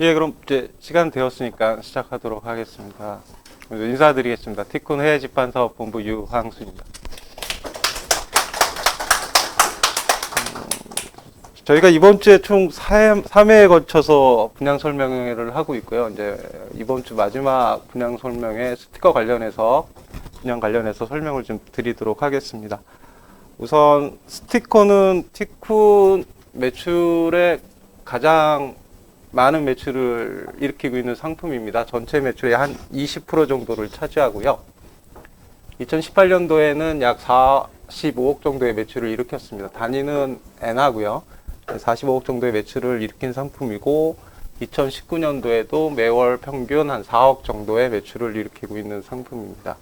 예, 그럼 이제 시간 되었으니까 시작하도록 하겠습니다. 먼저 인사드리겠습니다. 티쿤 해외집판사업본부 유항수입니다. 저희가 이번 주에 총 3회에 걸쳐서 분양 설명회를 하고 있고요. 이제 이번 주 마지막 분양 설명회 스티커 관련해서 분양 관련해서 설명을 좀 드리도록 하겠습니다. 우선 스티커는 티쿤 매출의 가장 많은 매출을 일으키고 있는 상품입니다. 전체 매출의 한 20% 정도를 차지하고요. 2018년도에는 약 45억 정도의 매출을 일으켰습니다. 단위는 엔하고요. 45억 정도의 매출을 일으킨 상품이고 2019년도에도 매월 평균 한 4억 정도의 매출을 일으키고 있는 상품입니다.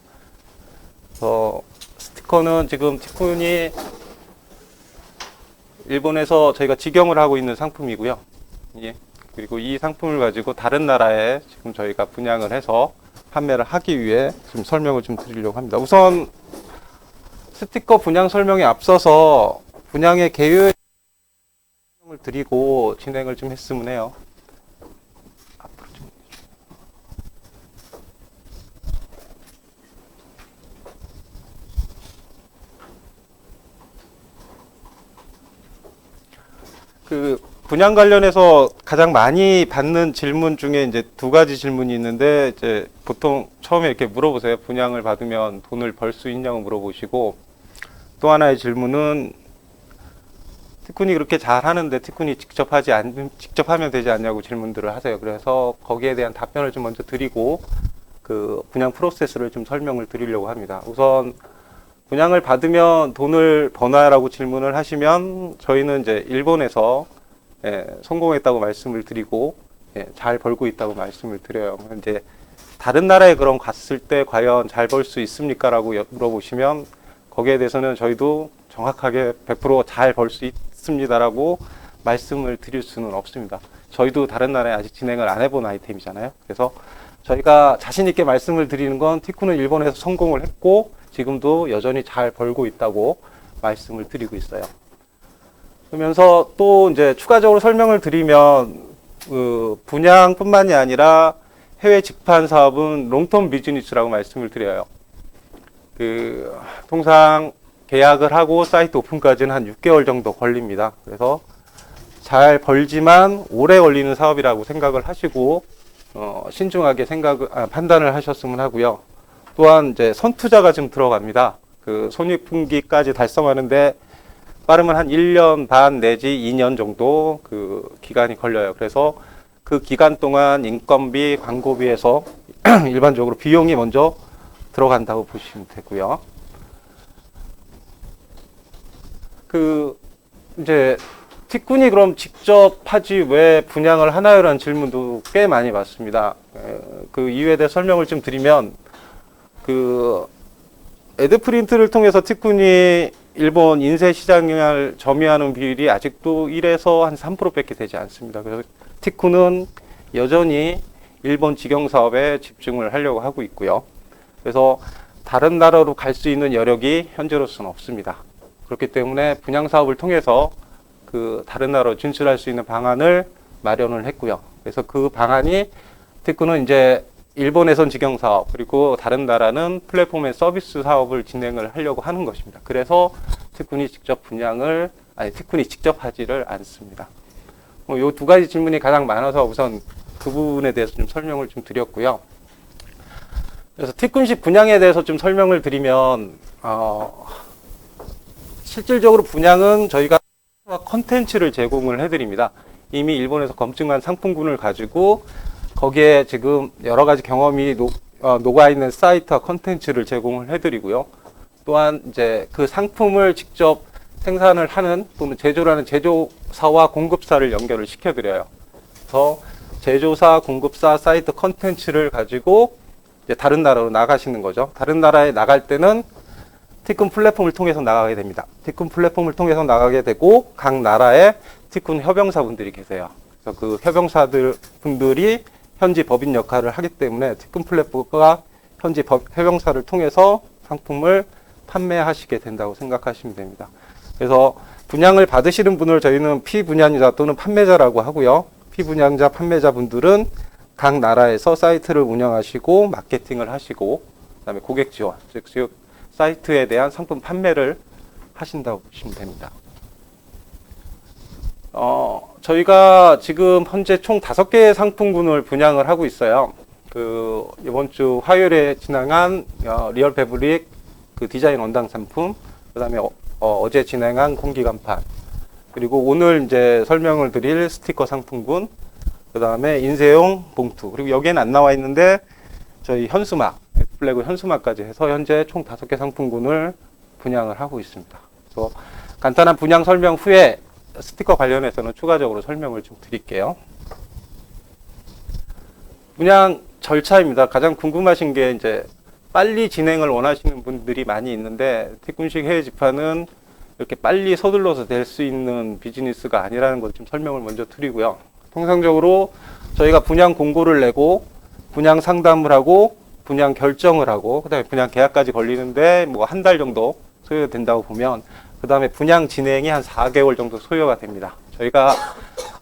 스티커는 지금 티쿤이 일본에서 저희가 직영을 하고 있는 상품이고요. 예. 그리고 이 상품을 가지고 다른 나라에 지금 저희가 분양을 해서 판매를 하기 위해 좀 설명을 좀 드리려고 합니다. 우선 스티커 분양 설명에 앞서서 분양의 계획을 드리고 진행을 좀 했으면 해요. 앞으로 좀. 분양 관련해서 가장 많이 받는 질문 중에 이제 두 가지 질문이 있는데, 이제 보통 처음에 이렇게 물어보세요. 분양을 받으면 돈을 벌 수 있냐고 물어보시고, 또 하나의 질문은 티쿤이 그렇게 잘 하는데 티쿤이 직접 하면 되지 않냐고 질문들을 하세요. 그래서 거기에 대한 답변을 좀 먼저 드리고 그 분양 프로세스를 좀 설명을 드리려고 합니다. 우선 분양을 받으면 돈을 버나라고 질문을 하시면 저희는 이제 일본에서 성공했다고 말씀을 드리고 잘 벌고 있다고 말씀을 드려요. 이제 다른 나라에 그럼 갔을 때 과연 잘 벌 수 있습니까? 라고 물어보시면 거기에 대해서는 저희도 정확하게 100% 잘 벌 수 있습니다라고 말씀을 드릴 수는 없습니다. 저희도 다른 나라에 아직 진행을 안 해본 아이템이잖아요. 그래서 저희가 자신 있게 말씀을 드리는 건 티쿤은 일본에서 성공을 했고 지금도 여전히 잘 벌고 있다고 말씀을 드리고 있어요. 그러면서 또 이제 추가적으로 설명을 드리면 분양뿐만이 아니라 해외 직판 사업은 롱텀 비즈니스라고 말씀을 드려요. 통상 계약을 하고 사이트 오픈까지는 한 6개월 정도 걸립니다. 그래서 잘 벌지만 오래 걸리는 사업이라고 생각을 하시고 신중하게 판단을 하셨으면 하고요. 또한 이제 선투자가 좀 들어갑니다. 손익분기까지 달성하는데 빠르면 한 1년 반 내지 2년 정도 기간이 걸려요. 그래서 그 기간 동안 인건비, 광고비에서 일반적으로 비용이 먼저 들어간다고 보시면 되고요. 이제 티쿤이 그럼 직접 하지 왜 분양을 하나요? 라는 질문도 꽤 많이 받습니다. 그 이유에 대해 설명을 좀 드리면 에드프린트를 통해서 티쿤이 일본 인쇄 시장을 점유하는 비율이 아직도 1에서 한 3%밖에 되지 않습니다. 그래서 티쿤은 여전히 일본 직영 사업에 집중을 하려고 하고 있고요. 그래서 다른 나라로 갈 수 있는 여력이 현재로서는 없습니다. 그렇기 때문에 분양 사업을 통해서 다른 나라로 진출할 수 있는 방안을 마련을 했고요. 그래서 그 방안이 티쿤은 이제 일본에선 직영 사업, 그리고 다른 나라는 플랫폼 앤 서비스 사업을 진행을 하려고 하는 것입니다. 그래서 티쿤이 직접 하지를 않습니다. 요 두 가지 질문이 가장 많아서 우선 그 부분에 대해서 좀 설명을 좀 드렸고요. 그래서 티쿤식 분양에 대해서 좀 설명을 드리면, 실질적으로 분양은 저희가 컨텐츠를 제공을 해드립니다. 이미 일본에서 검증한 상품군을 가지고 거기에 지금 여러 가지 경험이 녹아있는 사이트와 컨텐츠를 제공을 해드리고요. 또한 이제 그 상품을 직접 생산을 하는 또는 제조를 하는 제조사와 공급사를 연결을 시켜드려요. 그래서 제조사, 공급사, 사이트 컨텐츠를 가지고 이제 다른 나라로 나가시는 거죠. 다른 나라에 나갈 때는 티쿤 플랫폼을 통해서 나가게 됩니다. 티쿤 플랫폼을 통해서 나가게 되고 각 나라에 티쿤 협영사분들이 계세요. 그래서 그 협영사분들이 현지 법인 역할을 하기 때문에 티쿤 플랫폼과 현지 협영사를 통해서 상품을 판매하시게 된다고 생각하시면 됩니다. 그래서 분양을 받으시는 분을 저희는 피분양자 또는 판매자라고 하고요. 피분양자 판매자분들은 각 나라에서 사이트를 운영하시고 마케팅을 하시고 그다음에 고객 지원, 즉 사이트에 대한 상품 판매를 하신다고 보시면 됩니다. 저희가 지금 현재 총 5개의 상품군을 분양을 하고 있어요. 이번 주 화요일에 진행한 리얼 패브릭 디자인 원당 상품, 그 다음에 어제 진행한 공기 간판, 그리고 오늘 이제 설명을 드릴 스티커 상품군, 그 다음에 인쇄용 봉투, 그리고 여기에는 안 나와 있는데 저희 현수막, F플래그 현수막까지 해서 현재 총 5개 상품군을 분양을 하고 있습니다. 그래서 간단한 분양 설명 후에 스티커 관련해서는 추가적으로 설명을 좀 드릴게요. 분양 절차입니다. 가장 궁금하신 게 이제 빨리 진행을 원하시는 분들이 많이 있는데 티쿤식 해외 지판은 이렇게 빨리 서둘러서 될 수 있는 비즈니스가 아니라는 걸 좀 설명을 먼저 드리고요. 통상적으로 저희가 분양 공고를 내고 분양 상담을 하고 분양 결정을 하고 그다음에 분양 계약까지 걸리는데 뭐 한 달 정도 소요된다고 보면 그다음에 분양 진행이 한 4개월 정도 소요가 됩니다. 저희가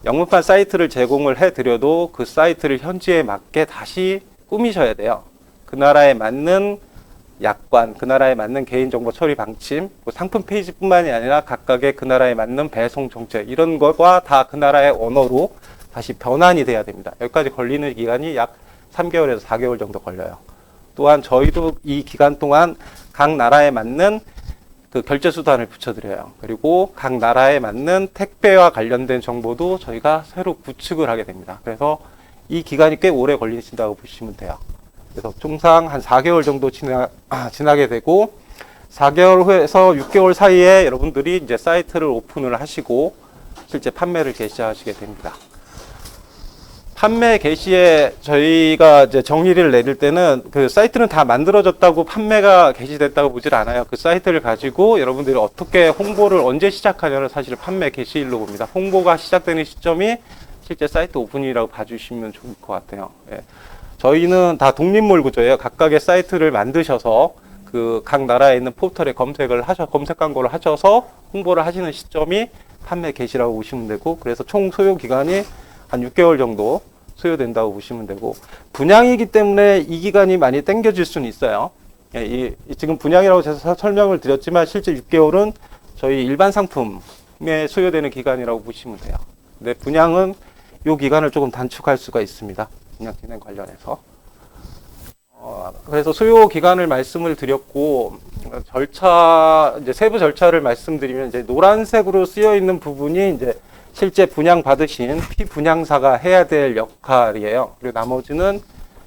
영문판 사이트를 제공을 해드려도 그 사이트를 현지에 맞게 다시 꾸미셔야 돼요. 그 나라에 맞는 약관, 그 나라에 맞는 개인정보 처리 방침, 상품 페이지뿐만이 아니라 각각의 그 나라에 맞는 배송 정책 이런 것과 다 그 나라의 언어로 다시 변환이 돼야 됩니다. 여기까지 걸리는 기간이 약 3개월에서 4개월 정도 걸려요. 또한 저희도 이 기간 동안 각 나라에 맞는 그 결제 수단을 붙여드려요. 그리고 각 나라에 맞는 택배와 관련된 정보도 저희가 새로 구축을 하게 됩니다. 그래서 이 기간이 꽤 오래 걸리신다고 보시면 돼요. 그래서 통상 한 4개월 정도 지나게 되고 4개월 후에서 6개월 사이에 여러분들이 이제 사이트를 오픈을 하시고 실제 판매를 개시하시게 됩니다. 판매 개시에 저희가 이제 정의를 내릴 때는 그 사이트는 다 만들어졌다고 판매가 개시됐다고 보질 않아요. 그 사이트를 가지고 여러분들이 어떻게 홍보를 언제 시작하냐를 사실 판매 개시일로 봅니다. 홍보가 시작되는 시점이 실제 사이트 오픈이라고 봐주시면 좋을 것 같아요. 예. 저희는 다 독립몰 구조예요. 각각의 사이트를 만드셔서 그 각 나라에 있는 포털에 검색 광고를 하셔서 홍보를 하시는 시점이 판매 개시라고 보시면 되고, 그래서 총 소요 기간이 한 6개월 정도 소요된다고 보시면 되고, 분양이기 때문에 이 기간이 많이 당겨질 수는 있어요. 지금 분양이라고 해서 설명을 드렸지만 실제 6개월은 저희 일반 상품에 소요되는 기간이라고 보시면 돼요. 근데 분양은 이 기간을 조금 단축할 수가 있습니다. 분양 진행 관련해서. 그래서 소요 기간을 말씀을 드렸고, 이제 세부 절차를 말씀드리면, 이제 노란색으로 쓰여 있는 부분이 이제 실제 분양 받으신 피분양사가 해야 될 역할이에요. 그리고 나머지는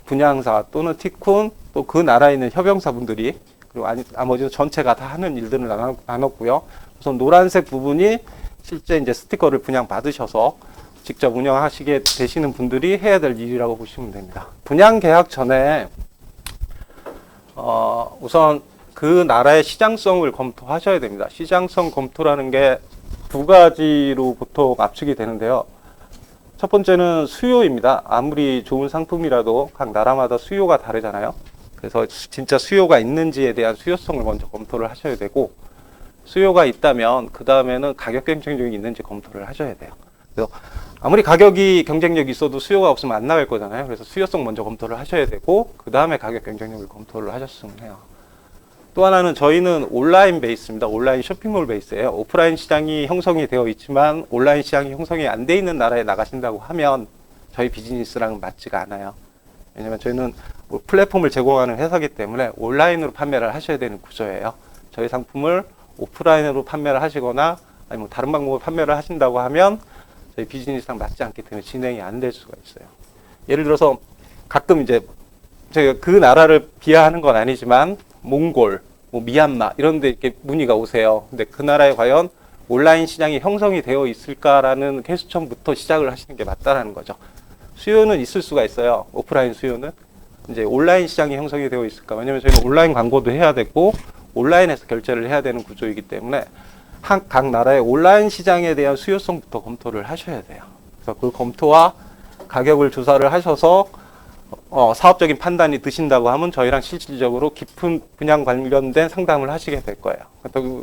분양사 또는 티쿤 또 그 나라에 있는 협영사분들이, 그리고 나머지는 전체가 다 하는 일들을 나눴고요. 우선 노란색 부분이 실제 이제 스티커를 분양 받으셔서 직접 운영하시게 되시는 분들이 해야 될 일이라고 보시면 됩니다. 분양 계약 전에 우선 그 나라의 시장성을 검토하셔야 됩니다. 시장성 검토라는 게 두 가지로 보통 압축이 되는데요. 첫 번째는 수요입니다. 아무리 좋은 상품이라도 각 나라마다 수요가 다르잖아요. 그래서 진짜 수요가 있는지에 대한 수요성을 먼저 검토를 하셔야 되고, 수요가 있다면 그 다음에는 가격 경쟁력이 있는지 검토를 하셔야 돼요. 그래서 아무리 가격이 경쟁력이 있어도 수요가 없으면 안 나갈 거잖아요. 그래서 수요성 먼저 검토를 하셔야 되고, 그 다음에 가격 경쟁력을 검토를 하셨으면 해요. 또 하나는 저희는 온라인 베이스입니다. 온라인 쇼핑몰 베이스예요. 오프라인 시장이 형성이 되어 있지만 온라인 시장이 형성이 안 돼 있는 나라에 나가신다고 하면 저희 비즈니스랑은 맞지가 않아요. 왜냐면 저희는 플랫폼을 제공하는 회사이기 때문에 온라인으로 판매를 하셔야 되는 구조예요. 저희 상품을 오프라인으로 판매를 하시거나 아니면 다른 방법으로 판매를 하신다고 하면 저희 비즈니스랑 맞지 않기 때문에 진행이 안 될 수가 있어요. 예를 들어서 가끔 이제 저희가 그 나라를 비하하는 건 아니지만 몽골, 미얀마 이런 데 이렇게 문의가 오세요. 근데 그 나라에 과연 온라인 시장이 형성이 되어 있을까라는 퀘스천부터 시작을 하시는 게 맞다라는 거죠. 수요는 있을 수가 있어요. 오프라인 수요는. 이제 온라인 시장이 형성이 되어 있을까? 왜냐면 저희는 온라인 광고도 해야 되고 온라인에서 결제를 해야 되는 구조이기 때문에 각 나라의 온라인 시장에 대한 수요성부터 검토를 하셔야 돼요. 그래서 그 검토와 가격을 조사를 하셔서 사업적인 판단이 드신다고 하면 저희랑 실질적으로 깊은 분양 관련된 상담을 하시게 될 거예요.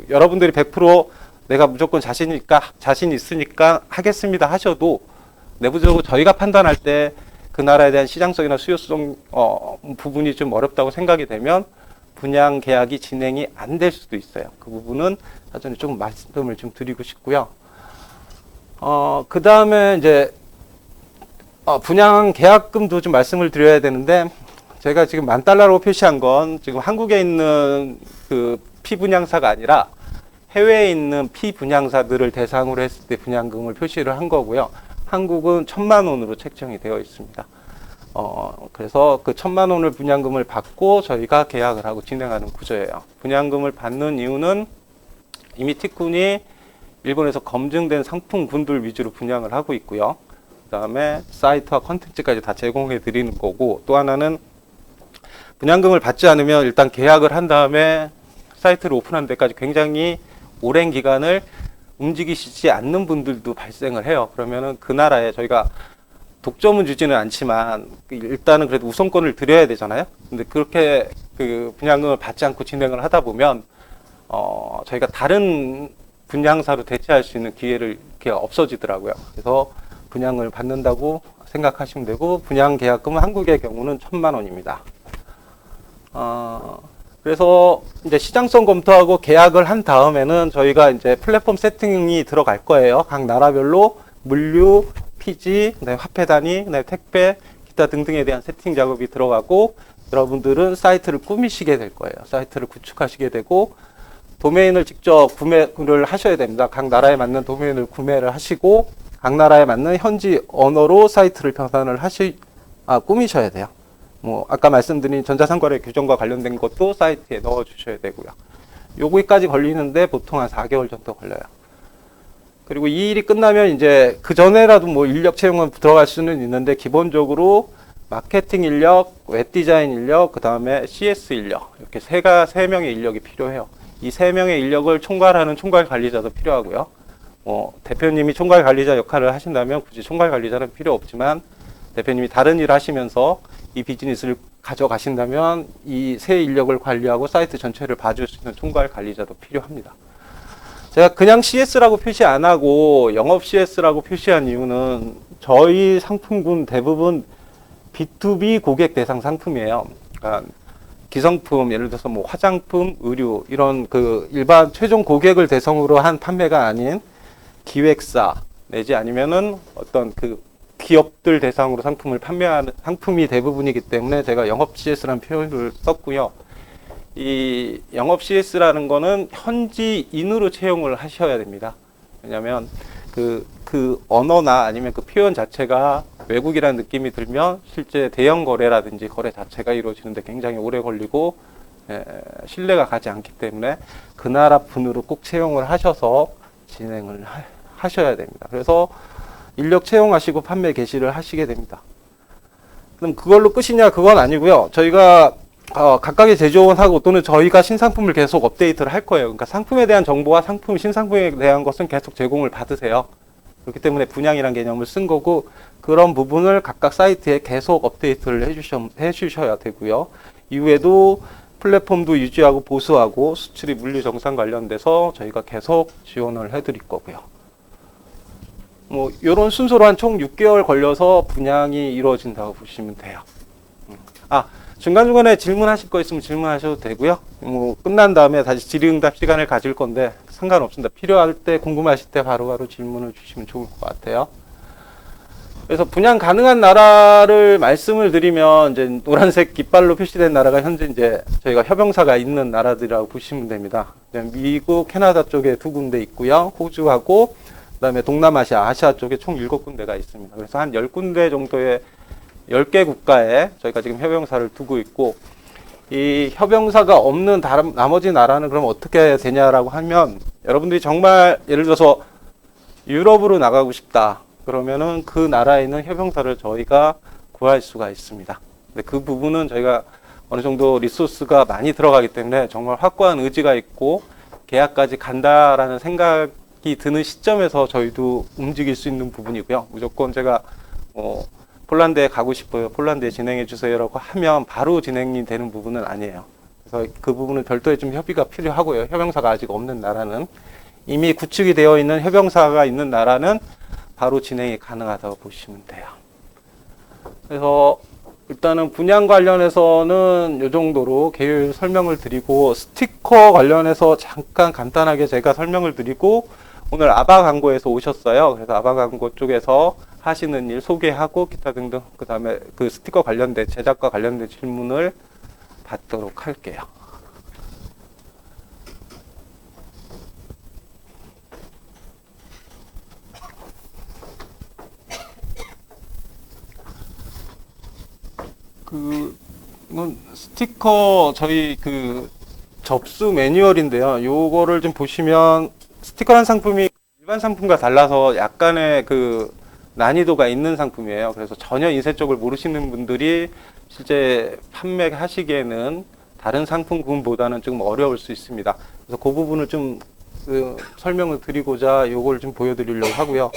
여러분들이 100% 내가 무조건 자신 있으니까 하겠습니다 하셔도 내부적으로 저희가 판단할 때 그 나라에 대한 시장성이나 수요성 부분이 좀 어렵다고 생각이 되면 분양 계약이 진행이 안 될 수도 있어요. 그 부분은 사전에 좀 말씀을 좀 드리고 싶고요. 그 다음에 이제 분양 계약금도 좀 말씀을 드려야 되는데, 제가 지금 $10,000라고 표시한 건 지금 한국에 있는 그 피분양사가 아니라 해외에 있는 피분양사들을 대상으로 했을 때 분양금을 표시를 한 거고요. 한국은 1,000만 원으로 책정이 되어 있습니다. 그래서 그 1,000만 원을 분양금을 받고 저희가 계약을 하고 진행하는 구조예요. 분양금을 받는 이유는 이미 티쿤이 일본에서 검증된 상품군들 위주로 분양을 하고 있고요. 그 다음에 사이트와 컨텐츠까지 다 제공해 드리는 거고, 또 하나는 분양금을 받지 않으면 일단 계약을 한 다음에 사이트를 오픈하는 데까지 굉장히 오랜 기간을 움직이시지 않는 분들도 발생을 해요. 그러면은 그 나라에 저희가 독점은 주지는 않지만 일단은 그래도 우선권을 드려야 되잖아요. 근데 그렇게 그 분양금을 받지 않고 진행을 하다 보면 저희가 다른 분양사로 대체할 수 있는 기회를 이렇게 없어지더라고요. 그래서 분양을 받는다고 생각하시면 되고, 분양 계약금은 한국의 경우는 1,000만 원입니다. 그래서 이제 시장성 검토하고 계약을 한 다음에는 저희가 이제 플랫폼 세팅이 들어갈 거예요. 각 나라별로 물류, 피지, 그다음에 화폐 단위, 그다음에 택배, 기타 등등에 대한 세팅 작업이 들어가고, 여러분들은 사이트를 꾸미시게 될 거예요. 사이트를 구축하시게 되고, 도메인을 직접 구매를 하셔야 됩니다. 각 나라에 맞는 도메인을 구매를 하시고, 각 나라에 맞는 현지 언어로 사이트를 변환을 꾸미셔야 돼요. 아까 말씀드린 전자상거래 규정과 관련된 것도 사이트에 넣어 주셔야 되고요. 요기까지 걸리는데 보통 한 4개월 정도 걸려요. 그리고 이 일이 끝나면 이제 그 전에라도 인력 채용은 들어갈 수는 있는데, 기본적으로 마케팅 인력, 웹 디자인 인력, 그 다음에 CS 인력, 이렇게 세 명의 인력이 필요해요. 이 세 명의 인력을 총괄하는 총괄 관리자도 필요하고요. 대표님이 총괄 관리자 역할을 하신다면 굳이 총괄 관리자는 필요 없지만, 대표님이 다른 일을 하시면서 이 비즈니스를 가져가신다면 이 세 인력을 관리하고 사이트 전체를 봐줄 수 있는 총괄 관리자도 필요합니다. 제가 그냥 CS라고 표시 안 하고 영업 CS라고 표시한 이유는 저희 상품군 대부분 B2B 고객 대상 상품이에요. 그러니까 기성품, 예를 들어서 화장품, 의류, 이런 그 일반 최종 고객을 대상으로 한 판매가 아닌 기획사 내지 아니면은 어떤 그 기업들 대상으로 상품을 판매하는 상품이 대부분이기 때문에 제가 영업 CS라는 표현을 썼고요. 이 영업 CS라는 거는 현지인으로 채용을 하셔야 됩니다. 왜냐하면 그 언어나 아니면 그 표현 자체가 외국이라는 느낌이 들면 실제 대형 거래라든지 거래 자체가 이루어지는데 굉장히 오래 걸리고 신뢰가 가지 않기 때문에 그 나라 분으로 꼭 채용을 하셔서 진행을 하셔야 됩니다. 그래서 인력 채용하시고 판매 개시를 하시게 됩니다. 그럼 그걸로 끝이냐? 그건 아니고요. 저희가 각각의 제조원하고 또는 저희가 신상품을 계속 업데이트를 할 거예요. 그러니까 상품에 대한 정보와 신상품에 대한 것은 계속 제공을 받으세요. 그렇기 때문에 분양이라는 개념을 쓴 거고, 그런 부분을 각각 사이트에 계속 업데이트를 해주셔야 되고요. 이후에도 플랫폼도 유지하고 보수하고 수출입 물류 정상 관련돼서 저희가 계속 지원을 해드릴 거고요. 이런 순서로 한 총 6개월 걸려서 분양이 이루어진다고 보시면 돼요. 중간중간에 질문하실 거 있으면 질문하셔도 되고요. 끝난 다음에 다시 질의응답 시간을 가질 건데 상관없습니다. 필요할 때, 궁금하실 때 바로바로 질문을 주시면 좋을 것 같아요. 그래서 분양 가능한 나라를 말씀을 드리면, 이제 노란색 깃발로 표시된 나라가 현재 이제 저희가 협용사가 있는 나라들이라고 보시면 됩니다. 미국, 캐나다 쪽에 2군데 있고요. 호주하고 그다음에 동남아시아, 아시아 쪽에 총 7군데가 있습니다. 그래서 한 10군데 정도의 10개 국가에 저희가 지금 협용사를 두고 있고, 이 협용사가 없는 나머지 나라는 그럼 어떻게 되냐라고 하면, 여러분들이 정말 예를 들어서 유럽으로 나가고 싶다 그러면은 그 나라에 있는 협용사를 저희가 구할 수가 있습니다. 근데 그 부분은 저희가 어느 정도 리소스가 많이 들어가기 때문에 정말 확고한 의지가 있고 계약까지 간다라는 생각이 드는 시점에서 저희도 움직일 수 있는 부분이고요. 무조건 제가 폴란드에 가고 싶어요, 폴란드에 진행해 주세요라고 하면 바로 진행이 되는 부분은 아니에요. 그래서 그 부분은 별도의 좀 협의가 필요하고요. 협용사가 아직 없는 나라는, 이미 구축이 되어 있는 협용사가 있는 나라는 바로 진행이 가능하다고 보시면 돼요. 그래서 일단은 분양 관련해서는 이 정도로 개요 설명을 드리고, 스티커 관련해서 잠깐 간단하게 제가 설명을 드리고, 오늘 아바강고에서 오셨어요. 그래서 아바강고 쪽에서 하시는 일 소개하고 기타 등등, 그 다음에 그 스티커 관련된 제작과 관련된 질문을 받도록 할게요. 이건 스티커 저희 그 접수 매뉴얼인데요. 요거를 좀 보시면 스티커란 상품이 일반 상품과 달라서 약간의 그 난이도가 있는 상품이에요. 그래서 전혀 인쇄 쪽을 모르시는 분들이 실제 판매하시기에는 다른 상품군보다는 조금 어려울 수 있습니다. 그래서 그 부분을 좀 설명을 드리고자 요걸 좀 보여드리려고 하고요.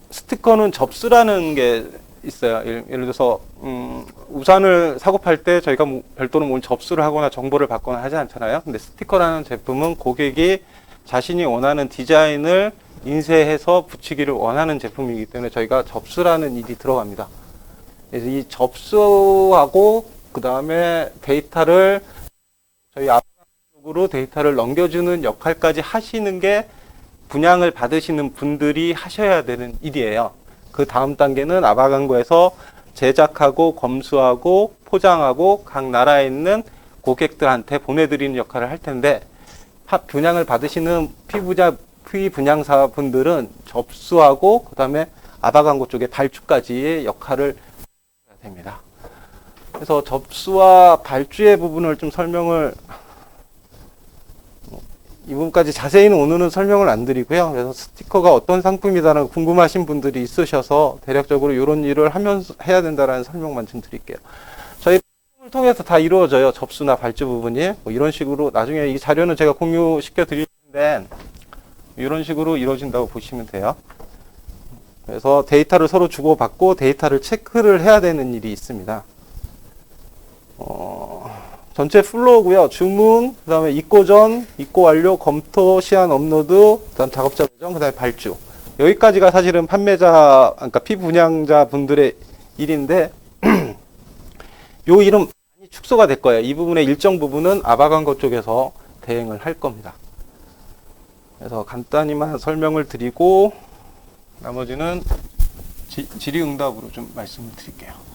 스티커는 접수라는 게 있어요. 예를 들어서 우산을 사고 팔 때 저희가 별도로 뭘 접수를 하거나 정보를 받거나 하지 않잖아요. 근데 스티커라는 제품은 고객이 자신이 원하는 디자인을 인쇄해서 붙이기를 원하는 제품이기 때문에 저희가 접수라는 일이 들어갑니다. 그래서 이 접수하고 그 다음에 데이터를 저희 앞쪽으로 데이터를 넘겨주는 역할까지 하시는 게 분양을 받으시는 분들이 하셔야 되는 일이에요. 그 다음 단계는 아바강고에서 제작하고 검수하고 포장하고 각 나라에 있는 고객들한테 보내드리는 역할을 할 텐데, 분양을 받으시는 피분양사 분들은 접수하고 그 다음에 아바강고 쪽에 발주까지의 역할을 해야 됩니다. 그래서 접수와 발주의 부분을 좀 설명을, 이 부분까지 자세히는 오늘은 설명을 안 드리고요. 그래서 스티커가 어떤 상품이다라는 궁금하신 분들이 있으셔서 대략적으로 이런 일을 하면서 해야 된다라는 설명만 좀 드릴게요. 저희 플랫폼을 통해서 다 이루어져요. 접수나 발주 부분이. 뭐 이런 식으로 나중에 이 자료는 제가 공유시켜 드릴 텐데 이런 식으로 이루어진다고 보시면 돼요. 그래서 데이터를 서로 주고받고 데이터를 체크를 해야 되는 일이 있습니다. 전체 플로우고요. 주문, 그 다음에 입고 전, 입고 완료, 검토, 시안 업로드, 그 다음 작업자 배정, 그 다음에 발주. 여기까지가 사실은 판매자, 그러니까 피분양자 분들의 일인데, 요 일은 많이 축소가 될 거예요. 이 부분의 일정 부분은 아바강고 쪽에서 대행을 할 겁니다. 그래서 간단히만 설명을 드리고, 나머지는 질의응답으로 좀 말씀을 드릴게요.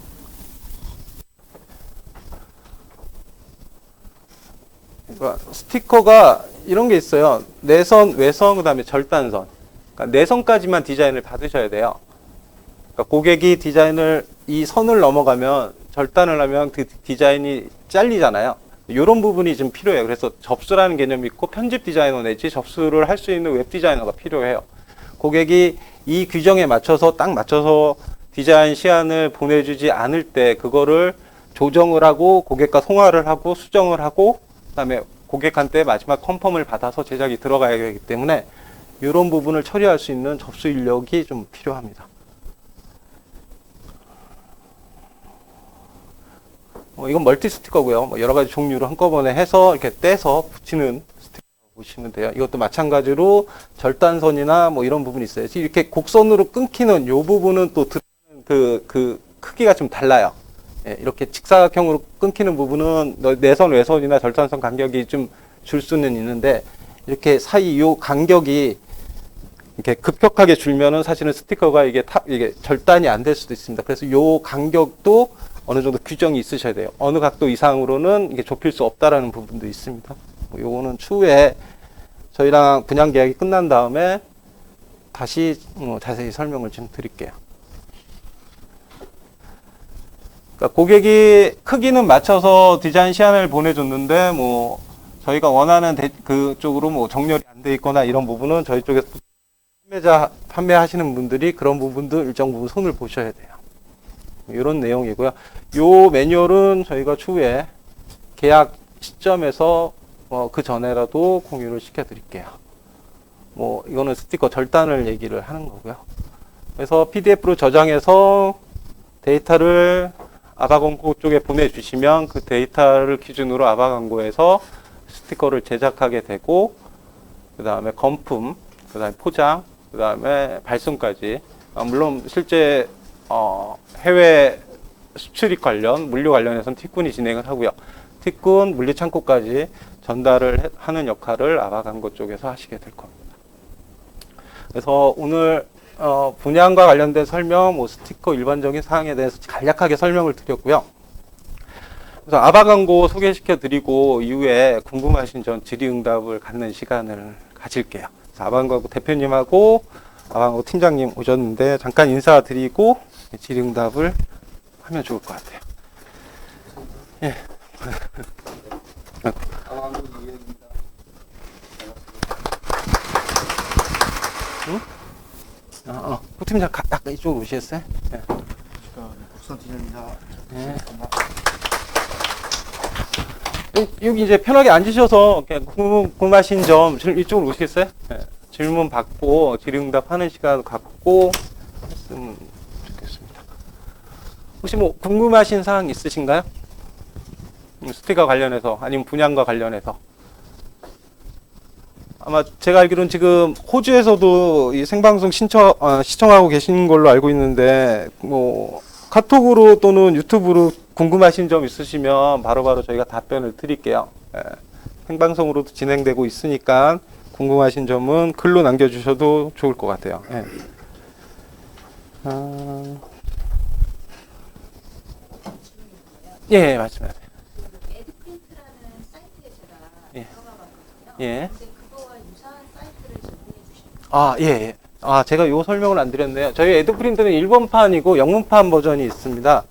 그러니까 스티커가 이런 게 있어요. 내선, 외선, 그 다음에 절단선. 그러니까 내선까지만 디자인을 받으셔야 돼요. 그러니까 고객이 디자인을, 이 선을 넘어가면, 절단을 하면 그 디자인이 잘리잖아요. 이런 부분이 좀 필요해요. 그래서 접수라는 개념이 있고, 편집 디자이너 내지 접수를 할 수 있는 웹 디자이너가 필요해요. 고객이 이 규정에 맞춰서, 딱 맞춰서 디자인 시안을 보내주지 않을 때, 그거를 조정을 하고, 고객과 통화를 하고, 수정을 하고, 그 다음에 고객한테 마지막 컨펌을 받아서 제작이 들어가야 되기 때문에 이런 부분을 처리할 수 있는 접수 인력이 좀 필요합니다. 이건 멀티 스티커고요. 여러 가지 종류로 한꺼번에 해서 이렇게 떼서 붙이는 스티커라고 보시면 돼요. 이것도 마찬가지로 절단선이나 뭐 이런 부분이 있어요. 이렇게 곡선으로 끊기는 이 부분은 또 그 크기가 좀 달라요. 예, 이렇게 직사각형으로 끊기는 부분은 내선, 외선이나 절단선 간격이 좀 줄 수는 있는데, 이렇게 사이 요 간격이 이렇게 급격하게 줄면은 사실은 스티커가 이게 절단이 안 될 수도 있습니다. 그래서 요 간격도 어느 정도 규정이 있으셔야 돼요. 어느 각도 이상으로는 이게 좁힐 수 없다라는 부분도 있습니다. 요거는 추후에 저희랑 분양 계약이 끝난 다음에 다시 자세히 설명을 좀 드릴게요. 그러니까 고객이 크기는 맞춰서 디자인 시안을 보내줬는데 뭐 저희가 원하는 그쪽으로 뭐 정렬이 안 돼 있거나 이런 부분은 저희 쪽에서 판매하시는 분들이 그런 부분도 일정 부분 손을 보셔야 돼요. 이런 내용이고요. 요 매뉴얼은 저희가 추후에 계약 시점에서 그 전에라도 공유를 시켜 드릴게요. 뭐 이거는 스티커 절단을 얘기를 하는 거고요. 그래서 PDF로 저장해서 데이터를 아바강고 쪽에 보내주시면 그 데이터를 기준으로 아바강고에서 스티커를 제작하게 되고, 그 다음에 검품, 그다음에 포장, 그다음에 발송까지. 물론 실제 해외 수출입 관련, 물류 관련해서는 티쿤이 진행을 하고요. 티쿤, 물류 창고까지 전달을 하는 역할을 아바강고 쪽에서 하시게 될 겁니다. 그래서 오늘 분양과 관련된 설명, 뭐 스티커 일반적인 사항에 대해서 간략하게 설명을 드렸고요. 그래서 아바강고 소개시켜 드리고 이후에 궁금하신 점 질의응답을 갖는 시간을 가질게요. 그래서 아바강고 대표님하고 아바강고 팀장님 오셨는데 잠깐 인사드리고 질의응답을 하면 좋을 것 같아요. 예. 아바강고 이해입니다. 응? 팀장 약간 이쪽으로 오시겠어요? 예. 국선 팀장입니다. 예. 여기 이제 편하게 앉으셔서 궁금하신 점 이쪽으로 오시겠어요? 네. 질문 받고 질의응답 하는 시간 갖고 했으면 좋겠습니다. 혹시 뭐 궁금하신 사항 있으신가요? 스티커 관련해서 아니면 분양과 관련해서. 아마 제가 알기로는 지금 호주에서도 이 생방송 시청하고 계신 걸로 알고 있는데 뭐 카톡으로 또는 유튜브로 궁금하신 점 있으시면 바로바로 저희가 답변을 드릴게요. 예. 생방송으로도 진행되고 있으니까 궁금하신 점은 글로 남겨주셔도 좋을 것 같아요. 예. 예, 말씀하세요. 에드프린트라는 사이트에 제가 예. 들어가봤거든요. 예. 근데 그거와 유사한 사이트를 제공해 주시나요? 예. 제가 요 설명을 안 드렸네요. 저희 에드프린트는 일본판이고 영문판 버전이 있습니다.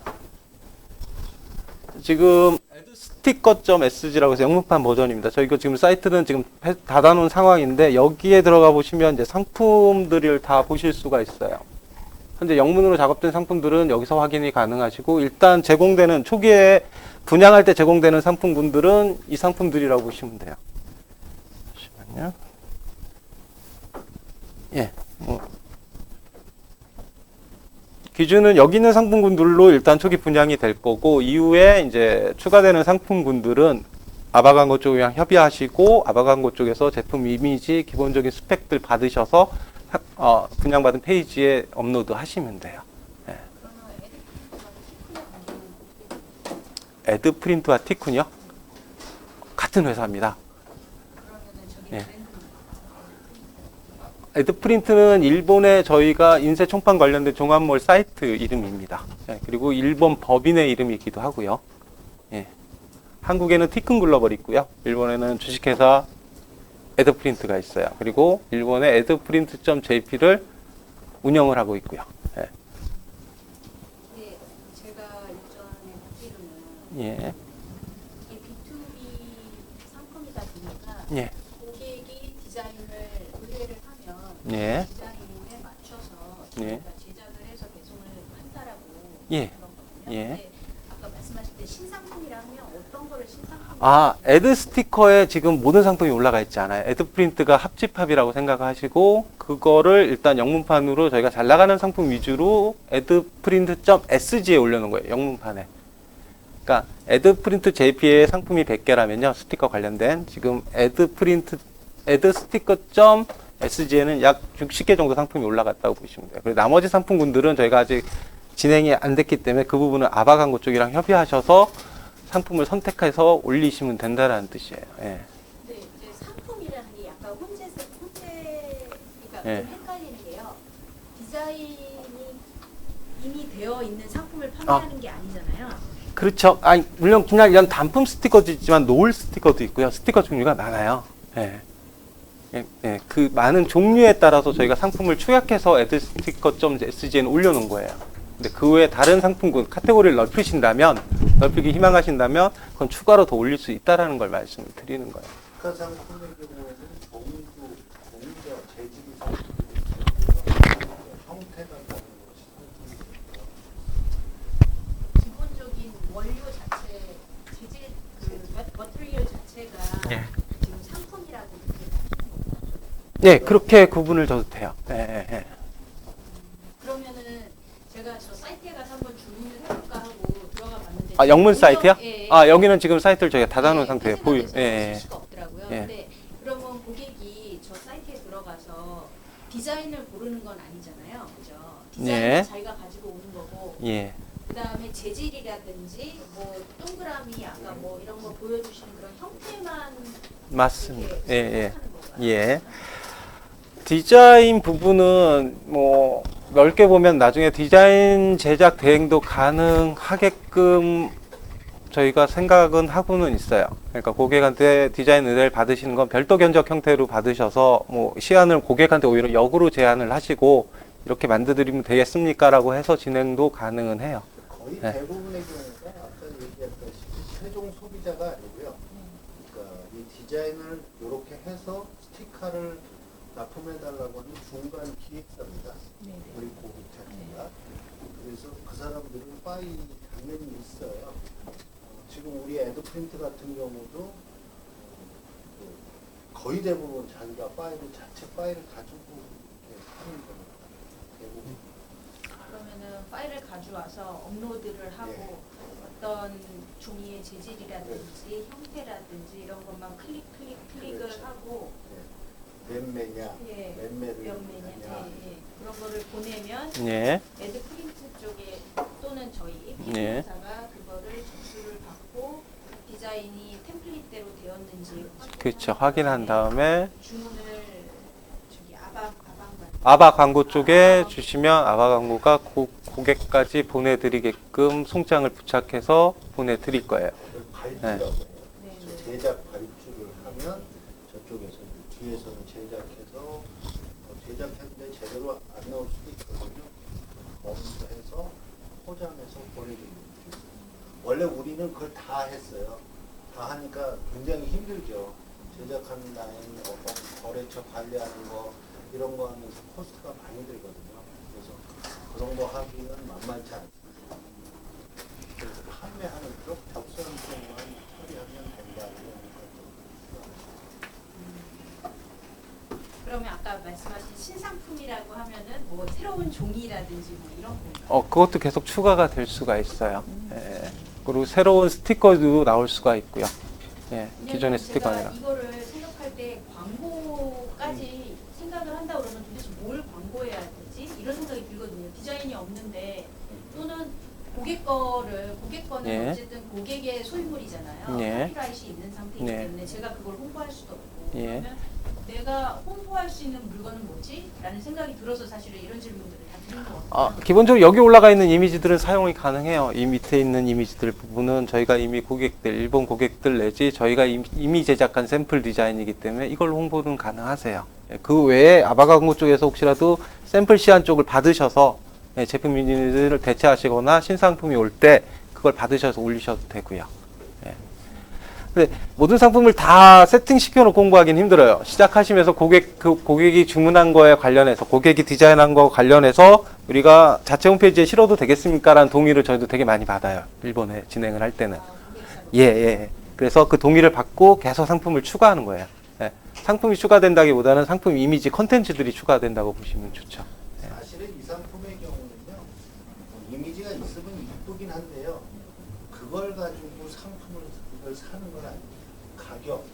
지금 에드스티커.sg라고 해서 영문판 버전입니다. 저희 지금 사이트는 지금 닫아놓은 상황인데 여기에 들어가 보시면 이제 상품들을 다 보실 수가 있어요. 현재 영문으로 작업된 상품들은 여기서 확인이 가능하시고 일단 제공되는 초기에 분양할 때 제공되는 상품군들은 이 상품들이라고 보시면 돼요. 잠시만요. 예. 기준은 여기 있는 상품군들로 일단 초기 분양이 될 거고 이후에 이제 추가되는 상품군들은 아바강고 쪽이랑 협의하시고 아바강고 쪽에서 제품 이미지 기본적인 스펙들 받으셔서 분양받은 페이지에 업로드 하시면 돼요. 예. 에드프린트와 티쿤이요? 같은 회사입니다. 예. 에드프린트는 일본의 저희가 인쇄 총판 관련된 종합몰 사이트 이름입니다. 예, 그리고 일본 법인의 이름이기도 하고요. 예. 한국에는 티쿤 글로벌이 있고요. 일본에는 주식회사 에드프린트가 있어요. 그리고 일본의 에드프린트.jp를 운영을 하고 있고요. 예. 네, 제가 일전에 듣기로는 예. 이게 B2B 상품이다 보니까 예. 고객이 디자인을 의뢰를 하면 예. 디자인에 맞춰서 예. 저희가 제작을 해서 배송을 한다라고 예. 들었거든요. 예. 근데 아까 말씀하실 때 신상품이라면 어떤 거를 신상품? 에드 스티커에 지금 모든 상품이 올라가 있지 않아요. 에드프린트가 합집합이라고 생각하시고 그거를 일단 영문판으로 저희가 잘 나가는 상품 위주로 에드프린트.sg에 올려놓은 거예요. 영문판에. 그러니까 에드프린트 JP의 상품이 100개라면요. 스티커 관련된 지금 에드스티커.sg에는 약 60개 정도 상품이 올라갔다고 보시면 돼요. 그리고 나머지 상품군들은 저희가 아직 진행이 안 됐기 때문에 그 부분은 아바강고 쪽이랑 협의하셔서 상품을 선택해서 올리시면 된다라는 뜻이에요. 예. 근데 이제 상품이라는 게 약간 그러니까 예. 좀 헷갈리는 게요. 디자인이 이미 되어 있는 상품을 판매하는 게 아니잖아요. 그렇죠. 물론 그냥 이런 단품 스티커도 있지만 노을 스티커도 있고요. 스티커 종류가 많아요. 예. 예. 그 많은 종류에 따라서 저희가 상품을 축약해서 에드스티커.sg에는 올려놓은 거예요. 근데 그 외에 다른 상품군 카테고리를 넓히기 희망하신다면 그건 추가로 더 올릴 수 있다라는 걸 말씀을 드리는 거예요. 그 상품의 경우에는 공유자 재질이 형태가 다른 것이 기본적인 원료 자체, 재질, 머티리얼 자체가 예. 지금 상품이라고 네, 그렇게 구분을 져도 돼요. 예. 그러면은 제가 저 사이트에 가서 한번 주문을 해볼까 하고 들어가 봤는데 영문 사이트요? 예, 여기는 지금 사이트를 저희가 닫아놓은 상태에 보유. 실 수가 없더라고요. 예. 근데 그러면 고객이 저 사이트에 들어가서 디자인을 고르는 건 아니잖아요, 그죠? 네. 디자인은 자기가 가지고 오는 거고, 예. 그다음에 재질이라든지 뭐 동그라미 아까 뭐 이런 거 보여주시는 그런 형태만 맞습니다. 이렇게 예, 예. 선택하는 건가요? 예. 디자인 부분은 뭐 넓게 보면 나중에 디자인 제작 대행도 가능하게끔 저희가 생각은 하고는 있어요. 그러니까 고객한테 디자인 의뢰를 받으시는 건 별도 견적 형태로 받으셔서 뭐 시안을 고객한테 오히려 역으로 제안을 하시고 이렇게 만들어드리면 되겠습니까라고 해서 진행도 가능은 해요. 거의 네. 대부분의 경우가 아까 얘기했다시피 최종 소비자가 아니고요. 그러니까 이 디자인을 이렇게 해서 스티커를 납품해달라고 하는 중간 기획사입니다. 네네. 우리 고객 자체가. 그래서 그 사람들은 파일이 당연히 있어요. 지금 우리 애드프린트 같은 경우도 거의 대부분 자기가 자체 파일을 가지고 이렇게 하는 겁니다. 대부분. 그러면은 파일을 가져와서 업로드를 하고 예. 어떤 종이의 재질이라든지 형태라든지 이런 것만 클릭을 그렇죠. 하고 몇 매냐, 예, 몇 매를 몇 매냐 하냐. 예, 예. 그런 거를 보내면 예. 애드프린트 쪽에 또는 저희 예. PD사가 그거를 접수를 받고 디자인이 템플릿대로 되었는지 그렇죠. 확인한 다음에 주문을 저기 아바 광고 쪽에 주시면 아바 광고가 고객까지 보내드리게끔 송장을 부착해서 보내드릴 거예요. 발주라고 해요. 네. 제작 발주를 하면 저쪽에서 뒤에서는 제작해서 제작했는데 제대로 안 나올 수도 있거든요. 검수해서 포장해서 보내드리는 거죠. 원래 우리는 그걸 다 했어요. 다 하니까 굉장히 힘들죠. 제작하는 라인, 거래처 관리하는 거 이런 거 하면서 코스트가 많이 들거든요. 그래서 그런 거 하기는 만만치 않습니다. 그래서 판매하는 쪽 적성성만 처리하면 된다 이런 것도 그러면 아까 말씀하신 신상품이라고 하면은 뭐 새로운 종이라든지 뭐 이런 건가요? 그것도 계속 추가가 될 수가 있어요. 예. 그리고 새로운 스티커도 나올 수가 있고요. 예. 기존의 스티커 제가 아니라. 이거를 생각할 때 광고까지 생각을 한다 그러면 도대체 뭘 광고해야 되지? 이런 생각이 들거든요. 디자인이 없는데 또는 고객 거는 예. 어쨌든 고객의 소유물이잖아요. 예. 카피라이트이 있는 상태이기 네. 때문에 제가 그걸 홍보할 수도 없고 예. 그러면 내가 홍보할 수 있는 물건은 뭐지? 라는 생각이 들어서 사실은 이런 질문들을 다 드린 것 같아요. 기본적으로 여기 올라가 있는 이미지들은 사용이 가능해요. 이 밑에 있는 이미지들 부분은 저희가 이미 일본 고객들 내지 저희가 이미 제작한 샘플 디자인이기 때문에 이걸로 홍보는 가능하세요. 예, 그 외에 아바광고 쪽에서 혹시라도 샘플 시안 쪽을 받으셔서 제품 이미지를 대체하시거나 신상품이 올 때 그걸 받으셔서 올리셔도 되고요. 예. 근데 모든 상품을 다 세팅시켜 놓고 홍보하기는 힘들어요. 시작하시면서 고객이 주문한 거에 관련해서, 고객이 디자인한 거 관련해서 우리가 자체 홈페이지에 실어도 되겠습니까? 라는 동의를 저희도 되게 많이 받아요. 일본에 진행을 할 때는. 예. 그래서 그 동의를 받고 계속 상품을 추가하는 거예요. 예. 상품이 추가된다기보다는 상품 이미지, 컨텐츠들이 추가된다고 보시면 좋죠. 사실은 이 상품의 경우는요, 이미지가 있으면 이쁘긴 한데요, 그걸 가지고 이걸 사는 건 아니에요. 가격,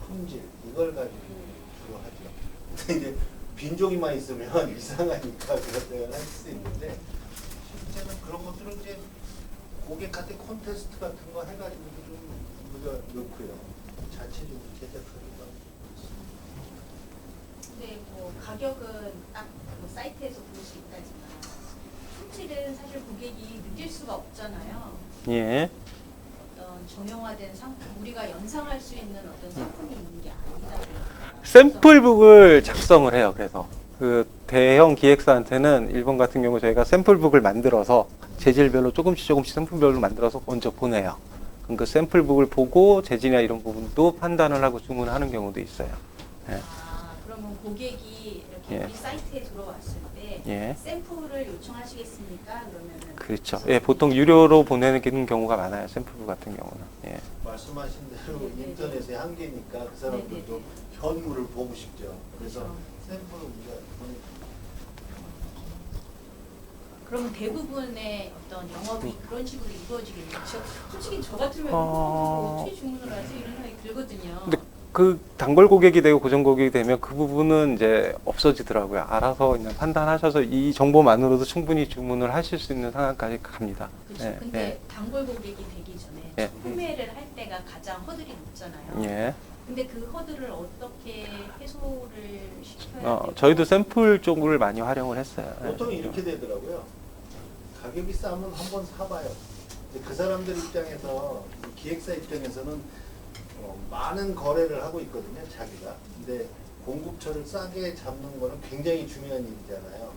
품질, 이걸 가지고 주로 하죠. 근데 이제 빈종이만 있으면 이상하니까 그런 할 수 있는데, 실제는 그런 것들은 이제 고객한테 콘테스트 같은 거 해가지고 좀 우리가 넣고요. 자체적으로 제작하기도 하고. 근데 뭐 가격은 딱 뭐 사이트에서 볼 수 있다지만 품질은 사실 고객이 느낄 수가 없잖아요. 예. 어떤 정형화된 상품, 우리가 연상할 수 있는 어떤 상품이 있는 게 아니다 보니까. 샘플북을 작성을 해요. 그래서 그 대형 기획사한테는 일본 같은 경우 저희가 샘플북을 만들어서 재질별로 조금씩 샘플별로 만들어서 먼저 보내요. 그럼 그 샘플북을 보고 재질이나 이런 부분도 판단을 하고 주문하는 경우도 있어요. 예. 그러면 고객이 이렇게 예. 우리 사이트에 들어왔을 때 예. 샘플을 요청하시겠습니까? 그러면은 그렇죠. 예, 보통 유료로 보내는 경우가 많아요. 샘플북 같은 경우는. 예. 말씀하신 대로 인터넷의 한계니까 그 사람들도 현물을 보고 싶죠. 그래서 그렇죠. 샘플을 우리가 그러면 대부분의 어떤 영업이 그런 식으로 이루어지겠네요. 솔직히 저 같으면 어. 어떻게 주문을 하지 이런 생각이 들거든요. 근데 그 단골 고객이 되고 고정 고객이 되면 그 부분은 이제 없어지더라고요. 알아서 그냥 판단하셔서 이 정보만으로도 충분히 주문을 하실 수 있는 상황까지 갑니다. 그렇죠. 예, 근데 예. 단골 고객이 되기 전에 예. 구매를 할 때가 가장 허들이 높잖아요. 예. 근데 그 허들을 어떻게 해소를 시켜야 되고 저희도 샘플 쪽을 많이 활용을 했어요. 예. 보통 이렇게 되더라고요. 가격이 싸면 한번 사봐요. 근데 그 사람들 입장에서 이 기획사 입장에서는 많은 거래를 하고 있거든요, 자기가. 근데 공급처를 싸게 잡는 거는 굉장히 중요한 일이잖아요.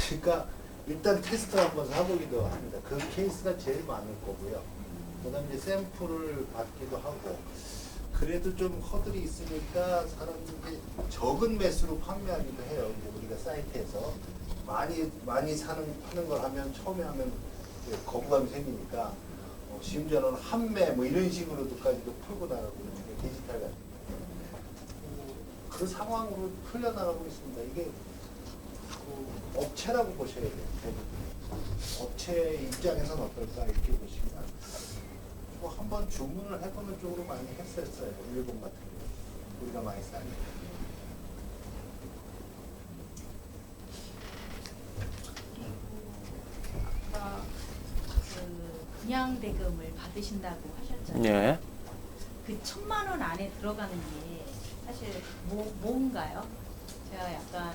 그러니까 일단 테스트 한번 사보기도 합니다. 그 케이스가 제일 많을 거고요. 그다음에 이제 샘플을 받기도 하고. 그래도 좀 허들이 있으니까 사람들이 적은 매수로 판매하기도 해요. 이제 우리가 사이트에서 많이 파는 걸 하면 처음에 하면 이제 거부감이 생기니까 심지어는 한매 뭐 이런 식으로도까지도 풀고 나가고 있는 디지털 같은 그 상황으로 풀려나가고 있습니다. 이게 그 업체라고 보셔야 돼요. 대부분. 업체 입장에서는 어떨까 이렇게 보시면 뭐 한번 주문을 해보는 쪽으로 많이 했었어요. 일본 같은 경우 우리가 많이 싸니까. 아까 그 분양 대금을 받으신다고 하셨잖아요. 예. 그 1,000만 원 안에 들어가는 게 사실 뭔가요? 제가 약간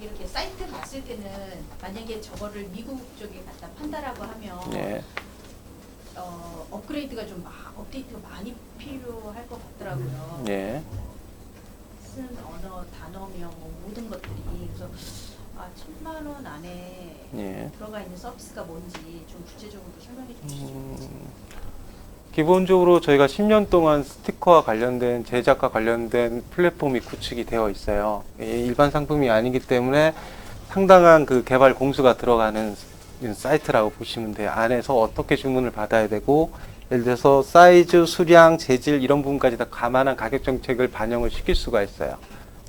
이렇게 사이트 봤을 때는 만약에 저거를 미국 쪽에 갖다 판다라고 하면 예. 업그레이드가 좀 업데이트가 많이 필요할 것 같더라고요. 예. 쓴 언어, 단어명 뭐 모든 것들이 그래서 1,000만 원 안에 예. 들어가 있는 서비스가 뭔지 좀 구체적으로 설명해 주시죠. 기본적으로 저희가 10년 동안 스티커와 관련된 제작과 관련된 플랫폼이 구축이 되어 있어요. 일반 상품이 아니기 때문에 상당한 그 개발 공수가 들어가는 사이트라고 보시면 돼요. 안에서 어떻게 주문을 받아야 되고, 예를 들어서 사이즈, 수량, 재질 이런 부분까지 다 감안한 가격 정책을 반영을 시킬 수가 있어요.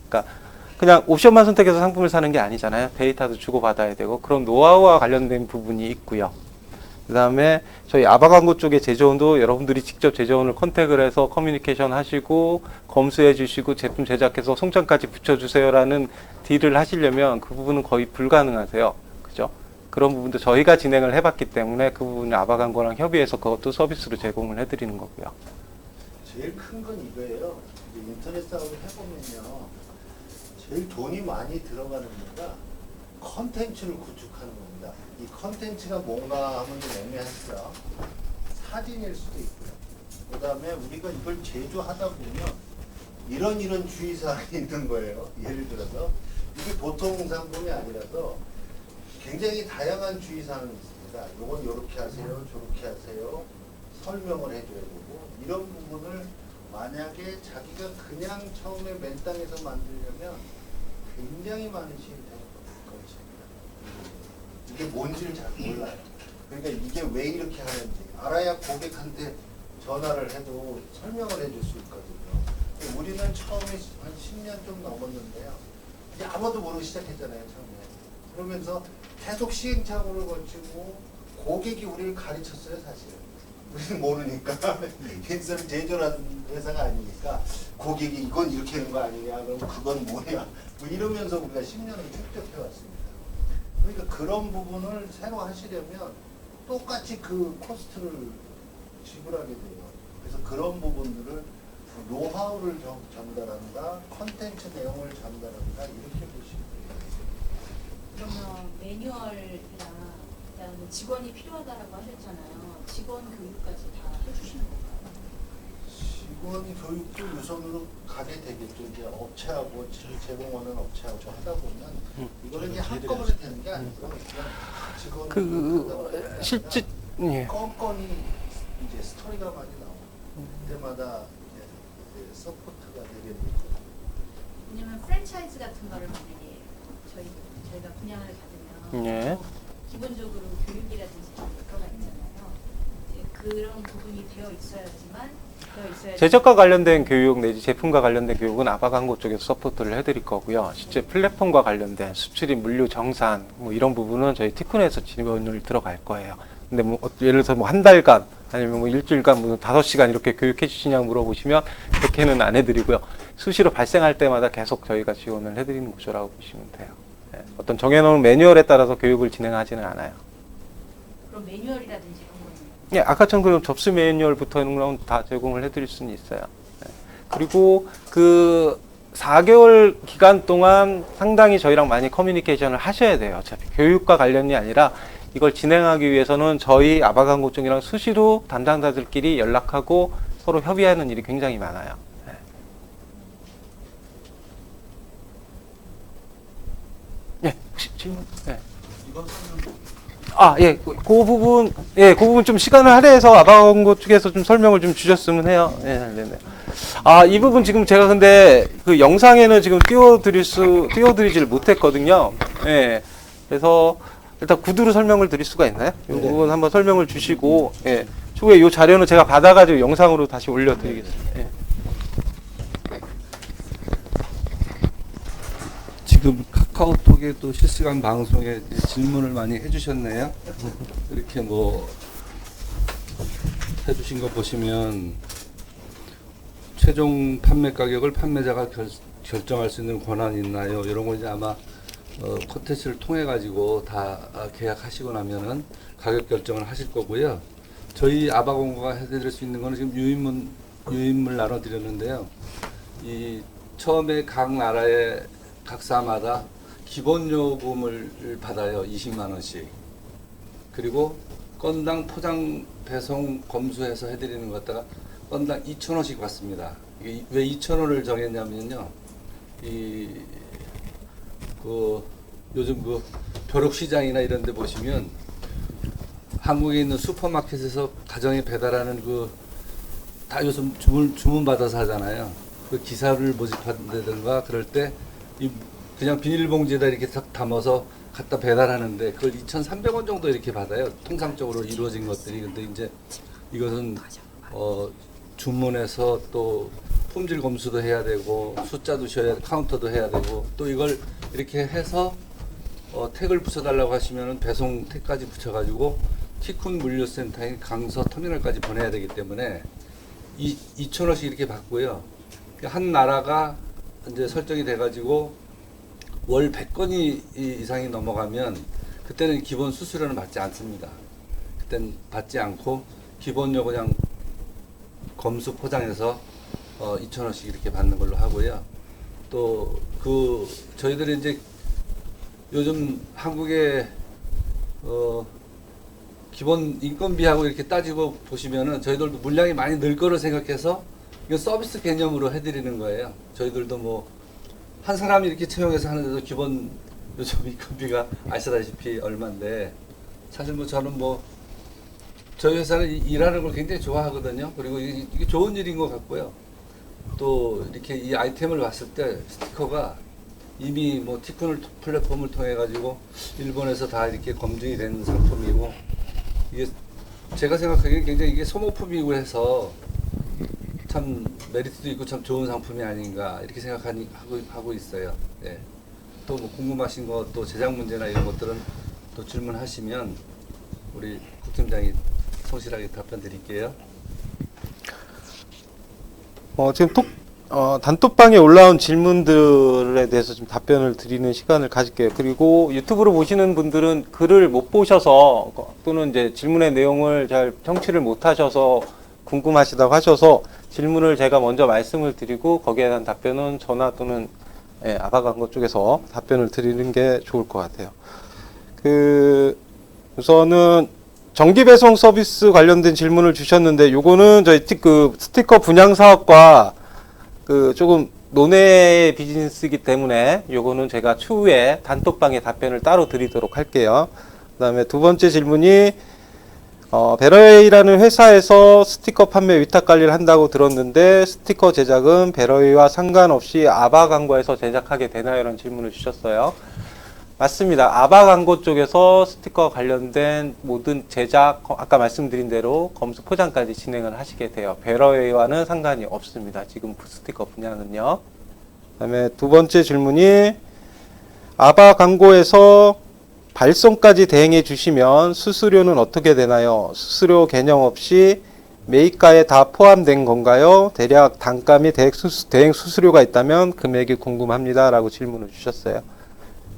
그러니까 그냥 옵션만 선택해서 상품을 사는 게 아니잖아요. 데이터도 주고받아야 되고 그런 노하우와 관련된 부분이 있고요. 그 다음에 저희 아바광고 쪽의 제조원도 여러분들이 직접 제조원을 컨택을 해서 커뮤니케이션 하시고 검수해 주시고 제품 제작해서 송장까지 붙여주세요라는 딜을 하시려면 그 부분은 거의 불가능하세요. 그죠? 그런 부분도 저희가 진행을 해봤기 때문에 그 부분은 아바광고랑 협의해서 그것도 서비스로 제공을 해드리는 거고요. 제일 큰 건 이거예요. 이제 인터넷 사업을 해보면요. 제일 돈이 많이 들어가는 거가 컨텐츠를 구축하는 겁니다. 이 컨텐츠가 뭔가 하면 좀 애매하시죠. 사진일 수도 있고요. 그 다음에 우리가 이걸 제조하다 보면 이런 주의사항이 있는 거예요. 예를 들어서 이게 보통 상품이 아니라서 굉장히 다양한 주의사항이 있습니다. 요건 이렇게 하세요, 저렇게 하세요. 설명을 해줘야 되고 이런 부분을 만약에 자기가 그냥 처음에 맨 땅에서 만들려면 굉장히 많은 시간이 걸칩니다. 이게 뭔지를 잘 몰라요. 그러니까 이게 왜 이렇게 하는지 알아야 고객한테 전화를 해도 설명을 해줄 수 있거든요. 우리는 처음에 한 10년 좀 넘었는데요. 이제 아무도 모르고 시작했잖아요, 처음에. 그러면서 계속 시행착오를 거치고 고객이 우리를 가르쳤어요, 사실은. 우리는 모르니까. 인스를 제조라는 회사가 아니니까 고객이 이건 이렇게 하는 거 아니냐, 그럼 그건 뭐냐. 뭐 이러면서 우리가 10년을 쭉 해왔습니다. 그러니까 그런 부분을 새로 하시려면 똑같이 그 코스트를 지불하게 돼요. 그래서 그런 부분들을 노하우를 전달한다, 컨텐츠 내용을 전달한다, 이렇게 보시면 돼요. 그러면 매뉴얼이나 그다음에 직원이 필요하다라고 하셨잖아요. 직원 교육까지 다 해주시는 건가요? 직원 교육도 유선으로 가게 되겠죠. 이제 업체하고 제공하는 업체하고 하다 보면 이거는 이제 한꺼번에 되는 게 아니고 직원 실제 예. 건건이 이제 스토리가 많이 나오고 그때마다 이제 서포트가 되게 되고. 왜냐면 프랜차이즈 같은 거를 만약에 저희가 분양을 받으면 예. 기본적으로 교육이라든지 그거가 있잖아요. 이제 그런 부분이 되어 있어야지만 제작과 관련된 교육 내지 제품과 관련된 교육은 아바광고 쪽에서 서포트를 해드릴 거고요. 실제 플랫폼과 관련된 수출입 물류 정산 뭐 이런 부분은 저희 티쿤에서 지원을 들어갈 거예요. 근데 뭐 예를 들어서 뭐 한 달간 아니면 뭐 일주일간 무슨 5시간 이렇게 교육해 주시냐고 물어보시면 그렇게는 안 해드리고요. 수시로 발생할 때마다 계속 저희가 지원을 해드리는 구조라고 보시면 돼요. 예, 어떤 정해놓은 매뉴얼에 따라서 교육을 진행하지는 않아요. 그럼 매뉴얼이라든지 이런 거는 예, 아까처럼 그럼 접수 매뉴얼부터는 다 제공을 해드릴 수는 있어요. 예. 그리고 그 4개월 기간 동안 상당히 저희랑 많이 커뮤니케이션을 하셔야 돼요. 어차피 교육과 관련이 아니라 이걸 진행하기 위해서는 저희 아바강고 쪽이랑 수시로 담당자들끼리 연락하고 서로 협의하는 일이 굉장히 많아요. 예, 혹시 질문? 예. 예, 그 부분, 그 부분 좀 시간을 할애해서 아바강고 쪽에서 좀 설명을 좀 주셨으면 해요. 예, 네네. 이 부분 지금 제가 근데 그 영상에는 지금 띄워드리지를 못했거든요. 예. 그래서 일단 구두로 설명을 드릴 수가 있나요? 이 부분 한번 설명을 주시고, 예. 추후에 이 자료는 제가 받아가지고 영상으로 다시 올려드리겠습니다. 예. 지금 카카오톡에 또 실시간 방송에 질문을 많이 해주셨네요. 이렇게 뭐 해주신 거 보시면 최종 판매 가격을 판매자가 결정할 수 있는 권한이 있나요? 이런 거 이제 아마 콘텐츠를 통해 가지고 다 계약하시고 나면은 가격 결정을 하실 거고요. 저희 아바공고가 해드릴 수 있는 거는 지금 유인물 나눠드렸는데요. 이 처음에 각 나라의 각사마다 기본 요금을 받아요. 20만 원씩. 그리고 건당 포장 배송 검수해서 해드리는 것 갖다가 건당 2,000원씩 받습니다. 이게 왜 2,000원을 정했냐면요. 요즘 그 벼룩시장이나 이런 데 보시면 한국에 있는 슈퍼마켓에서 가정에 배달하는 다 요즘 주문 받아서 하잖아요. 그 기사를 모집한다든가 그럴 때 그냥 비닐봉지에다 이렇게 딱 담아서 갖다 배달하는데 그걸 2,300원 정도 이렇게 받아요. 통상적으로 이루어진 것들이. 근데 이제 이것은 주문해서 또 품질 검수도 해야 되고 숫자도 셔야 카운터도 해야 되고 또 이걸 이렇게 해서 택을 붙여달라고 하시면은 배송 택까지 붙여가지고 티쿤 물류센터인 강서 터미널까지 보내야 되기 때문에 2,000원씩 이렇게 받고요. 한 나라가 이제 설정이 돼가지고 월 100건이 이상이 넘어가면 그때는 기본 수수료는 받지 않습니다. 그때는 받지 않고 기본료 그냥 검수 포장해서 2,000원씩 이렇게 받는 걸로 하고요. 또 저희들이 이제 요즘 한국의 기본 인건비하고 이렇게 따지고 보시면은 저희들도 물량이 많이 늘 거를 생각해서 이건 서비스 개념으로 해드리는 거예요. 저희들도 뭐 한 사람이 이렇게 채용해서 하는데도 기본 요즘 인건비가 아시다시피 얼마인데 사실 뭐 저는 뭐 저희 회사는 일하는 걸 굉장히 좋아하거든요. 그리고 이게 좋은 일인 것 같고요. 또 이렇게 이 아이템을 봤을 때 스티커가 이미 뭐 티쿤을 플랫폼을 통해 가지고 일본에서 다 이렇게 검증이 된 상품이고 이게 제가 생각하기에 굉장히 이게 소모품이고 해서 참 메리트도 있고 참 좋은 상품이 아닌가 이렇게 생각하고 있어요. 예. 또 뭐 궁금하신 것 또 제작 문제나 이런 것들은 또 질문하시면 우리 국팀장이 성실하게 답변 드릴게요. 지금 단톡방에 올라온 질문들에 대해서 좀 답변을 드리는 시간을 가질게요. 그리고 유튜브로 보시는 분들은 글을 못 보셔서 또는 이제 질문의 내용을 잘 청취를 못 하셔서 궁금하시다고 하셔서 질문을 제가 먼저 말씀을 드리고 거기에 대한 답변은 전화 또는 아바강고 쪽에서 답변을 드리는 게 좋을 것 같아요. 우선은 정기 배송 서비스 관련된 질문을 주셨는데 요거는 저희 스티커 분양 사업과 조금 논의 비즈니스이기 때문에 요거는 제가 추후에 단톡방에 답변을 따로 드리도록 할게요. 그다음에 두 번째 질문이 베러웨이라는 회사에서 스티커 판매 위탁 관리를 한다고 들었는데 스티커 제작은 베러웨이와 상관없이 아바강고에서 제작하게 되나요? 이런 질문을 주셨어요. 맞습니다. 아바강고 쪽에서 스티커 관련된 모든 제작, 아까 말씀드린 대로 검수 포장까지 진행을 하시게 돼요. 베러웨이와는 상관이 없습니다. 지금 스티커 분야는요. 그 다음에 두 번째 질문이 아바강고에서 발송까지 대행해 주시면 수수료는 어떻게 되나요? 수수료 개념 없이 매입가에 다 포함된 건가요? 대략 단가 및 대행 수수료가 있다면 금액이 궁금합니다라고 질문을 주셨어요.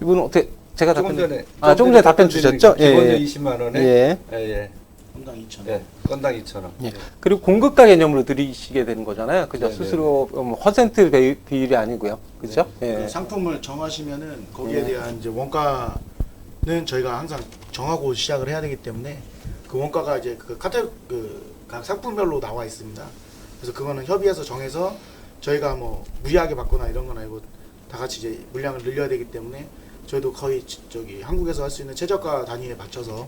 이분은 어떻게 제가 조금 답변 전에 조금 전에 답변 주셨죠? 기본료 예. 20만 원에 예. 예. 건당 2,000원. 예. 건당 2,000원. 예. 그리고 공급가 개념으로 들이시게 되는 거잖아요. 그죠? 네네. 수수료 퍼센트 비율이 아니고요. 그죠? 예. 그 상품을 정하시면은 거기에 예. 대한 이제 원가는 저희가 항상 정하고 시작을 해야 되기 때문에 그 원가가 이제 각 상품별로 나와 있습니다. 그래서 그거는 협의해서 정해서 저희가 뭐 무리하게 받거나 이런 건 아니고 다 같이 이제 물량을 늘려야 되기 때문에 저희도 거의 한국에서 할 수 있는 최저가 단위에 맞춰서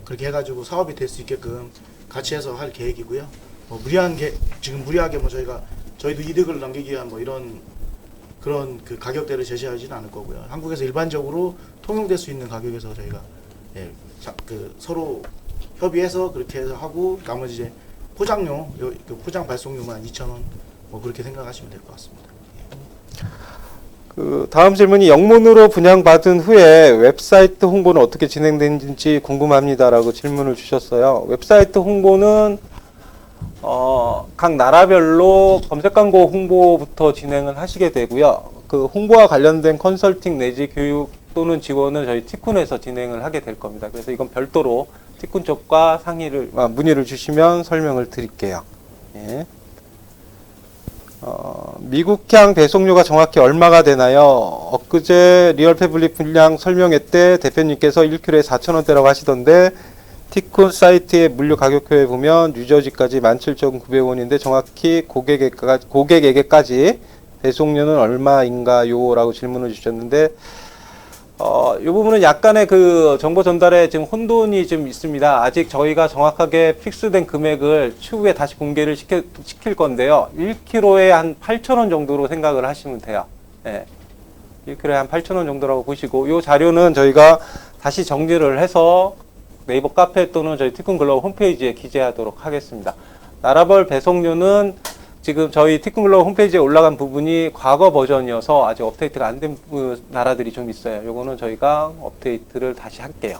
그렇게 해가지고 사업이 될 수 있게끔 같이 해서 할 계획이고요. 뭐 지금 무리하게 뭐 저희도 이득을 남기기 위한 뭐 그런 그 가격대를 제시하지는 않을 거고요. 한국에서 일반적으로 통용될 수 있는 가격에서 저희가 서로 협의해서 그렇게 해서 하고 나머지 이제 포장료, 그 포장 발송료만 2,000원 뭐 그렇게 생각하시면 될 것 같습니다. 그 다음 질문이 영문으로 분양받은 후에 웹사이트 홍보는 어떻게 진행되는지 궁금합니다라고 질문을 주셨어요. 웹사이트 홍보는 각 나라별로 검색 광고 홍보부터 진행을 하시게 되고요. 그 홍보와 관련된 컨설팅 내지 교육 또는 지원은 저희 티쿤에서 진행을 하게 될 겁니다. 그래서 이건 별도로 티쿤 쪽과 문의를 주시면 설명을 드릴게요. 예. 미국향 배송료가 정확히 얼마가 되나요? 엊그제 리얼패블릭 분량 설명회 때 대표님께서 1kg에 4,000원대라고 하시던데 티쿤 사이트의 물류 가격표에 보면 뉴저지까지 17,900원인데 정확히 고객에게까지 배송료는 얼마인가요? 라고 질문을 주셨는데 이 부분은 약간의 그 정보 전달에 지금 혼돈이 좀 있습니다. 아직 저희가 정확하게 픽스된 금액을 추후에 다시 공개를 시킬 건데요. 1kg에 한 8,000원 정도로 생각을 하시면 돼요. 예. 1kg에 한 8,000원 정도라고 보시고, 이 자료는 저희가 다시 정리를 해서 네이버 카페 또는 저희 티쿤 글로벌 홈페이지에 기재하도록 하겠습니다. 나라별 배송료는 지금 저희 티쿤 글로벌 홈페이지에 올라간 부분이 과거 버전이어서 아직 업데이트가 안 된 나라들이 좀 있어요. 요거는 저희가 업데이트를 다시 할게요.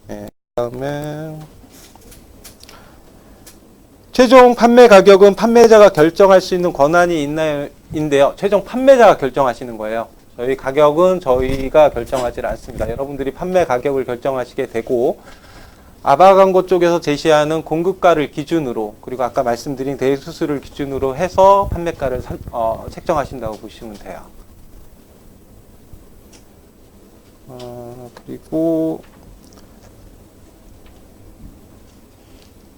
네, 그다음에 최종 판매 가격은 판매자가 결정할 수 있는 권한이 있나요? 인데요. 최종 판매자가 결정하시는 거예요. 저희 가격은 저희가 결정하지 않습니다. 여러분들이 판매 가격을 결정하시게 되고 아바광고 쪽에서 제시하는 공급가를 기준으로 그리고 아까 말씀드린 대수수를 기준으로 해서 판매가를 책정하신다고 보시면 돼요. 그리고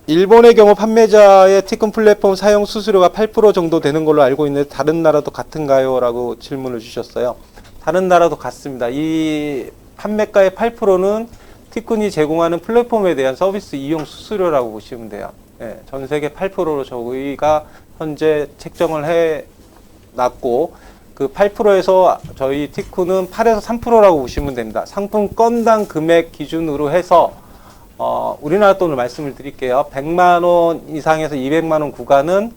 일본의 경우 판매자의 티쿤 플랫폼 사용 수수료가 8% 정도 되는 걸로 알고 있는데 다른 나라도 같은가요? 라고 질문을 주셨어요. 다른 나라도 같습니다. 이 판매가의 8%는 티쿤이 제공하는 플랫폼에 대한 서비스 이용 수수료라고 보시면 돼요. 예, 전 세계 8%로 저희가 현재 책정을 해 놨고 그 8%에서 저희 티쿤은 8에서 3%라고 보시면 됩니다. 상품 건당 금액 기준으로 해서 우리나라 돈을 말씀을 드릴게요. 100만 원 이상에서 200만 원 구간은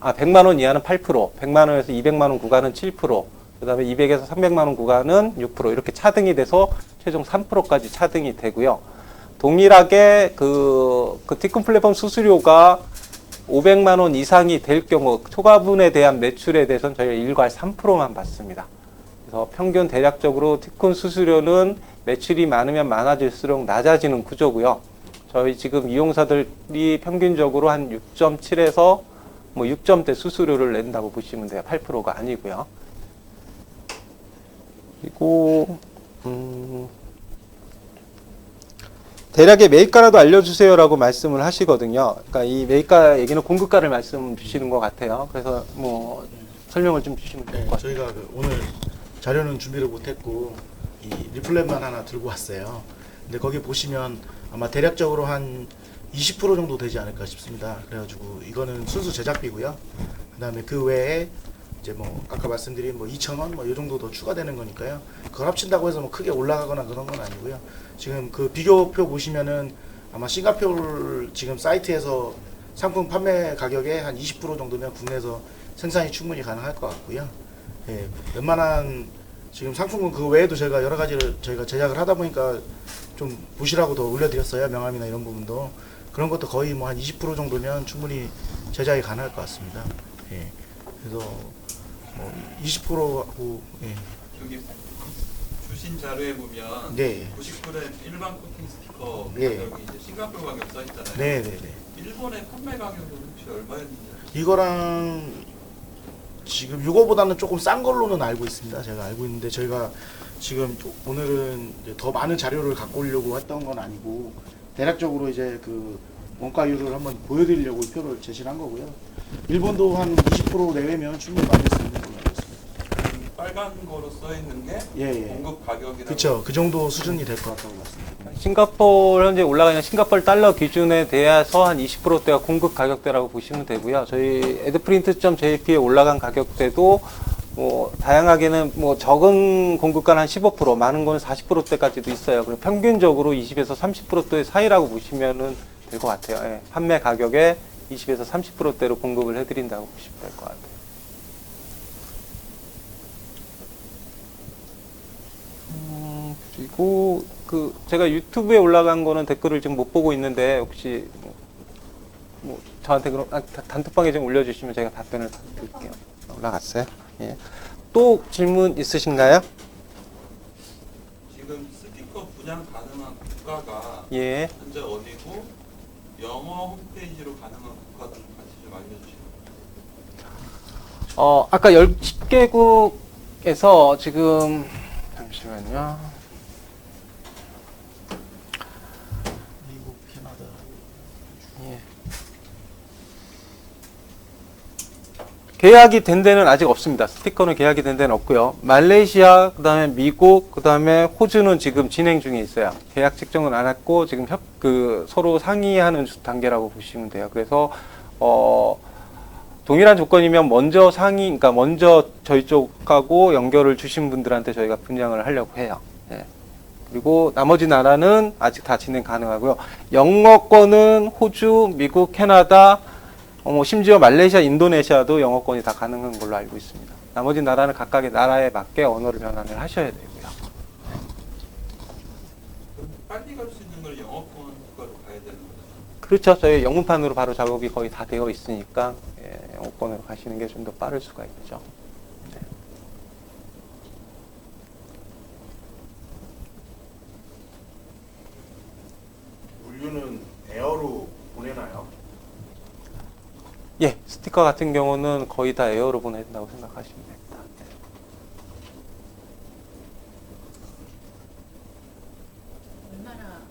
100만 원 이하는 8%, 100만 원에서 200만 원 구간은 7%, 그다음에 200에서 300만 원 구간은 6% 이렇게 차등이 돼서 최종 3%까지 차등이 되고요. 동일하게 그 티쿤 플랫폼 수수료가 500만 원 이상이 될 경우 초과분에 대한 매출에 대해서는 저희가 일괄 3%만 받습니다. 그래서 평균 대략적으로 티쿤 수수료는 매출이 많으면 많아질수록 낮아지는 구조고요. 저희 지금 이용사들이 평균적으로 한 6.7에서 뭐 6점대 수수료를 낸다고 보시면 돼요. 8%가 아니고요. 그리고 대략의 매입가라도 알려주세요라고 말씀을 하시거든요. 그러니까 이 매입가 얘기는 공급가를 말씀 주시는 것 같아요. 그래서 뭐 설명을 좀 주시면 될 것 같아요. 저희가 오늘 자료는 준비를 못했고 이 리플렛만 하나 들고 왔어요. 근데 거기 보시면 아마 대략적으로 한 20% 정도 되지 않을까 싶습니다. 그래가지고 이거는 순수 제작비고요. 그다음에 그 외에 이제 뭐 아까 말씀드린 뭐 2,000원 뭐 이 정도 더 추가되는 거니까요. 그걸 합친다고 해서 뭐 크게 올라가거나 그런 건 아니고요. 지금 그 비교표 보시면은 아마 싱가포르 지금 사이트에서 상품 판매 가격의 한 20% 정도면 국내에서 생산이 충분히 가능할 것 같고요. 예, 웬만한 지금 상품은 그 외에도 제가 여러 가지를 저희가 제작을 하다 보니까 좀 부실하고 더 올려드렸어요. 명암이나 이런 부분도. 그런 것도 거의 뭐 한 20% 정도면 충분히 제작이 가능할 것 같습니다. 예. 그래서 뭐 20%하고 예. 여기 주신 자료에 보면 네. 99는 일반 코팅 스티커 예. 가격이 이제 싱가포르 가격 써 있잖아요. 네, 네, 네. 일본의 판매 가격은 혹시 얼마였는지? 이거랑 지금 이거보다는 조금 싼 걸로는 알고 있습니다. 제가 알고 있는데 저희가 지금 오늘은 이제 더 많은 자료를 갖고 오려고 했던 건 아니고 대략적으로 이제 그 원가율을 한번 보여드리려고 이 표를 제시를 한 거고요. 일본도 한 20% 내외면 충분히 만들 수 있는 걸로 알고 있습니다. 빨간 거로 써 있는 게 예, 예. 공급 가격이라고. 그렇죠. 그 정도 수준이 될 것 같다고 봤습니다. 싱가포르 현재 올라가는 싱가포르 달러 기준에 대해서 한 20%대가 공급 가격대라고 보시면 되고요. 저희 에드프린트.jp에 올라간 가격대도 뭐 다양하게는 뭐 적은 공급가는 한 15%, 많은 거는 40%대까지도 있어요. 그리고 평균적으로 20에서 30%대 사이라고 보시면은 될 것 같아요. 예. 판매 가격에 20에서 30%대로 공급을 해드린다고 보시면 될 것 같아요. 그리고 그 제가 유튜브에 올라간 거는 댓글을 지금 못 보고 있는데 혹시 뭐 저한테 그럼 단톡방에 좀 올려주시면 제가 답변을 드릴게요. 올라갔어요? 예. 또 질문 있으신가요? 지금 스티커 분양 가능한 국가가 예. 현재 어디고 영어 홈페이지로 가능한 국가도 좀 같이 좀 알려주시면. 아까 10개국에서 지금 잠시만요. 미국, 캐나다. 예. 계약이 된 데는 아직 없습니다. 스티커는 계약이 된 데는 없고요. 말레이시아, 그다음에 미국, 그다음에 호주는 지금 진행 중에 있어요. 계약 책정은 안 했고 지금 서로 상의하는 단계라고 보시면 돼요. 그래서 동일한 조건이면 먼저 그러니까 먼저 저희 쪽하고 연결을 주신 분들한테 저희가 분양을 하려고 해요. 예. 그리고 나머지 나라는 아직 다 진행 가능하고요. 영어권은 호주, 미국, 캐나다, 뭐 심지어 말레이시아, 인도네시아도 영어권이 다 가능한 걸로 알고 있습니다. 나머지 나라는 각각의 나라에 맞게 언어를 변환을 하셔야 되고요. 그럼 빨리 갈 수 있는 걸 영어권 국가로 가야 되는 거죠? 그렇죠. 저희 영문판으로 바로 작업이 거의 다 되어 있으니까 예, 영어권으로 가시는 게 좀 더 빠를 수가 있죠. 네. 물류는 에어로 보내나요? 예, 스티커 같은 경우는 거의 다 에어로 보낸다고 생각하시면 됩니다. 얼마나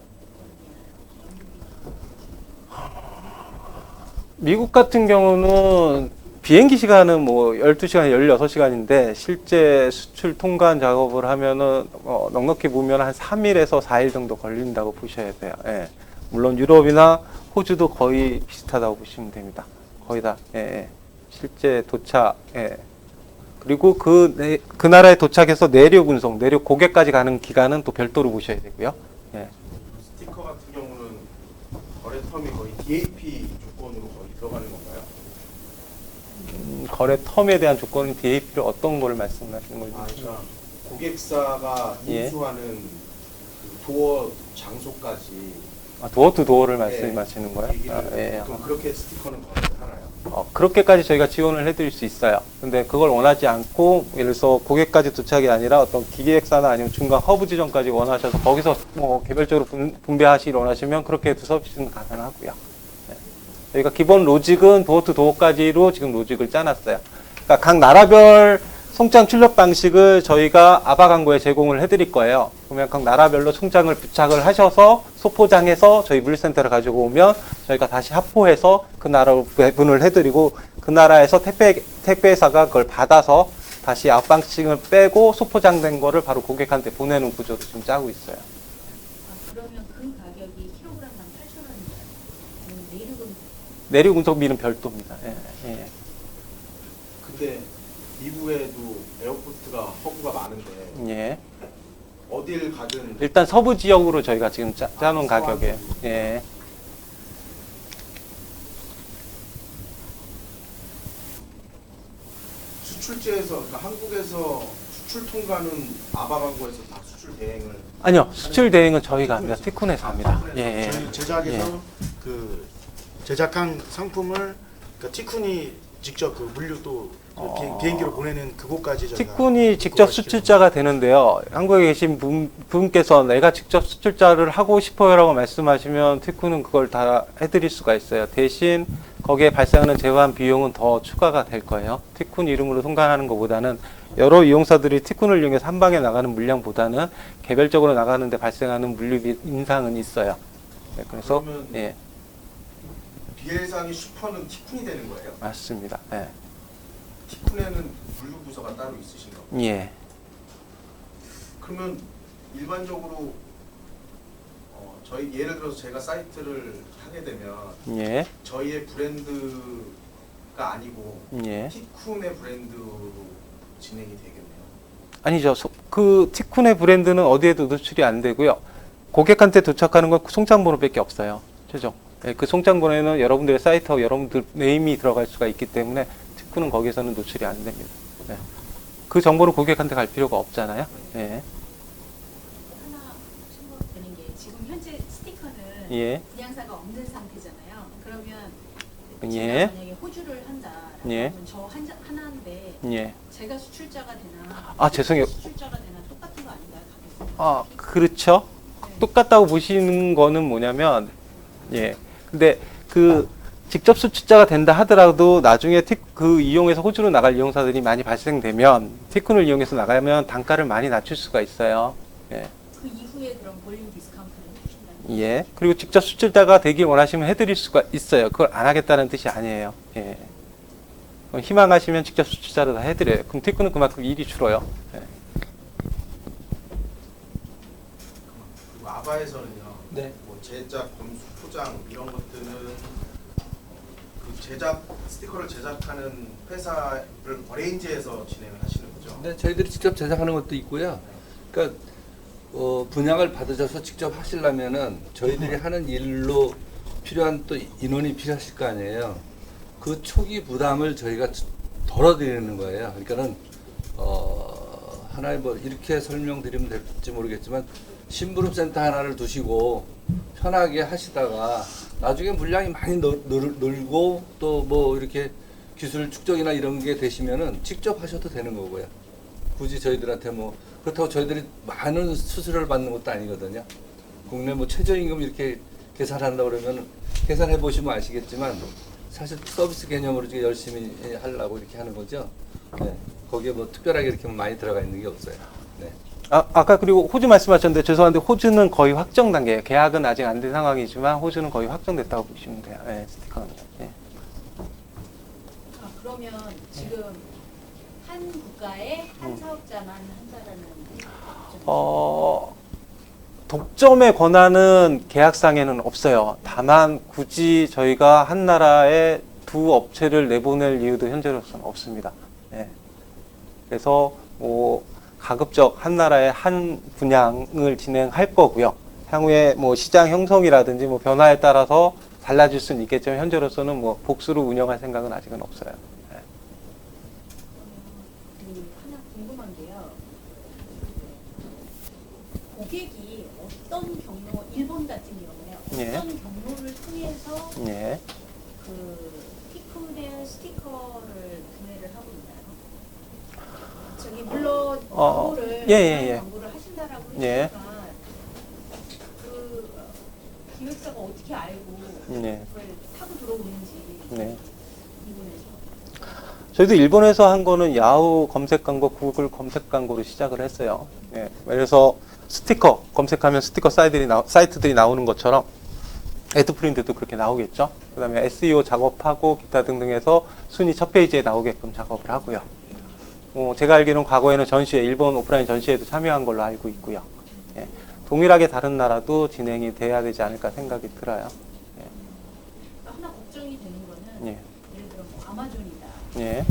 미국 같은 경우는 비행기 시간은 뭐 12시간, 16시간인데 실제 수출 통관 작업을 하면은 넉넉히 보면 한 3일에서 4일 정도 걸린다고 보셔야 돼요. 예. 물론 유럽이나 호주도 거의 비슷하다고 보시면 됩니다. 거의 다 예. 실제 도착 예. 그리고 그 나라에 도착해서 내륙 운송, 내륙 고객까지 가는 기간은 또 별도로 보셔야 되고요. 예. 스티커 같은 경우는 거래 텀이 거의 DAP 조건으로 거의 들어가는 건가요? 거래 텀에 대한 조건은 DAP를 어떤 걸 말씀하시는 건지. 그러니까 고객사가 예. 인수하는 그 도어 장소까지 도어 투 도어를 네. 말씀하시는 거예요? 예. 그럼 그렇게 스티커는 거래하나요? 그렇게까지 저희가 지원을 해드릴 수 있어요. 근데 그걸 원하지 않고 예를 들어서 고객까지 도착이 아니라 어떤 기획사나 아니면 중간 허브 지점까지 원하셔서 거기서 뭐 개별적으로 분배하시길 원하시면 그렇게 해도 서비스는 가능하고요. 네. 저희가 기본 로직은 도어 투 도어까지로 지금 로직을 짜놨어요. 그러니까 각 나라별 송장 출력 방식을 저희가 아바 광고에 제공을 해드릴 거예요. 그러면 각 나라별로 송장을 부착을 하셔서 소포장해서 저희 물류센터를 가지고 오면 저희가 다시 합포해서 그 나라로 배분을 해드리고 그 나라에서 택배사가 그걸 받아서 다시 아웃방식을 빼고 소포장된 거를 바로 고객한테 보내는 구조로 지금 짜고 있어요. 그러면 그 가격이 킬로그램당 8,000원인가요? 내륙은 내륙 운송비는 별도입니다. 예, 예. 근데 미국에도 에어포트가 허브가 많은데 예. 어딜 가든 일단 서부 지역으로 저희가 지금 짜놓은 가격이에요. 예. 수출지에서 그러니까 한국에서 수출 통과는 아바 광고에서 다 수출 대행을 아니요, 수출 대행은 저희가 합니다. 티쿤에서 합니다. 예, 예. 저희 제작에서 그 제작한 상품을 그러니까 티쿤이 직접 그 물류 또 비행기로 보내는 그곳까지 저희가 티쿤이 직접 부과시켜서 수출자가 되는데요. 한국에 계신 분께서 내가 직접 수출자를 하고 싶어요라고 말씀하시면 티쿤은 그걸 다 해드릴 수가 있어요. 대신 거기에 발생하는 제한 비용은 더 추가가 될 거예요. 티쿤 이름으로 송간하는 것보다는 여러 이용사들이 티쿤을 이용해서 한 방에 나가는 물량보다는 개별적으로 나가는데 발생하는 물류비 인상은 있어요. 네, 그래서 그러면 예, 비엘상의 슈퍼는 티쿤이 되는 거예요? 맞습니다. 예. 티쿤에는 물류 부서가 따로 있으신가 봐요. 예. 그러면 일반적으로 저희 예를 들어서 제가 사이트를 하게 되면 예. 저희의 브랜드가 아니고 예. 티쿤의 브랜드로 진행이 되겠네요. 아니죠. 그 티쿤의 브랜드는 어디에도 노출이 안 되고요. 고객한테 도착하는 건 송장번호밖에 없어요. 최종. 예, 그 송장번호에는 여러분들의 사이트와 여러분들 네임이 들어갈 수가 있기 때문에 티쿤은 거기서는 노출이 안 됩니다. 예. 그 정보는 고객한테 갈 필요가 없잖아요. 예. 하나 생각되는 게 지금 현재 스티커는 예. 분양사가 없는 상태잖아요. 그러면 예. 제가 만약에 호주를 한다라고 예. 하면 저 하나인데 예. 제가 수출자가 되나? 아, 죄송해요. 수출자가 되나 똑같은 거 아닌가요? 가격이? 아, 그렇죠. 똑같다고 보시는 거는 뭐냐면, 예. 근데 그 직접 수출자가 된다 하더라도 나중에 그 이용해서 호주로 나갈 이용사들이 많이 발생되면 티쿤을 이용해서 나가면 단가를 많이 낮출 수가 있어요. 예. 그 이후에 그럼 볼륨 디스카운트를 해주신다는 예. 그리고 직접 수출자가 되길 원하시면 해드릴 수가 있어요. 그걸 안 하겠다는 뜻이 아니에요. 예. 희망하시면 직접 수출자로 다 해드려요. 그럼 티쿤은 그만큼 일이 줄어요. 예. 그리고 아바에서는요. 네. 뭐 제작, 검수, 포장 이런 것들은 그 제작 스티커를 제작하는 회사를 어레인지해서 진행을 하시는 거죠. 네, 저희들이 직접 제작하는 것도 있고요. 그러니까 분양을 받으셔서 직접 하시려면은 저희들이 하는 일로 필요한 또 인원이 필요하실 거 아니에요. 그 초기 부담을 저희가 덜어드리는 거예요. 그러니까는 하나의 뭐 이렇게 설명드리면 될지 모르겠지만 심부름 센터 하나를 두시고 편하게 하시다가 나중에 물량이 많이 늘고 또 뭐 이렇게 기술 축적이나 이런 게 되시면은 직접 하셔도 되는 거고요. 굳이 저희들한테 뭐 그렇다고 저희들이 많은 수수료를 받는 것도 아니거든요. 국내 뭐 최저임금 이렇게 계산한다고 그러면 계산해 보시면 아시겠지만 사실 서비스 개념으로 지금 열심히 하려고 이렇게 하는 거죠. 네. 거기에 뭐 특별하게 이렇게 많이 들어가 있는 게 없어요. 네. 아까 그리고 호주 말씀하셨는데 죄송한데 호주는 거의 확정 단계예요. 계약은 아직 안 된 상황이지만 호주는 거의 확정됐다고 보시면 돼요. 예, 스티커는. 예. 아, 그러면 지금 한 국가에 한 사업자만 한다라는 독점의 권한은 계약상에는 없어요. 다만 굳이 저희가 한 나라에 두 업체를 내보낼 이유도 현재로서는 없습니다. 예. 그래서 뭐 가급적 한 나라에 한 분양을 진행할 거고요. 향후에 뭐 시장 형성이라든지 뭐 변화에 따라서 달라질 수는 있겠지만 현재로서는 뭐 복수로 운영할 생각은 아직은 없어요. 예. 하나 궁금한 게요. 고객이 어떤 경로, 일본 같은 경우에 예. 어떤 경로를 통해서 예. 그 티쿤의 스티커를 구매를 하고 있나요? 저기 물론 광고를 예. 광고를 하신다라고 예. 했지만 그 기획사가 어떻게 알고 예. 그걸 타고 들어오는지 네. 일본에서. 저희도 일본에서 한 거는 야후 검색 광고, 구글 검색 광고로 시작을 했어요. 예. 그래서 스티커 검색하면 스티커 사이트들이 나오는 것처럼 애드프린트도 그렇게 나오겠죠. 그 다음에 SEO 작업하고 기타 등등 해서 순위 첫 페이지에 나오게끔 작업을 하고요. 제가 알기로는 과거에는 전시회, 일본 오프라인 전시회도 참여한 걸로 알고 있고요. 예. 동일하게 다른 나라도 진행이 돼야 되지 않을까 생각이 들어요. 예. 하나 걱정이 되는 거는 예. 예를 들어 뭐 아마존이다. 예.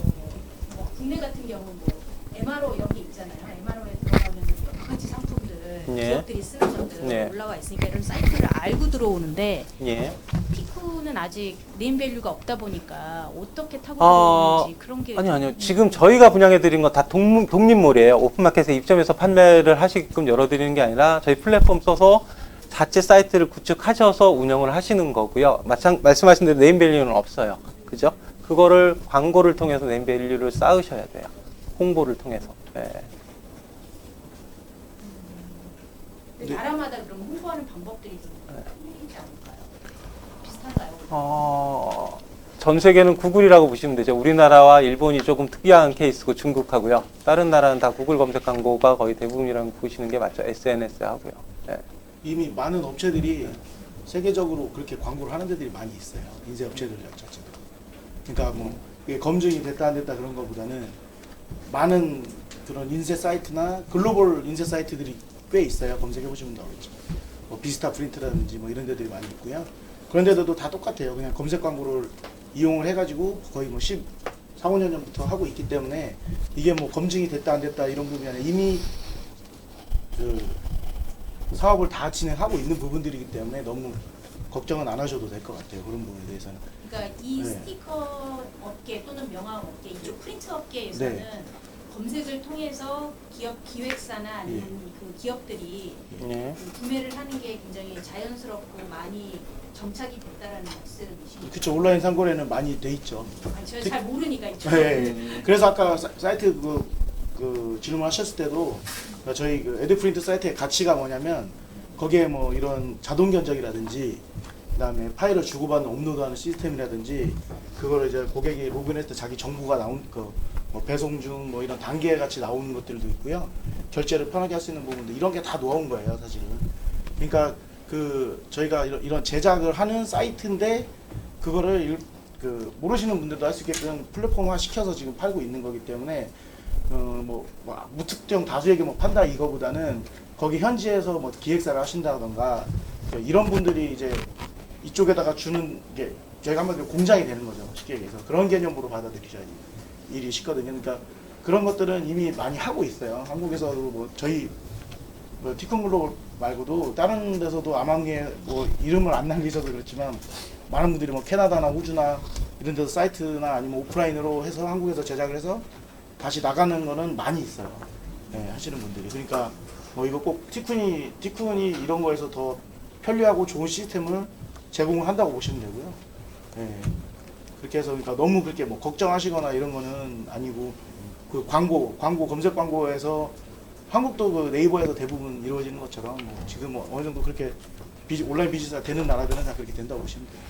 뭐 국내 같은 경우 뭐 MRO 여기 있잖아요. MRO에 들어가면 여러 가지 상품들 예. 기업들이 쓰는 것들 예. 올라와 있으니까 이런 사이트를 알고 들어오는데 예. 티쿤은 사이트는 아직 네임밸류가 없다 보니까 어떻게 타고 아, 들어오는지 그런 게 아니요. 지금 저희가 분양해드린 건 다 독립몰이에요. 오픈마켓에 입점해서 판매를 하시게끔 열어드리는 게 아니라 저희 플랫폼 써서 자체 사이트를 구축하셔서 운영을 하시는 거고요. 말씀하신 대로 네임밸류는 없어요. 그죠? 그거를 광고를 통해서 네임밸류를 쌓으셔야 돼요. 홍보를 통해서. 네. 근데 나라마다 그럼 홍보하는 방법들이 좀 틀리지 않을까요? 비슷한가요? 전 세계는 구글이라고 보시면 되죠. 우리나라와 일본이 조금 특이한 케이스고 중국하고요. 다른 나라는 다 구글 검색 광고가 거의 대부분이라고 보시는 게 맞죠. SNS 하고요. 네. 이미 많은 업체들이 세계적으로 그렇게 광고를 하는 데들이 많이 있어요. 인쇄 업체들 자체도. 그러니까 뭐 이게 검증이 됐다 안 됐다 그런 것보다는 많은 그런 인쇄 사이트나 글로벌 인쇄 사이트들이 꽤 있어요. 검색해 보시면 나오겠죠. 뭐 비스타 프린트라든지 뭐 이런 데들이 많이 있고요. 그런 데들도 다 똑같아요. 그냥 검색 광고를 이용을 해가지고 거의 뭐 4, 5년 전부터 하고 있기 때문에 이게 뭐 검증이 됐다 안 됐다 이런 부분이 아니라 이미 그 사업을 다 진행하고 있는 부분들이기 때문에 너무 걱정은 안 하셔도 될 것 같아요. 그런 부분에 대해서는. 그러니까 이 네. 스티커 업계 또는 명함 업계 이쪽 프린트 업계에서는 네. 검색을 통해서 기업 기획사나 아니면 그 기업들이 네. 그 구매를 하는 게 굉장히 자연스럽고 많이 정착이 됐다라는 말씀이시죠? 그쵸. 온라인 상거래는 많이 돼 있죠. 제가 잘 모르니까 이쪽. 네. 그래서 아까 사이트 그 질문하셨을 때도 저희 그 에드프린트 사이트의 가치가 뭐냐면 거기에 뭐 이런 자동 견적이라든지 그다음에 파일을 주고받는 업로드하는 시스템이라든지 그걸 이제 고객이 로그인했을 때 자기 정보가 나온 뭐 배송 중 뭐 이런 단계 같이 나오는 것들도 있고요. 결제를 편하게 할 수 있는 부분도 이런 게 다 놓아온 거예요, 사실은. 그러니까 그 저희가 이런 제작을 하는 사이트인데 그거를 모르시는 분들도 할 수 있게끔 플랫폼화 시켜서 지금 팔고 있는 거기 때문에 뭐 무특정 다수에게 뭐 판다 이거보다는 거기 현지에서 뭐 기획사를 하신다던가 이런 분들이 이제 이쪽에다가 주는 게 저희가 한마디로 공장이 되는 거죠. 쉽게 얘기해서 그런 개념으로 받아들이셔야지 일이 쉽거든요. 그러니까 그런 것들은 이미 많이 하고 있어요. 한국에서도 뭐 저희 뭐 티콘글로벌 말고도 다른 데서도 아망리에 뭐 이름을 안 남기셔서 그렇지만 많은 분들이 뭐 캐나다나 호주나 이런 데서 사이트나 아니면 오프라인으로 해서 한국에서 제작을 해서 다시 나가는 거는 많이 있어요. 네, 하시는 분들이. 그러니까 뭐 이거 꼭 티쿤이 이런 거에서 더 편리하고 좋은 시스템을 제공을 한다고 보시면 되고요. 네. 그렇게 해서 그러니까 너무 그렇게 뭐 걱정하시거나 이런 거는 아니고 그 광고 검색 광고에서 한국도 그 네이버에서 대부분 이루어지는 것처럼 뭐 지금 뭐 어느 정도 그렇게 온라인 비즈니스가 되는 나라들은 다 그렇게 된다고 보시면 돼요.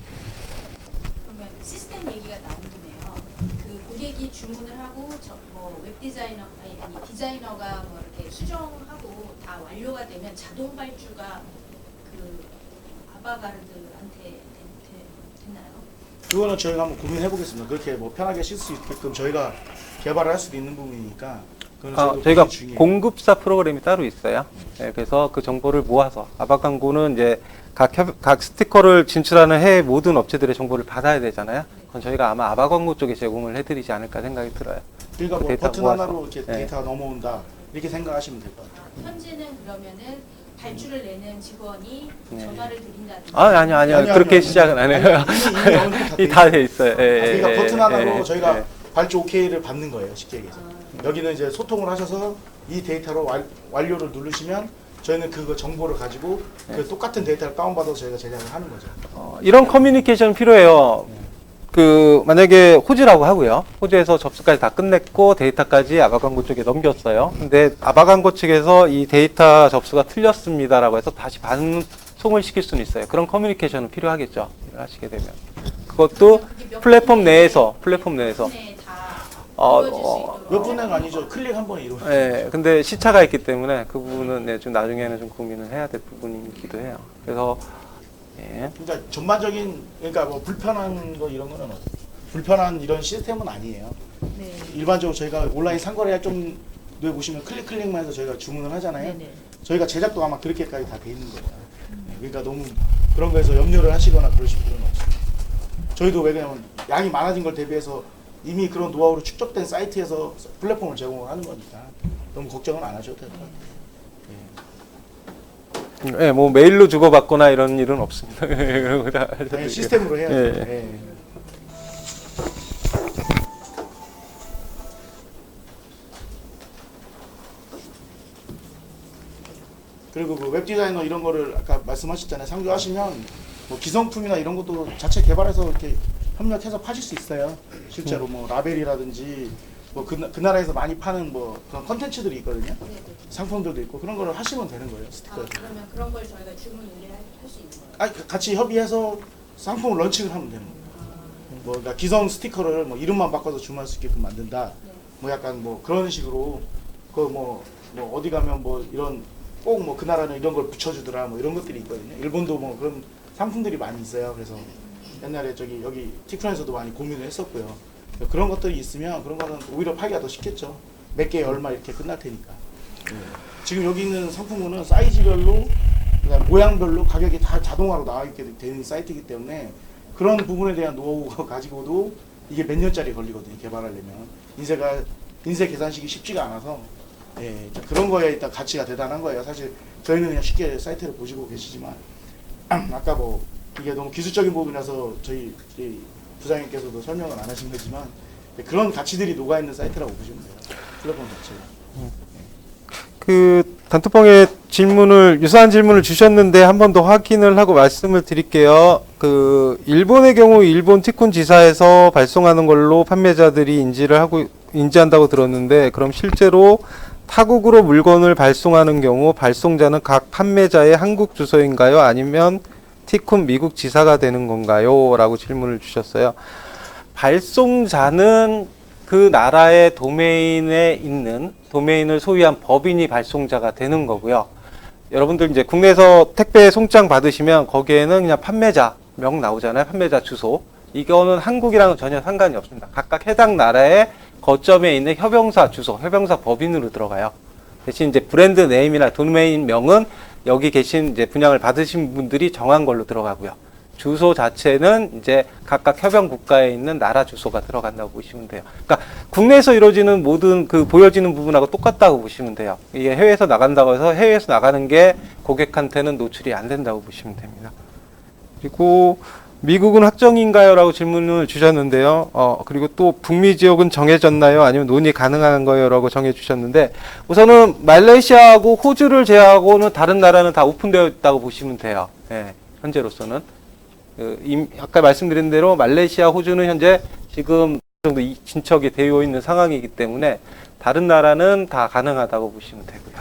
그러면 시스템 얘기가 나온 김에요. 그 고객이 주문을 하고 뭐 웹디자이너 아니 디자이너가 뭐 이렇게 수정하고 다 완료가 되면 자동 발주가 그 아바가르드한테 됐나요? 그거는 저희가 한번 고민해 보겠습니다. 그렇게 뭐 편하게 쓸 수 있게끔 저희가 개발을 할 수도 있는 부분이니까. 그거는 저희가 고민 중이에요. 공급사 프로그램이 따로 있어요. 네, 그래서 그 정보를 모아서 아바광고는 이제 각 스티커를 진출하는 해외 모든 업체들의 정보를 받아야 되잖아요. 그건 저희가 아마 아바광고 쪽에 제공을 해드리지 않을까 생각이 들어요. 그러니까 뭐 데이터 버튼 모아서. 하나로 이렇게 네. 데이터가 넘어온다 이렇게 생각하시면 될 것 같아요. 현지는 그러면은 발주를 내는 직원이 네. 전화를 드린다든지 아니요. 아니요, 그렇게 아니요. 시작은 안 해요. 이미 어느 정도 돼 다 돼 있어요. 그러니까 버튼 하나로 예, 저희가 예. 발주 OK를 받는 거예요. 쉽게 얘기해서. 여기는 이제 소통을 하셔서 이 데이터로 완료를 누르시면 저희는 그거 정보를 가지고 그 똑같은 데이터를 다운받아서 저희가 제작을 하는 거죠. 이런 커뮤니케이션 필요해요. 그 만약에 호주라고 하고요. 호주에서 접수까지 다 끝냈고 데이터까지 아바광고 쪽에 넘겼어요. 근데 아바광고 측에서 이 데이터 접수가 틀렸습니다라고 해서 다시 반송을 시킬 수는 있어요. 그런 커뮤니케이션은 필요하겠죠. 일을 하시게 되면. 그것도 플랫폼 내에서 네, 다 이루어질 수 있도록. 몇 분내가 아니죠. 클릭 한 번에 이루어져요. 예, 근데 시차가 있기 때문에 그 부분은 좀 나중에는 좀 고민을 해야 될 부분이기도 해요. 그래서 예. 그러니까 전반적인 그러니까 뭐 불편한 거 이런 거는 불편한 이런 시스템은 아니에요. 네. 일반적으로 저희가 온라인 상거래 약정에 보시면 클릭만 해서 저희가 주문을 하잖아요. 네네. 저희가 제작도 아마 그렇게까지 다 돼 있는 거예요. 그러니까 너무 그런 거에서 염려를 하시거나 그러실 필요는 없어요. 저희도 왜냐면 양이 많아진 걸 대비해서 이미 그런 노하우로 축적된 사이트에서 플랫폼을 제공을 하는 거니까 너무 걱정은 안 하셔도 될 것 같아요. 예, 뭐 메일로 주고받거나 이런 일은 없습니다. 그런 거 다 당연히 시스템으로 해야죠. 예. 예. 그리고 그 웹디자이너 이런 거를 아까 말씀하셨잖아요. 상주하시면 뭐 기성품이나 이런 것도 자체 개발해서 이렇게 협력해서 파실 수 있어요. 실제로 뭐 라벨이라든지 뭐 그 나라에서 많이 파는 뭐 그런 컨텐츠들이 있거든요. 네네. 상품들도 있고 그런 거를 하시면 되는 거예요. 스티커에서. 그러면 그런 걸 저희가 주문 의뢰할 수 있는 거예요? 아니 같이 협의해서 상품을 런칭을 하면 되는 거예요. 뭐 그러니까 기성 스티커를 뭐 이름만 바꿔서 주문할 수 있게끔 만든다. 네. 뭐 약간 뭐 그런 식으로 그 뭐 어디 가면 뭐 이런 꼭 뭐 그 나라는 이런 걸 붙여주더라 뭐 이런 것들이 있거든요. 일본도 뭐 그런 상품들이 많이 있어요. 그래서 옛날에 저기 여기 티크런에서도 많이 고민을 했었고요. 그런 것들이 있으면 그런 거는 오히려 팔기가 더 쉽겠죠. 몇 개에 얼마 이렇게 끝날 테니까. 지금 여기 있는 상품은 사이즈별로 그다음 모양별로 가격이 다 자동화로 나와 있게 되는 사이트이기 때문에 그런 부분에 대한 노하우가 가지고도 이게 몇 년짜리 걸리거든요. 개발하려면 인쇄 계산식이 쉽지가 않아서 예, 그런 거에 일단 가치가 대단한 거예요. 사실 저희는 그냥 쉽게 사이트를 보시고 계시지만 아까 뭐 이게 너무 기술적인 부분이라서 저희 부장님께서도 설명을 안 하신 거지만 그런 가치들이 녹아 있는 사이트라고 보시면 돼요. 플랫폼 자체가. 그 단톡방에 유사한 질문을 주셨는데 한 번 더 확인을 하고 말씀을 드릴게요. 그 일본의 경우 일본 티쿤 지사에서 발송하는 걸로 판매자들이 인지한다고 들었는데 그럼 실제로 타국으로 물건을 발송하는 경우 발송자는 각 판매자의 한국 주소인가요? 아니면 티쿤 미국 지사가 되는 건가요? 라고 질문을 주셨어요. 발송자는 그 나라의 도메인에 있는 도메인을 소유한 법인이 발송자가 되는 거고요. 여러분들 이제 국내에서 택배 송장 받으시면 거기에는 그냥 판매자 명 나오잖아요. 판매자 주소. 이거는 한국이랑은 전혀 상관이 없습니다. 각각 해당 나라의 거점에 있는 협영사 주소, 협영사 법인으로 들어가요. 대신 이제 브랜드 네임이나 도메인 명은 여기 계신 이제 분양을 받으신 분들이 정한 걸로 들어가고요. 주소 자체는 이제 각각 협영 국가에 있는 나라 주소가 들어간다고 보시면 돼요. 그러니까 국내에서 이루어지는 모든 그 보여지는 부분하고 똑같다고 보시면 돼요. 이게 해외에서 나간다고 해서 해외에서 나가는 게 고객한테는 노출이 안 된다고 보시면 됩니다. 그리고 미국은 확정인가요? 라고 질문을 주셨는데요. 그리고 또 북미 지역은 정해졌나요? 아니면 논의 가능한 거예요? 라고 정해 주셨는데 우선은 말레이시아하고 호주를 제외하고는 다른 나라는 다 오픈되어 있다고 보시면 돼요. 예, 현재로서는. 아까 말씀드린 대로 말레이시아, 호주는 현재 지금 정도 진척이 되어 있는 상황이기 때문에 다른 나라는 다 가능하다고 보시면 되고요.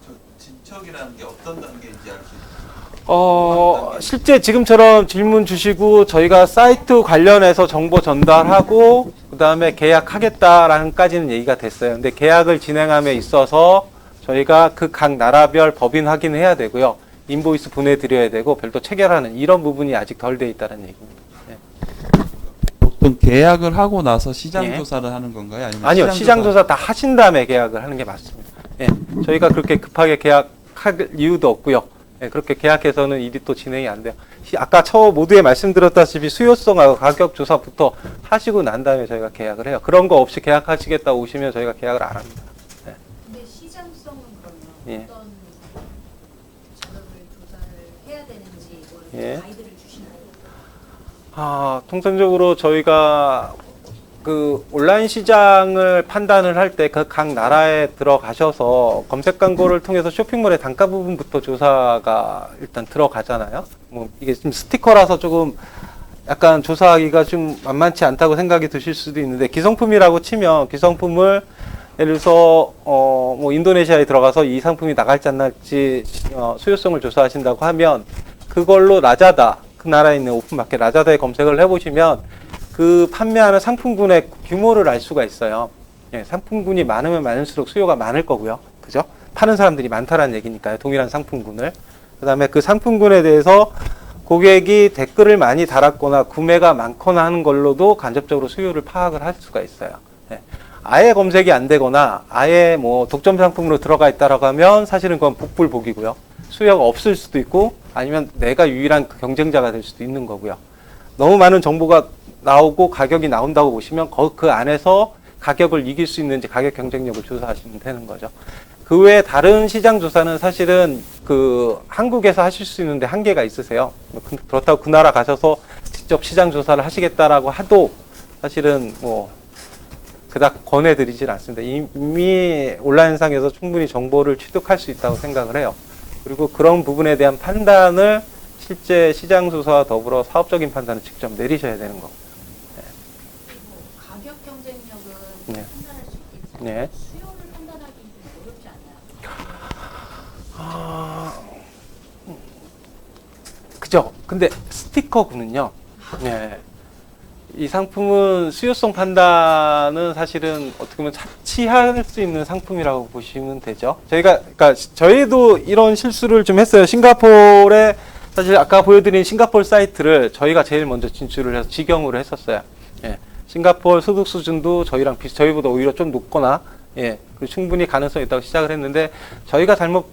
저 진척이라는 게 어떤 단계인지 알 수 있나요? 실제 지금처럼 질문 주시고 저희가 사이트 관련해서 정보 전달하고 그 다음에 계약하겠다라는까지는 얘기가 됐어요. 근데 계약을 진행함에 있어서 저희가 그 각 나라별 법인 확인해야 되고요. 인보이스 보내드려야 되고 별도 체결하는 이런 부분이 아직 덜 돼 있다는 얘기입니다. 네. 보통 계약을 하고 나서 시장 예. 조사를 하는 건가요? 아니요, 시장 조사 다 하신 다음에 계약을 하는 게 맞습니다. 예, 저희가 그렇게 급하게 계약할 이유도 없고요. 예, 그렇게 계약해서는 일이 또 진행이 안 돼요. 아까 모두에 말씀드렸다시피 수요성하고 가격 조사부터 하시고 난 다음에 저희가 계약을 해요. 그런 거 없이 계약하시겠다고 오시면 저희가 계약을 안 합니다. 근데 시장성은 그러면 예. 어떤 자료를 조사를 해야 되는지 이걸 예. 가이드를 주시나요? 통상적으로 저희가 그 온라인 시장을 판단을 할 때 그 각 나라에 들어가셔서 검색 광고를 통해서 쇼핑몰의 단가 부분부터 조사가 일단 들어가잖아요. 뭐 이게 좀 스티커라서 조금 약간 조사하기가 좀 만만치 않다고 생각이 드실 수도 있는데 기성품이라고 치면 기성품을 예를 들어서 뭐 인도네시아에 들어가서 이 상품이 나갈지 안 나갈지 수요성을 조사하신다고 하면 그걸로 라자다 그 나라에 있는 오픈마켓 라자다에 검색을 해보시면 그 판매하는 상품군의 규모를 알 수가 있어요. 예, 상품군이 많으면 많을수록 수요가 많을 거고요. 그죠? 파는 사람들이 많다라는 얘기니까요. 동일한 상품군을. 그 다음에 그 상품군에 대해서 고객이 댓글을 많이 달았거나 구매가 많거나 하는 걸로도 간접적으로 수요를 파악을 할 수가 있어요. 예. 아예 검색이 안 되거나 아예 뭐 독점 상품으로 들어가 있다라고 하면 사실은 그건 복불복이고요. 수요가 없을 수도 있고 아니면 내가 유일한 경쟁자가 될 수도 있는 거고요. 너무 많은 정보가 나오고 가격이 나온다고 보시면 그 안에서 가격을 이길 수 있는지 가격 경쟁력을 조사하시면 되는 거죠. 그 외에 다른 시장 조사는 사실은 그 한국에서 하실 수 있는데 한계가 있으세요. 그렇다고 그 나라 가셔서 직접 시장 조사를 하시겠다라고 하도 사실은 뭐 그닥 권해드리진 않습니다. 이미 온라인상에서 충분히 정보를 취득할 수 있다고 생각을 해요. 그리고 그런 부분에 대한 판단을 실제 시장 조사와 더불어 사업적인 판단을 직접 내리셔야 되는 거고. 그리고 가격 경쟁력은 네. 판단할 수 있겠지만 네. 수요를 판단하기 좀 어렵지 않나요? 그죠? 근데 스티커군은요. 네. 이 상품은 수요성 판단은 사실은 어떻게 보면 차치할 수 있는 상품이라고 보시면 되죠. 그러니까 저희도 이런 실수를 좀 했어요. 싱가포르에 사실 아까 보여드린 싱가포르 사이트를 저희가 제일 먼저 진출을 해서 직영으로 했었어요. 예. 싱가포르 소득 수준도 저희랑 저희보다 오히려 좀 높거나, 예, 그리고 충분히 가능성이 있다고 시작을 했는데, 저희가 잘못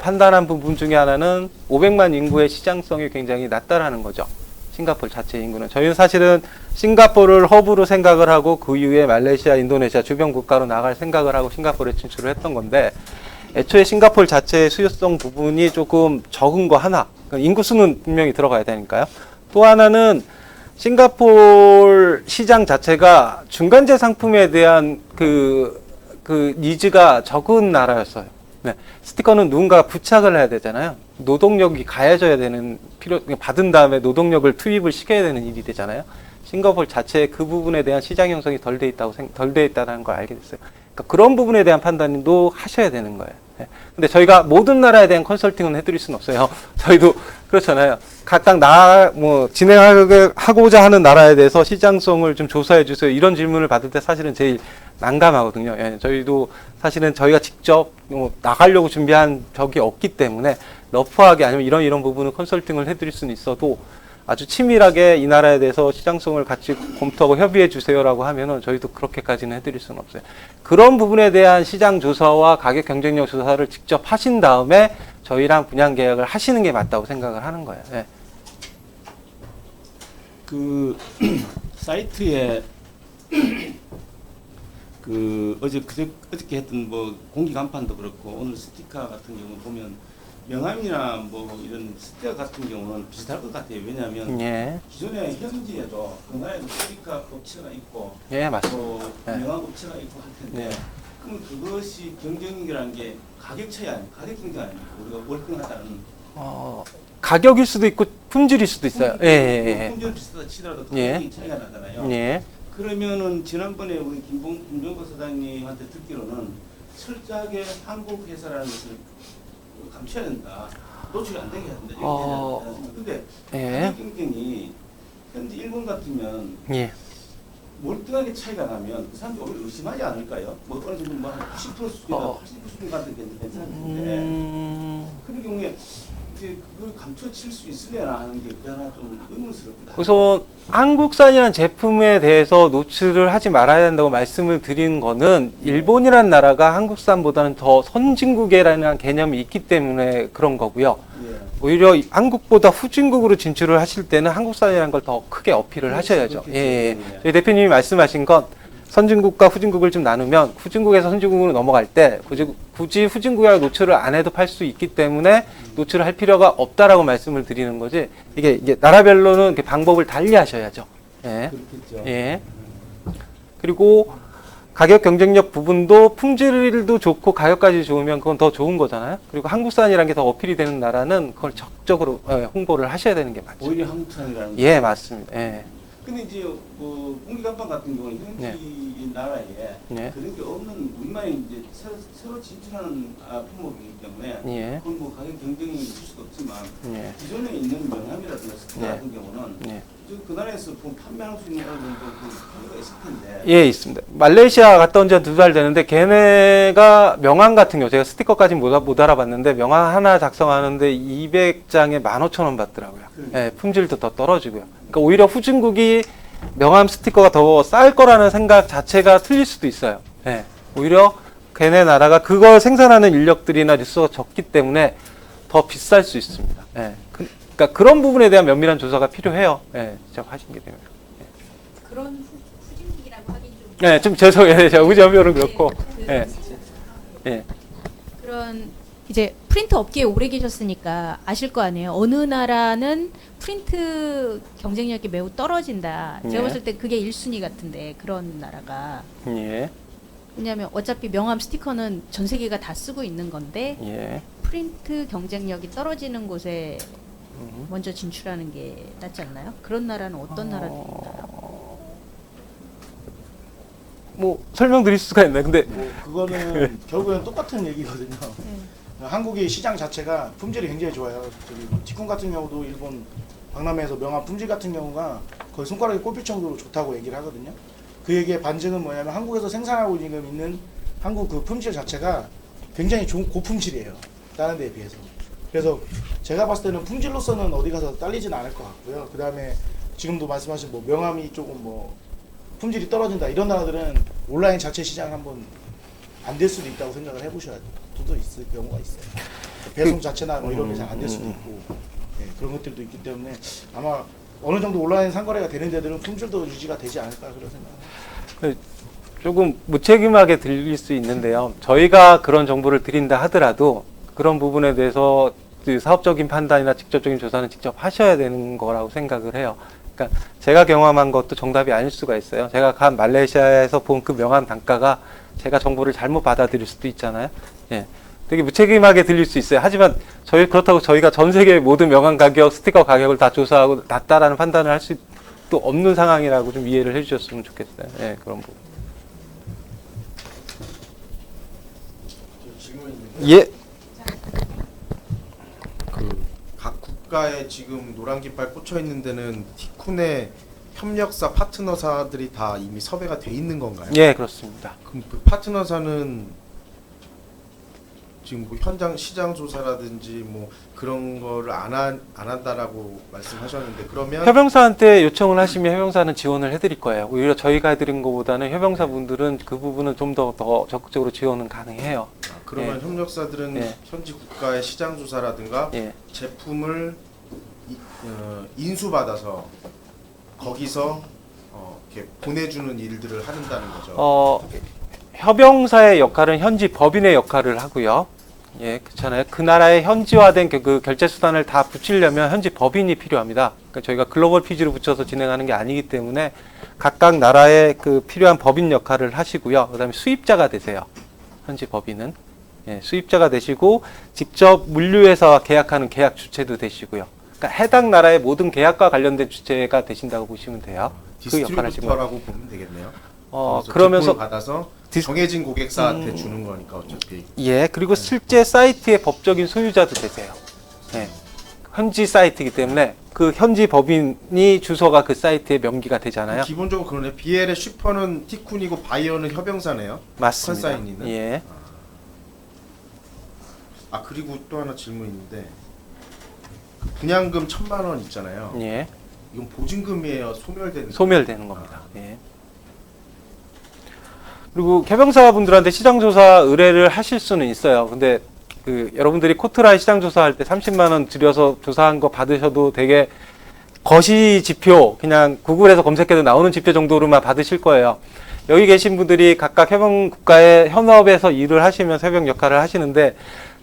판단한 부분 중에 하나는 500만 인구의 시장성이 굉장히 낮다라는 거죠. 싱가포르 자체 인구는. 저희는 사실은 싱가포르를 허브로 생각을 하고 그 이후에 말레이시아, 인도네시아 주변 국가로 나갈 생각을 하고 싱가포르에 진출을 했던 건데, 애초에 싱가포르 자체의 수요성 부분이 조금 적은 거 하나, 인구수는 분명히 들어가야 되니까요. 또 하나는 싱가포르 시장 자체가 중간재 상품에 대한 그 니즈가 적은 나라였어요. 네. 스티커는 누군가 부착을 해야 되잖아요. 노동력이 가해져야 되는 받은 다음에 노동력을 투입을 시켜야 되는 일이 되잖아요. 싱가포르 자체의 그 부분에 대한 시장 형성이 덜 돼 있다는 걸 알게 됐어요. 그러니까 그런 부분에 대한 판단도 하셔야 되는 거예요. 네. 근데 저희가 모든 나라에 대한 컨설팅은 해드릴 수는 없어요. 저희도 그렇잖아요. 각각 진행하고자 하는 나라에 대해서 시장성을 좀 조사해 주세요. 이런 질문을 받을 때 사실은 제일 난감하거든요. 예, 저희도 사실은 저희가 직접 나가려고 준비한 적이 없기 때문에 러프하게 아니면 이런 부분을 컨설팅을 해드릴 수는 있어도 아주 치밀하게 이 나라에 대해서 시장성을 같이 검토하고 협의해 주세요라고 하면은 저희도 그렇게까지는 해드릴 수는 없어요. 그런 부분에 대한 시장 조사와 가격 경쟁력 조사를 직접 하신 다음에 저희랑 분양 계약을 하시는 게 맞다고 생각을 하는 거예요. 예. 그 사이트에 어저께 했던 뭐 공기 간판도 그렇고 오늘 스티커 같은 경우 보면 명함이나 뭐 이런 스티커 같은 경우는 비슷할 것 같아요. 왜냐하면 예. 기존에 현지에도 그 나라에도 스티커 업체가 있고 예, 맞습니다. 또 예. 명함 업체가 있고 할 텐데 네. 그럼 그것이 경쟁이라는 게 가격 차이 아니에요? 가격 경쟁 아니에요? 우리가 월등하다는 가격일 수도 있고 품질일 수도 있어요. 예. 품질 비슷하다 치더라도 예. 가격이 차이가 나잖아요. 예. 그러면은 지난번에 우리 김종국 사장님한테 듣기로는 철저하게 한국 회사라는 것을 감춰야 된다. 노출이 안 되게 해야 된다. 근데 예. 가격 경쟁이 현재 일본 같으면 예. 몰등하게 차이가 나면 그 사람들이 오히려 의심하지 않을까요? 뭐 어느 정도 뭐 한 90% 수준이나 80% 같은 게 괜찮은데 그런 경우에 이제 그걸 감춰칠 수 있으려나 하는 게 그 하나 좀 의문스럽다. 우선 한국산이라는 제품에 대해서 노출을 하지 말아야 된다고 말씀을 드린 거는 일본이라는 나라가 한국산보다는 더 선진국이라는 개념이 있기 때문에 그런 거고요. 예. 오히려 한국보다 후진국으로 진출을 하실 때는 한국산이라는 걸 더 크게 어필을 하셔야죠. 예. 저희 대표님이 말씀하신 건 선진국과 후진국을 좀 나누면 후진국에서 선진국으로 넘어갈 때 굳이 후진국에 노출을 안 해도 팔 수 있기 때문에 노출을 할 필요가 없다라고 말씀을 드리는 거지. 이게 나라별로는 이렇게 방법을 달리 하셔야죠. 예. 그렇겠죠. 예. 그리고 가격 경쟁력 부분도 품질도 좋고 가격까지 좋으면 그건 더 좋은 거잖아요. 그리고 한국산이라는 게 더 어필이 되는 나라는 그걸 적극적으로 홍보를 하셔야 되는 게 맞죠. 오히려 한국산이라는 예, 맞습니다. 예. 근데 이제 뭐 공기 간판 같은 경우는 현지 나라에 네. 그런 게 없는 우리만이 이제 새로 진출하는 품목이기 때문에 예. 그건 뭐 가격 경쟁이 있을 수도 없지만 예. 기존에 있는 명함이라든가 스티커 네. 같은 경우는 네. 그 나라에서 판매할 수 있는 어느 정도 그 판매가 있을 텐데 예, 있습니다. 말레이시아 갔다 온 지 한 2달 되는데 걔네가 명함 같은 경우 제가 스티커까지 못 알아봤는데 명함 하나 작성하는데 200장에 15,000원 받더라고요. 예, 품질도 더 떨어지고요. 그러니까 오히려 후진국이 명함 스티커가 더 쌀 거라는 생각 자체가 틀릴 수도 있어요. 예, 오히려 걔네 나라가 그걸 생산하는 인력들이나 리소스가 적기 때문에 더 비쌀 수 있습니다. 예, 그러니까 그런 부분에 대한 면밀한 조사가 필요해요. 예, 직접 하신 게 되면. 그런 후진국이라고 하긴 좀. 예, 좀 죄송해요. 제가 의지하면은 그렇고. 예. 예. 그런 이제 프린트 업계에 오래 계셨으니까 아실 거 아니에요. 어느 나라는 프린트 경쟁력이 매우 떨어진다. 제가 예. 봤을 때 그게 1순위 같은데 그런 나라가. 예. 왜냐하면 어차피 명함 스티커는 전 세계가 다 쓰고 있는 건데 예. 프린트 경쟁력이 떨어지는 곳에 먼저 진출하는 게 낫지 않나요? 그런 나라는 어떤 나라들인가요? 뭐 설명드릴 수가 있나요? 근데 뭐 그거는 결국엔 똑같은 얘기거든요. 한국의 시장 자체가 품질이 굉장히 좋아요. 저기 티쿤 같은 경우도 일본 박람회에서 명함 품질 같은 경우가 거의 손가락에 꼽힐 정도로 좋다고 얘기를 하거든요. 그 얘기의 반증은 뭐냐면 한국에서 생산하고 지금 있는 한국 그 품질 자체가 굉장히 좋은 고품질이에요. 다른 데에 비해서. 그래서 제가 봤을 때는 품질로서는 어디 가서 딸리진 않을 것 같고요. 그 다음에 지금도 말씀하신 뭐 명함이 조금 뭐 품질이 떨어진다 이런 나라들은 온라인 자체 시장 한번 안 될 수도 있다고 생각을 해보셔야 수도 있을 경우가 있어요. 배송 자체나 뭐 이런 게 잘 안 될 수도 있고 그런 것들도 있기 때문에 아마 어느 정도 온라인 상거래가 되는 데들은 품질도 유지가 되지 않을까 그런 생각합니다. 조금 무책임하게 들릴 수 있는데요. 저희가 그런 정보를 드린다 하더라도 그런 부분에 대해서 그 사업적인 판단이나 직접적인 조사는 직접 하셔야 되는 거라고 생각을 해요. 그러니까 제가 경험한 것도 정답이 아닐 수가 있어요. 제가 간 말레이시아에서 본 그 명함 단가가 제가 정보를 잘못 받아들일 수도 있잖아요. 예. 되게 무책임하게 들릴 수 있어요. 하지만 그렇다고 저희가 전 세계 모든 명함 가격, 스티커 가격을 다 조사하고 낮다라는 판단을 할 수도 없는 상황이라고 좀 이해를 해주셨으면 좋겠어요. 예, 그런 부분. 예. 각 국가에 지금 노란 깃발 꽂혀 있는 데는 티쿤의 협력사 파트너사들이 다 이미 섭외가 돼 있는 건가요? 예, 그렇습니다. 그럼 그 파트너사는 지금 뭐 현장 시장 조사라든지 뭐 그런 거를 안 한다라고 말씀하셨는데 그러면 협영사한테 요청을 하시면 협영사는 지원을 해드릴 거예요. 오히려 저희가 해드린 것보다는 협영사분들은 그 부분은 좀 더 적극적으로 지원은 가능해요. 그러면 예. 협력사들은 예. 현지 국가의 시장 조사라든가 예. 제품을 인수받아서 거기서 이렇게 보내주는 일들을 한다는 거죠. 협영사의 역할은 현지 법인의 역할을 하고요. 예, 그렇잖아요. 그 나라의 현지화된 그 결제 수단을 다 붙이려면 현지 법인이 필요합니다. 그러니까 저희가 글로벌 피지로 붙여서 진행하는 게 아니기 때문에 각각 나라의 그 필요한 법인 역할을 하시고요. 그다음에 수입자가 되세요. 현지 법인은. 예, 수입자가 되시고 직접 물류회사와 계약하는 계약 주체도 되시고요. 그러니까 해당 나라의 모든 계약과 관련된 주체가 되신다고 보시면 돼요. 그 역할을 하시고. 디스트리뷰터라고 보면 되겠네요. 그러면서 제품을 받아서 정해진 고객사한테 주는 거니까 어차피. 예, 그리고 실제 사이트의 법적인 소유자도 되세요. 예, 현지 사이트이기 때문에 그 현지 법인이 주소가 그 사이트의 명기가 되잖아요. 기본적으로 그러네. BL의 슈퍼는 티쿤이고 바이어는 협영사네요. 맞습니다. 컨사인이는. 예. 그리고 또 하나 질문이 있는데 그 분양금 1,000만 원 있잖아요. 예. 이건 보증금이에요? 소멸되는 겁니다. 예. 그리고 협영사분들한테 시장조사 의뢰를 하실 수는 있어요. 근데 그 여러분들이 코트라이 시장조사할 때 30만 원 들여서 조사한 거 받으셔도 되게 거시 지표, 그냥 구글에서 검색해도 나오는 지표 정도로만 받으실 거예요. 여기 계신 분들이 각각 협영 국가의 현업에서 일을 하시면서 협영 역할을 하시는데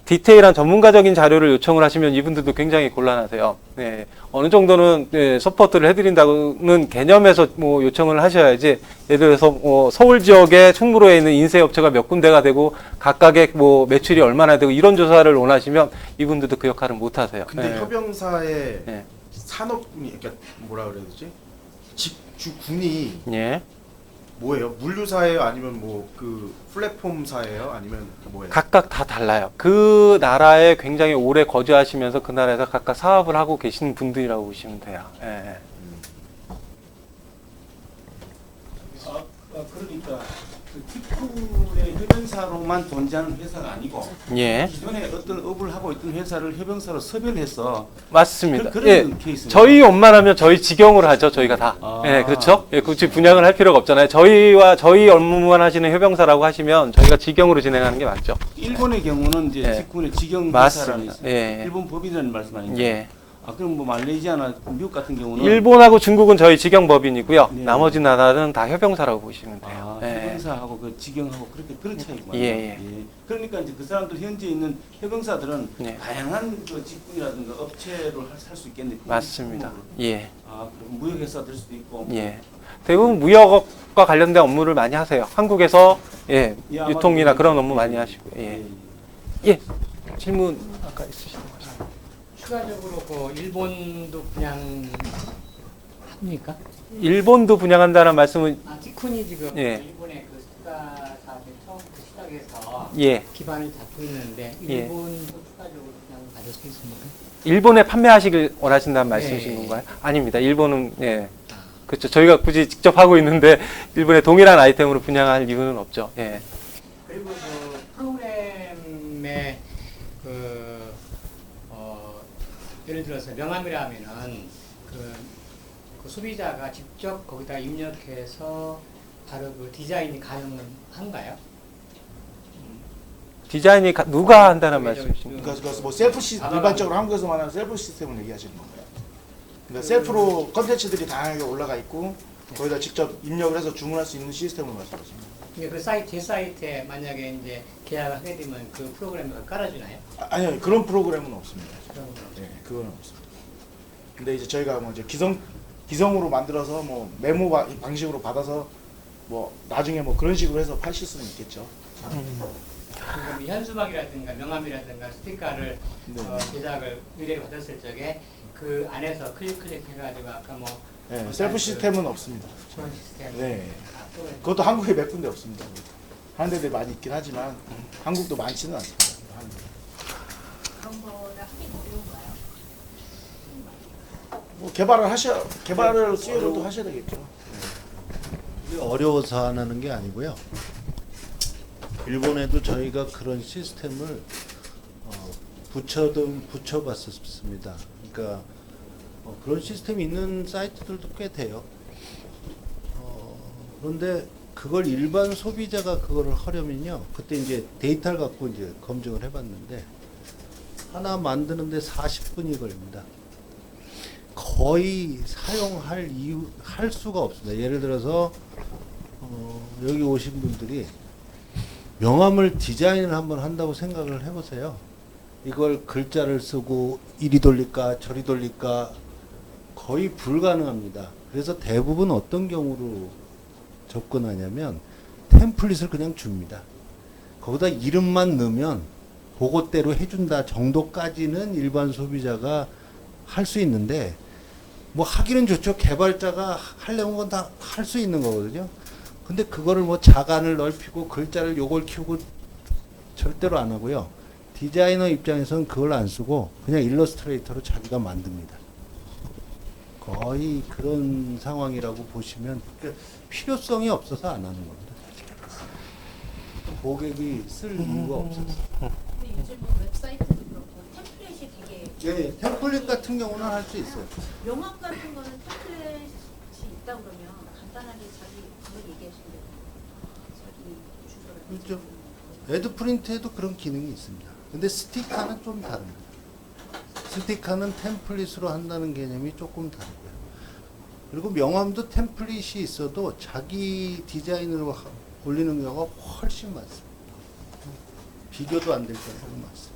디테일한 전문가적인 자료를 요청을 하시면 이분들도 굉장히 곤란하세요. 네, 어느 정도는 서포트를 해드린다는 개념에서 뭐 요청을 하셔야지. 예를 들어서 뭐 서울 지역에 충무로에 있는 인쇄업체가 몇 군데가 되고 각각의 뭐 매출이 얼마나 되고 이런 조사를 원하시면 이분들도 그 역할을 못 하세요. 근데 네. 협영사의 네. 산업군이, 그러니까 뭐라 그래야 되지? 집주군이 예. 뭐예요? 물류사예요? 아니면 뭐 그 플랫폼사예요? 아니면 뭐예요? 각각 다 달라요. 그 나라에 굉장히 오래 거주하시면서 그 나라에서 각각 사업을 하고 계신 분들이라고 보시면 돼요. 예. 그러니까 그 티쿤의 협영사로만 존재하는 회사가 아니고 예. 기존에 어떤 업을 하고 있던 회사를 협영사로 섭외를 해서 맞습니다. 그런 예. 케이스입니다. 저희 업무하면 저희 직영으로 하죠. 저희가 다. 예, 그렇죠. 예, 굳이 분양을 할 필요가 없잖아요. 저희 업무만 하시는 협영사라고 하시면 저희가 직영으로 진행하는 게 맞죠. 일본의 경우는 이제 예. 티쿤의 직영 회사라는 맞습니다. 예. 일본 법인이라는 말씀 아닌가요? 예. 그럼 뭐 말레이시아나 미국 같은 경우는 일본하고 중국은 저희 직영법인이고요. 네. 나머지 나라는 다 협용사라고 보시면 돼요. 협영사하고 그 직영하고 그렇게 그런 차이구만. 예. 그러니까 이제 그 사람들 현재 있는 협영사들은 네. 다양한 그 직군이라든가 업체로 살 수 있겠네. 맞습니다. 예. 그럼 무역회사 될 수도 있고. 예. 대부분 무역과 관련된 업무를 많이 하세요. 한국에서 예, 예, 아마도 유통이나 그런 그렇죠. 업무 많이 하시고. 예. 예. 질문 아까 있으신 거. 추가적으로 그 일본도 그냥 합니까? 일본도 분양한다는 말씀은 티쿤이 지금 예. 일본의 그 스가 사업에 처음 시작해서 예. 기반을 잡고 있는데 예. 일본도 추가적으로 그냥 받을 수 있습니까? 일본에 판매하시길 원하신다는 말씀이신 예. 건가요? 아닙니다. 일본은 예. 그렇죠. 저희가 굳이 직접 하고 있는데 일본에 동일한 아이템으로 분양할 이유는 없죠. 예. 그리고 그 프로그램의 예를 들어서 명함이라면은 그 소비자가 직접 거기다 입력해서 바로 그 디자인이 가능한가요? 디자인이 누가 한다는 말씀이신 건가요? 그러니까 뭐 셀프 일반적으로 한국에서 말하는 셀프 시스템을 얘기하시는 건가요? 그러니까 셀프로 컨텐츠들이 다양하게 올라가 있고 거기다 직접 입력을 해서 주문할 수 있는 시스템을 말씀하십니다. 그 사이트, 제 사이트에 만약에 이제 계약을 하게 되면 그 프로그램을 깔아주나요? 아니요, 그런 프로그램은 없습니다. 그런 건 없죠. 네, 그건 없습니다. 근데 이제 저희가 뭐 이제 기성으로 만들어서 뭐 메모 방식으로 받아서 뭐 나중에 뭐 그런 식으로 해서 파실 수는 있겠죠. 그럼 현수막이라든가 명함이라든가 스티커를 네. 제작을 의뢰를 받았을 적에 그 안에서 클릭해가지고 아까 뭐 네, 셀프 시스템은 없습니다. 그런 시스템. 네. 그것도 한국에 몇 군데 없습니다. 하는 데들 많이 있긴 하지만 한국도 많지는 않습니다. 그런 거를 하기 어려운가요? 뭐 개발을 수요로도 하셔야 되겠죠. 어려워서 안 하는 게 아니고요. 일본에도 저희가 그런 시스템을 붙여봤었습니다. 그러니까 그런 시스템이 있는 사이트들도 꽤 돼요. 그런데 그걸 일반 소비자가 그거를 하려면요, 그때 이제 데이터를 갖고 이제 검증을 해봤는데 하나 만드는데 40분이 걸립니다. 거의 할 수가 없습니다. 예를 들어서 여기 오신 분들이 명함을 디자인을 한번 한다고 생각을 해보세요. 이걸 글자를 쓰고 이리 돌릴까 저리 돌릴까 거의 불가능합니다. 그래서 대부분 어떤 경우로 접근하냐면 템플릿을 그냥 줍니다. 거기다 이름만 넣으면 그것대로 해준다 정도까지는 일반 소비자가 할 수 있는데, 뭐 하기는 좋죠. 개발자가 하려는 건 다 할 수 있는 거거든요. 근데 그거를 뭐 자간을 넓히고 글자를 요걸 키우고 절대로 안 하고요. 디자이너 입장에서는 그걸 안 쓰고 그냥 일러스트레이터로 자기가 만듭니다. 거의 그런 상황이라고 보시면, 그러니까 필요성이 없어서 안 하는 겁니다. 고객이 쓸 이유가 없어서. 근데 요즘은 웹사이트도 그렇고 템플릿이 되게 예, 템플릿 같은 경우는 할 수 있어요. 명함 같은 거는 템플릿이 있다 그러면 간단하게 자기 그걸 얘기하시면 돼요. 자기 주소를. 그렇죠. 애드 프린트에도 그런 기능이 있습니다. 근데 스티커는 좀 다릅니다. 스티커는 템플릿으로 한다는 개념이 조금 다르고요. 그리고 명함도 템플릿이 있어도 자기 디자인으로 올리는 경우가 훨씬 많습니다. 비교도 안 될 정도로 많습니다.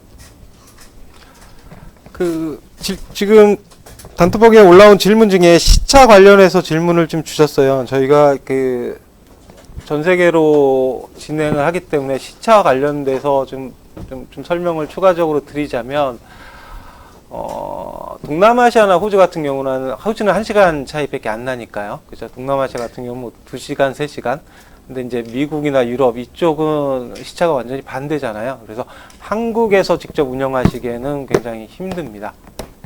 지금 단톡방에 올라온 질문 중에 시차 관련해서 질문을 좀 주셨어요. 저희가 전 세계로 진행을 하기 때문에 시차 관련돼서 좀 설명을 추가적으로 드리자면, 동남아시아나 호주 같은 경우는, 호주는 1시간 차이밖에 안 나니까요. 그죠? 동남아시아 같은 경우는 뭐 2시간, 3시간. 근데 이제 미국이나 유럽 이쪽은 시차가 완전히 반대잖아요. 그래서 한국에서 직접 운영하시기에는 굉장히 힘듭니다.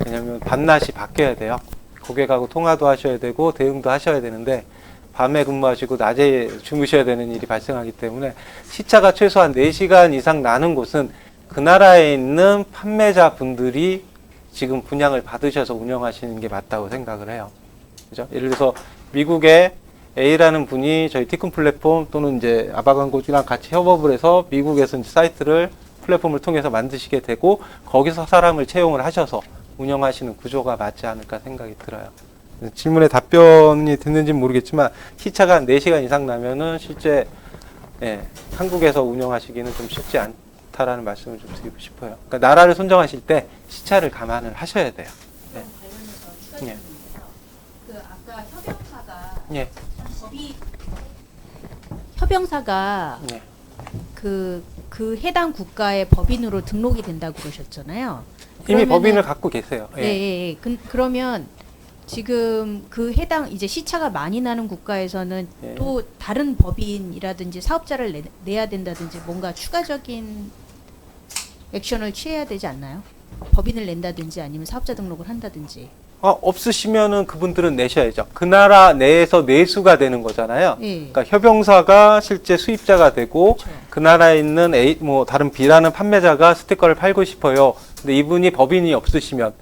왜냐하면 밤낮이 바뀌어야 돼요. 고객하고 통화도 하셔야 되고 대응도 하셔야 되는데 밤에 근무하시고 낮에 주무셔야 되는 일이 발생하기 때문에 시차가 최소한 4시간 이상 나는 곳은 그 나라에 있는 판매자 분들이 지금 분양을 받으셔서 운영하시는 게 맞다고 생각을 해요. 그죠? 예를 들어서 미국에 A라는 분이 저희 티쿤 플랫폼 또는 이제 아바광고지랑 같이 협업을 해서 미국에서 이제 사이트를 플랫폼을 통해서 만드시게 되고 거기서 사람을 채용을 하셔서 운영하시는 구조가 맞지 않을까 생각이 들어요. 질문에 답변이 됐는지는 모르겠지만 시차가 한 4시간 이상 나면은 실제 한국에서 운영하시기는 좀 쉽지 않다라는 말씀을 좀 드리고 싶어요. 그러니까 나라를 선정하실 때 시차를 감안을 하셔야 돼요. 그럼 관련해서 추가 예. 질문인데요. 그 아까 협영사가 예. 법이 협영사가 예. 그 해당 국가의 법인으로 등록이 된다고 그러셨잖아요. 이미 그러면은- 법인을 갖고 계세요. 예, 예, 예. 그러면 지금 그 해당 이제 시차가 많이 나는 국가에서는 예. 또 다른 법인이라든지 사업자를 내야 된다든지 뭔가 추가적인 액션을 취해야 되지 않나요? 법인을 낸다든지 아니면 사업자 등록을 한다든지. 없으시면은 그분들은 내셔야죠. 그 나라 내에서 내수가 되는 거잖아요. 예. 그러니까 협영사가 실제 수입자가 되고 그렇죠. 그 나라에 있는 A, 다른 B라는 판매자가 스티커를 팔고 싶어요. 근데 이분이 법인이 없으시면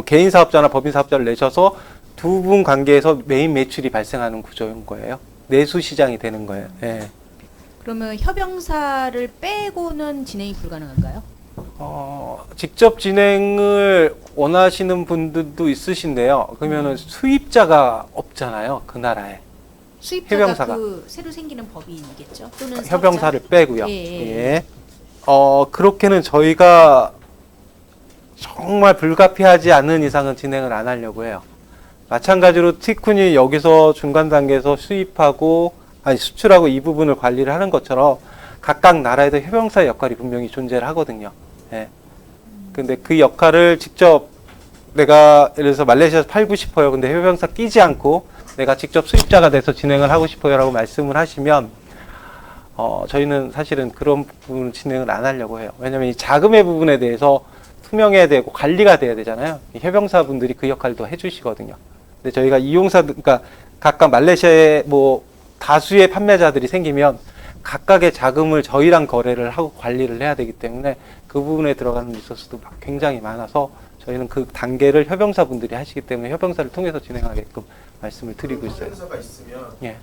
개인 사업자나 법인 사업자를 내셔서 두 분 관계에서 메인 매출이 발생하는 구조인 거예요. 내수 시장이 되는 거예요. 예. 그러면 협영사를 빼고는 진행이 불가능한가요? 직접 진행을 원하시는 분들도 있으신데요. 그러면은 수입자가 없잖아요. 그 나라에. 수입자가 협영사가. 그 새로 생기는 법인이겠죠? 또는 협영사를 빼고요. 예, 예. 예. 그렇게는 저희가 정말 불가피하지 않은 이상은 진행을 안 하려고 해요. 마찬가지로 티쿤이 여기서 중간 단계에서 수출하고 이 부분을 관리를 하는 것처럼 각각 나라에도 협영사의 역할이 분명히 존재를 하거든요. 예. 근데 그 역할을 직접 내가 예를 들어서 말레이시아에서 팔고 싶어요. 근데 협영사 끼지 않고 내가 직접 수입자가 돼서 진행을 하고 싶어요 라고 말씀을 하시면 저희는 사실은 그런 부분을 진행을 안 하려고 해요. 왜냐면 이 자금의 부분에 대해서 투명해야 되고 관리가 돼야 되잖아요. 이 협영사분들이 그 역할도 해주시거든요. 근데 저희가 그러니까 각각 말레이시아에 다수의 판매자들이 생기면 각각의 자금을 저희랑 거래를 하고 관리를 해야 되기 때문에 그 부분에 들어가는 리소스도 굉장히 많아서 저희는 그 단계를 협영사분들이 하시기 때문에 협영사를 통해서 진행하게끔 말씀을 드리고 있어요. 협영사가 있으면 예.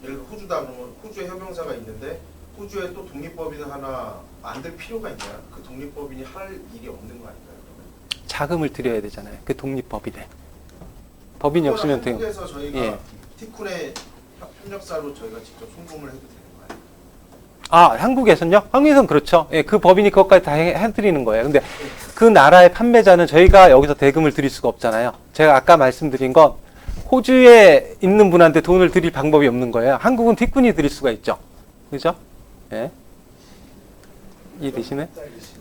예를 들어 호주다 그러면 호주에 협영사가 있는데 호주에 또 독립법인을 하나 만들 필요가 있나요? 그 독립법인이 할 일이 없는 거 아닌가요? 그러면? 자금을 드려야 되잖아요. 그 독립법인에. 법인이 없으면 돼요. 한국에서 저희가 예. 티쿤의 협력사로 저희가 직접 송금을 해도 되는 거예요? 한국에서는요? 한국에서는 그렇죠. 예, 그 법인이 그것까지 다 해드리는 거예요. 근데 그 나라의 판매자는 저희가 여기서 대금을 드릴 수가 없잖아요. 제가 아까 말씀드린 건 호주에 있는 분한테 돈을 드릴 방법이 없는 거예요. 한국은 티쿤이 드릴 수가 있죠. 그죠? 예. 이해되시네?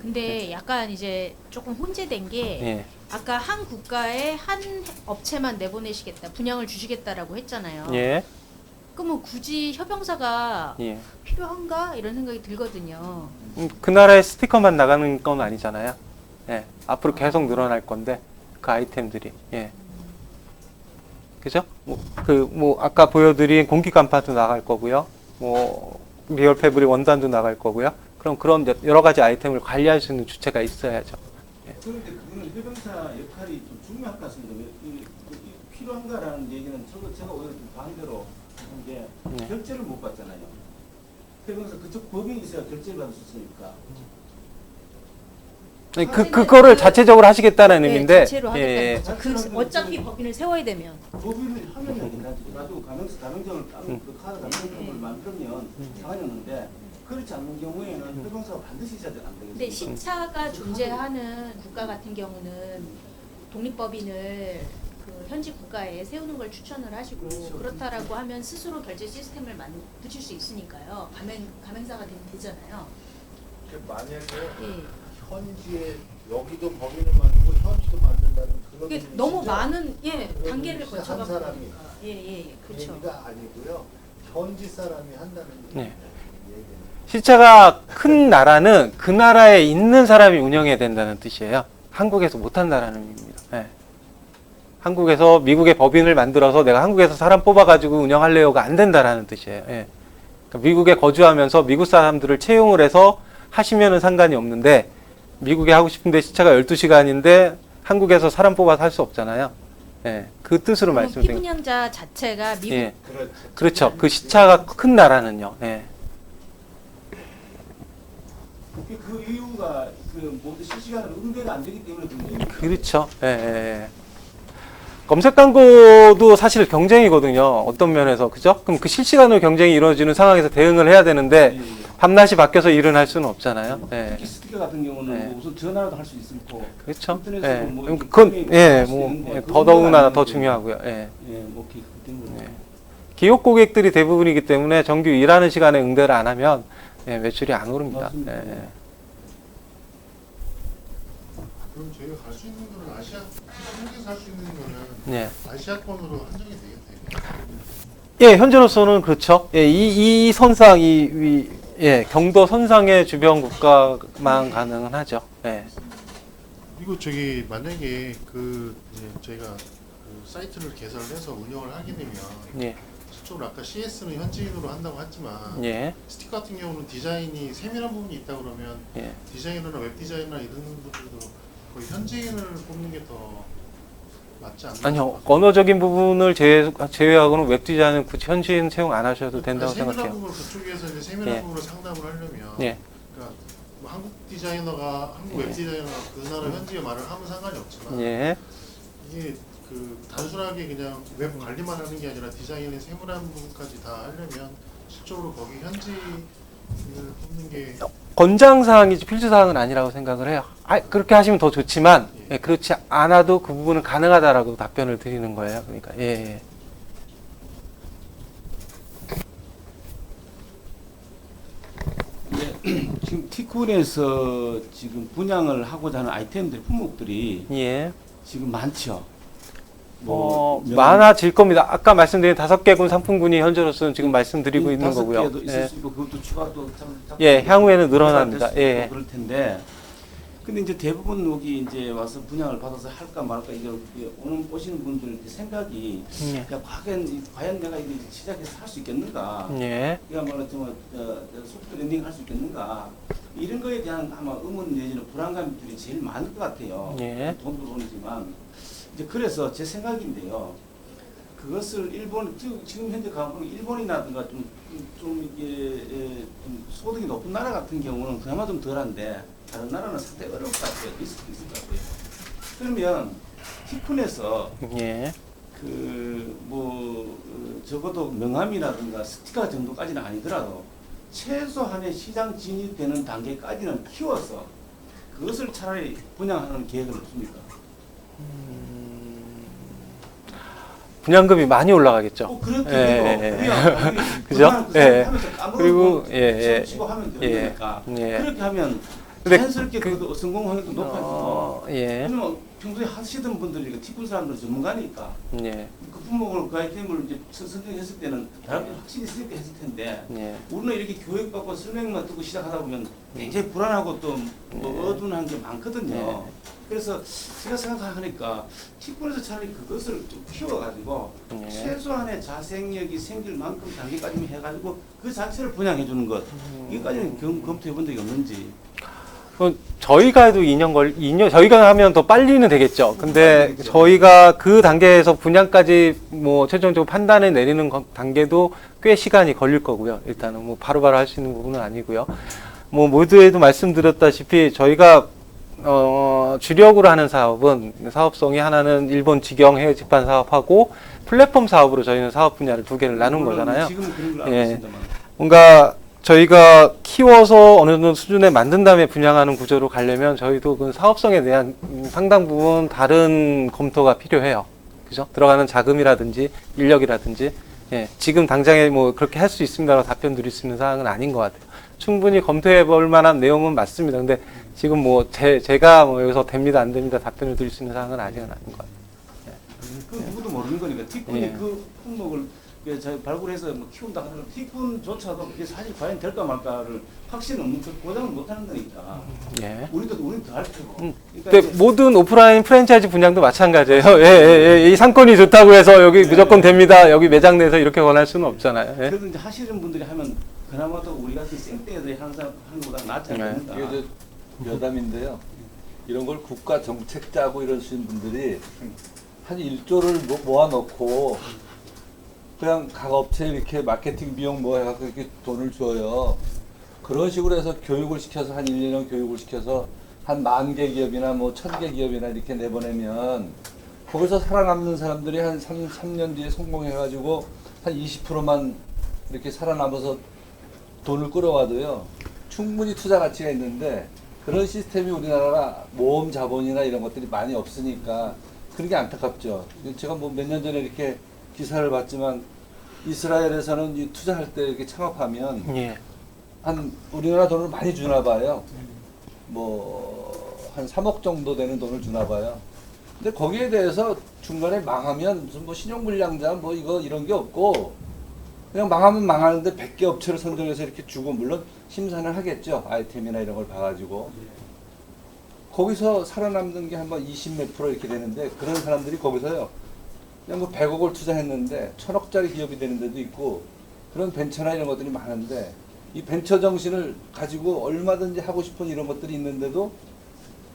근데 약간 이제 조금 혼재된 게 예. 아까 한 국가에 한 업체만 내보내시겠다, 분양을 주시겠다라고 했잖아요. 예. 그러면 굳이 협영사가 예. 필요한가 이런 생각이 들거든요. 그 나라의 스티커만 나가는 건 아니잖아요. 예. 앞으로 계속 늘어날 건데 그 아이템들이. 예. 그죠? 아까 보여드린 공기 간판도 나갈 거고요. 리얼 패브릭 원단도 나갈 거고요. 그럼 그런 여러 가지 아이템을 관리할 수 있는 주체가 있어야죠. 그런데 그거는 협영사 역할이 좀 중요할 것 같습니다. 필요한가라는 얘기는 제가 오늘 좀 반대로 하는 게 결제를 못 받잖아요. 협영사 그쪽 법인이 있어야 결제를 받을 수 있으니까. 그거를 자체적으로 하시겠다는 의미인데. 자체로 하겠다는 거죠. 어차피 법인을 세워야 되면. 법인을 하면 나도 가맹점을 그 카드 가맹점을 만들면 상관이 없는데 그렇지 않는 경우에는 협영사가 반드시 있어야 안 되겠죠. 근데 시차가 존재하는 국가 같은 경우는 독립법인을 그 현지 국가에 세우는 걸 추천을 하시고 그렇다라고 하면 스스로 결제 시스템을 붙일 수 있으니까요. 가맹사가 되면 되잖아요. 만약에 예. 현지에 여기도 법인을 만들고 현지도 만든다는 그런 이게 너무 진짜 많은 그런 단계를 진짜 거쳐가 한 사람이 보니까 예, 그렇죠. 얘기가 아니고요. 현지 사람이 한다는 네. 얘기예요. 시차가 큰 나라는 그 나라에 있는 사람이 운영해야 된다는 뜻이에요. 한국에서 못한다라는 의미입니다. 예. 한국에서 미국의 법인을 만들어서 내가 한국에서 사람 뽑아가지고 운영할래요가 안 된다라는 뜻이에요. 예. 그러니까 미국에 거주하면서 미국 사람들을 채용을 해서 하시면은 상관이 없는데 미국에 하고 싶은데 시차가 12시간인데 한국에서 사람 뽑아서 할 수 없잖아요. 예. 그 뜻으로 말씀드린 거예요. 피분양자 자체가 미국 예. 그렇죠. 그 시차가 큰 나라는요. 예. 그 이유가 그 모두 실시간으로 응대가 안 되기 때문에 그런 거예요. 그렇죠. 예, 예. 검색 광고도 사실 경쟁이거든요. 어떤 면에서 그죠? 그럼 그 실시간으로 경쟁이 이루어지는 상황에서 대응을 해야 되는데 예, 예. 밤낮이 바뀌어서 일은 할 수는 없잖아요. 예. 특히 스티커 같은 경우는 네. 뭐 우선 전화로도 할 수 있고 그렇죠. 인터넷으로 예. 뭐 이렇게 그건 분명히 예, 할수 뭐 있는데 예, 그건 더더군다나 안 더 되는 중요하고요. 예. 거예요. 예, 뭐 그렇기 때문에. 네. 기업 고객들이 대부분이기 때문에 정규 일하는 시간에 응대를 안 하면 예, 매출이 안 오릅니다. 맞습니다. 예. 그럼 저희가 갈 수 있는 거는 아시아 한국에서 할 수 있는 거는 예. 아시아권으로 한정이 되겠네요. 예, 현재로서는 그렇죠. 예, 이 선상, 예, 경도 선상의 주변 국가만 가능은 하죠. 예. 그리고 저기 만약에 그 이제 저희가 그 사이트를 개설해서 운영을 하게 되면 예. 실적으로 아까 CS는 현지인으로 한다고 했지만 예. 스티커 같은 경우는 디자인이 세밀한 부분이 있다 그러면 예. 디자이너나 웹 디자이너나 이런 분들도 거의 현지인을 뽑는 게 더 맞지 않나요? 아니요, 언어적인 부분을 제외하고는 웹 디자인은 굳이 현지인 채용 안 하셔도 된다고 세밀한 생각해요. 부분을 그쪽에서 이제 세밀한 예. 부분을 상담을 하려면 예. 그러니까 뭐 한국 디자이너가 한국 웹 디자이너가 그 나라 현지의 말을 하면 상관이 없지만 예. 이게 그 단순하게 그냥 웹 관리만 하는 게 아니라 디자인의 세밀한 부분까지 다 하려면 실적으로 거기 현지인을 뽑는 게 권장사항이지 필수사항은 아니라고 생각을 해요. 그렇게 하시면 더 좋지만, 예, 그렇지 않아도 그 부분은 가능하다라고 답변을 드리는 거예요. 그러니까, 예. 네, 지금 티쿤에서 지금 분양을 하고자 하는 아이템들 품목들이 예. 지금 많죠. 많아질 겁니다. 아까 말씀드린 5개군 상품군이 현재로서는 지금 말씀드리고 있는 5개도 거고요. 있을 예. 수 있고 그것도 추가 또 예, 향후에는 늘어납니다. 예. 그럴 텐데. 근데 이제 대부분 여기 이제 와서 분양을 받아서 할까 말까 이제 오시는 분들 생각이 예. 야, 과연 내가 이게 시작해서 할 수 있겠는가? 예. 그야말로 정말 소프트 랜딩 할 수 있겠는가? 이런 거에 대한 아마 의문 내지는 불안감들이 제일 많을 것 같아요. 예. 돈 들어오지만 이제 그래서 제 생각인데요. 그것을 일본 지금 현재 가보면 일본이라든가 좀 이게 좀 소득이 높은 나라 같은 경우는 그나마 좀 덜한데 다른 나라는 상당히 어려울 것 같아요. 리스크도 있을 것 같고요. 그러면 티쿤에서 예. 적어도 명함이라든가 스티커 정도까지는 아니더라도 최소한의 시장 진입되는 단계까지는 키워서 그것을 차라리 분양하는 계획은 없습니까? 분양금이 많이 올라가겠죠. 그렇게 예. 그죠? 예. 그리고 예. 치고 하면 예. 되니까 예. 그렇게 하면 근데 자연스럽게 그 성공 확률도 높아지고 예. 왜냐면 평소에 하시던 분들이 티쿤 사람들 전문가니까 예. 그 품목을 그 아이템을 이제 선정했을 때는 다른 확실히 쓰게 했을 텐데 예. 우리는 이렇게 교육받고 설명만 듣고 시작하다 보면 굉장히 불안하고 또 어두운 게 많거든요. 그래서 제가 생각하니까 티쿤에서 차라리 그것을 좀 키워가지고 최소한의 자생력이 생길 만큼 단계까지만 해가지고 그 자체를 분양해 주는 것 이것까지는 검토해 본 적이 없는지. 저희가 해도 2년 저희가 하면 더 빨리는 되겠죠. 근데 저희가 그 단계에서 분양까지 뭐 최종적으로 판단을 내리는 단계도 꽤 시간이 걸릴 거고요. 일단은 뭐 바로바로 할 수 있는 부분은 아니고요. 뭐 모두에도 말씀드렸다시피 저희가 주력으로 하는 사업은 사업성이 하나는 일본 직영 해외 직판 사업하고 플랫폼 사업으로 저희는 사업 분야를 2개를 나눈 거잖아요. 지금은 그런 걸 알고 예. 있습니다만. 뭔가 저희가 키워서 어느 정도 수준에 만든 다음에 분양하는 구조로 가려면 저희도 그 사업성에 대한 상당 부분 다른 검토가 필요해요. 그죠? 들어가는 자금이라든지 인력이라든지 예, 지금 당장에 뭐 그렇게 할 수 있습니다라고 답변 드릴 수 있는 사항은 아닌 것 같아요. 충분히 검토해 볼 만한 내용은 맞습니다. 근데 지금 뭐 제가 뭐 여기서 됩니다 안 됩니다 답변을 드릴 수 있는 사항은 아직은 아닌 것 같아요. 그 누구도 모르는 거니까 티쿤이 예. 그 품목을 저희 발굴해서 뭐 키운다 하는 티쿤조차도 그게 사실 과연 될까 말까를 확신 없는 그 보장을 못하는 거니까 예. 우리도 더 할 테고. 그러니까 근데 모든 오프라인 프랜차이즈 분양도 마찬가지예요. 이 상권이 좋다고 해서 여기 무조건 됩니다. 여기 매장 내서 이렇게 권할 수는 없잖아요. 예. 그래도 이제 하시는 분들이 하면 그나마도 우리 같은 생떼들이 항상 하는 것보다 낫지 않습니까? 이게 여담인데요. 이런 걸 국가 정책 짜고 이러시는 분들이 한 1조를 모아놓고 그냥 각 업체에 이렇게 마케팅 비용 뭐 해갖고 이렇게 돈을 줘요. 그런 식으로 해서 교육을 시켜서 한 1, 2년 교육을 시켜서 한 10,000개 기업이나 뭐 1,000개 기업이나 이렇게 내보내면 거기서 살아남는 사람들이 한 3년 뒤에 성공해가지고 한 20%만 이렇게 살아남아서 돈을 끌어와도요 충분히 투자 가치가 있는데 그런 시스템이 우리나라가 모험 자본이나 이런 것들이 많이 없으니까 그런 게 안타깝죠. 제가 뭐 몇 년 전에 이렇게 기사를 봤지만 이스라엘에서는 이 투자할 때 이렇게 창업하면 예. 한 우리나라 돈을 많이 주나 봐요. 뭐 한 3억 정도 되는 돈을 주나 봐요. 근데 거기에 대해서 중간에 망하면 무슨 뭐 신용불량자 뭐 이거 이런 게 없고 그냥 망하면 망하는데 100개 업체를 선정해서 이렇게 주고 물론 심사는 하겠죠. 아이템이나 이런 걸 봐가지고 거기서 살아남는 게 한 번 20 몇 프로 이렇게 되는데 그런 사람들이 거기서요 그냥 뭐 100억을 투자했는데 1,000억짜리 기업이 되는 데도 있고 그런 벤처나 이런 것들이 많은데 이 벤처 정신을 가지고 얼마든지 하고 싶은 이런 것들이 있는데도